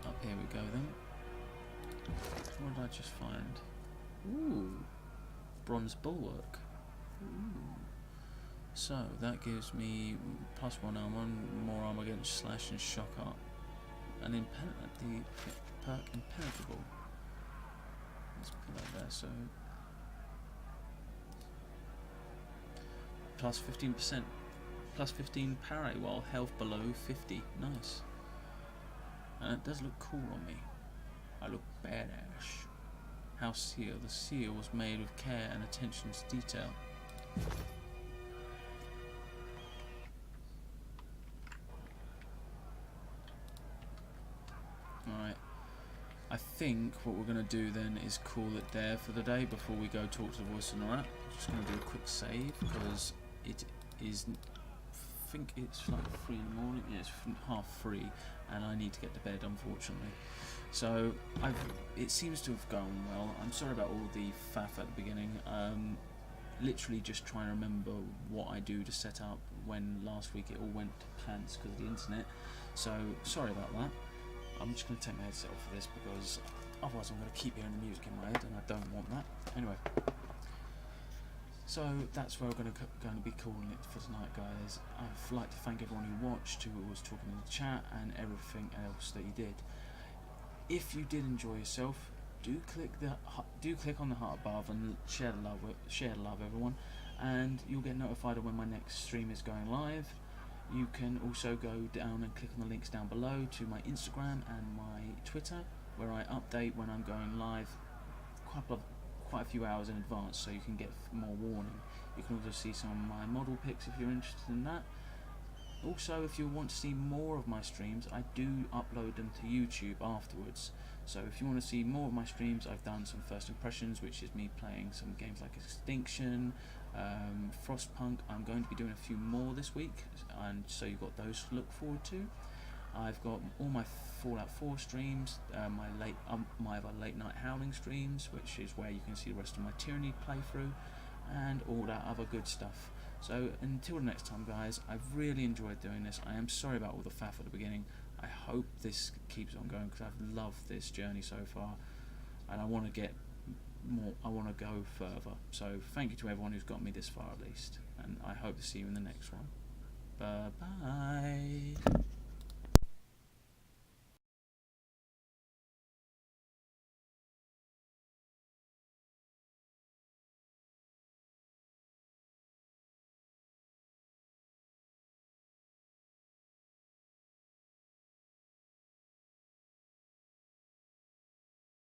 [SPEAKER 1] Up here we go then. What did I just find? Ooh. Bronze bulwark. Ooh. So that gives me +1 armor, more armor against slash and shock art, and the perk impenetrable. Let's put that there. So +15%, +15 parry while health below 50. Nice. And it does look cool on me. I look badass. House seal. The seal was made with care and attention to detail. Alright, I think what we're going to do then is call it there for the day before we go talk to the voice in our app. I'm just going to do a quick save because it is, I think it's like 3 in the morning, yeah, it's 3:30 and I need to get to bed unfortunately. So it seems to have gone well. I'm sorry about all the faff at the beginning. literally just trying to remember what I do to set up when last week it all went to pants because of the internet. So sorry about that. I'm just going to take my headset off for this because otherwise I'm going to keep hearing the music in my head and I don't want that. Anyway, so that's where we're going to be calling it for tonight, guys. I'd like to thank everyone who watched, who was talking in the chat, and everything else that you did. If you did enjoy yourself, do click on the heart above and share the love, everyone, and you'll get notified of when my next stream is going live. You can also go down and click on the links down below to my Instagram and my Twitter, where I update when I'm going live quite a few hours in advance, so you can get more warning. You can also see some of my model pics if you're interested in that. Also, if you want to see more of my streams, I do upload them to YouTube afterwards. So if you want to see more of my streams, I've done some first impressions, which is me playing some games like Extinction, Frostpunk. I'm going to be doing a few more this week, and so you've got those to look forward to. I've got all my Fallout 4 streams, my other late night howling streams, which is where you can see the rest of my Tyranny playthrough, and all that other good stuff. So until the next time, guys, I've really enjoyed doing this. I am sorry about all the faff at the beginning. I hope this keeps on going because I've loved this journey so far, and I want to get more. I want to go further. So thank you to everyone who's got me this far at least, and I hope to see you in the next one. Bye bye.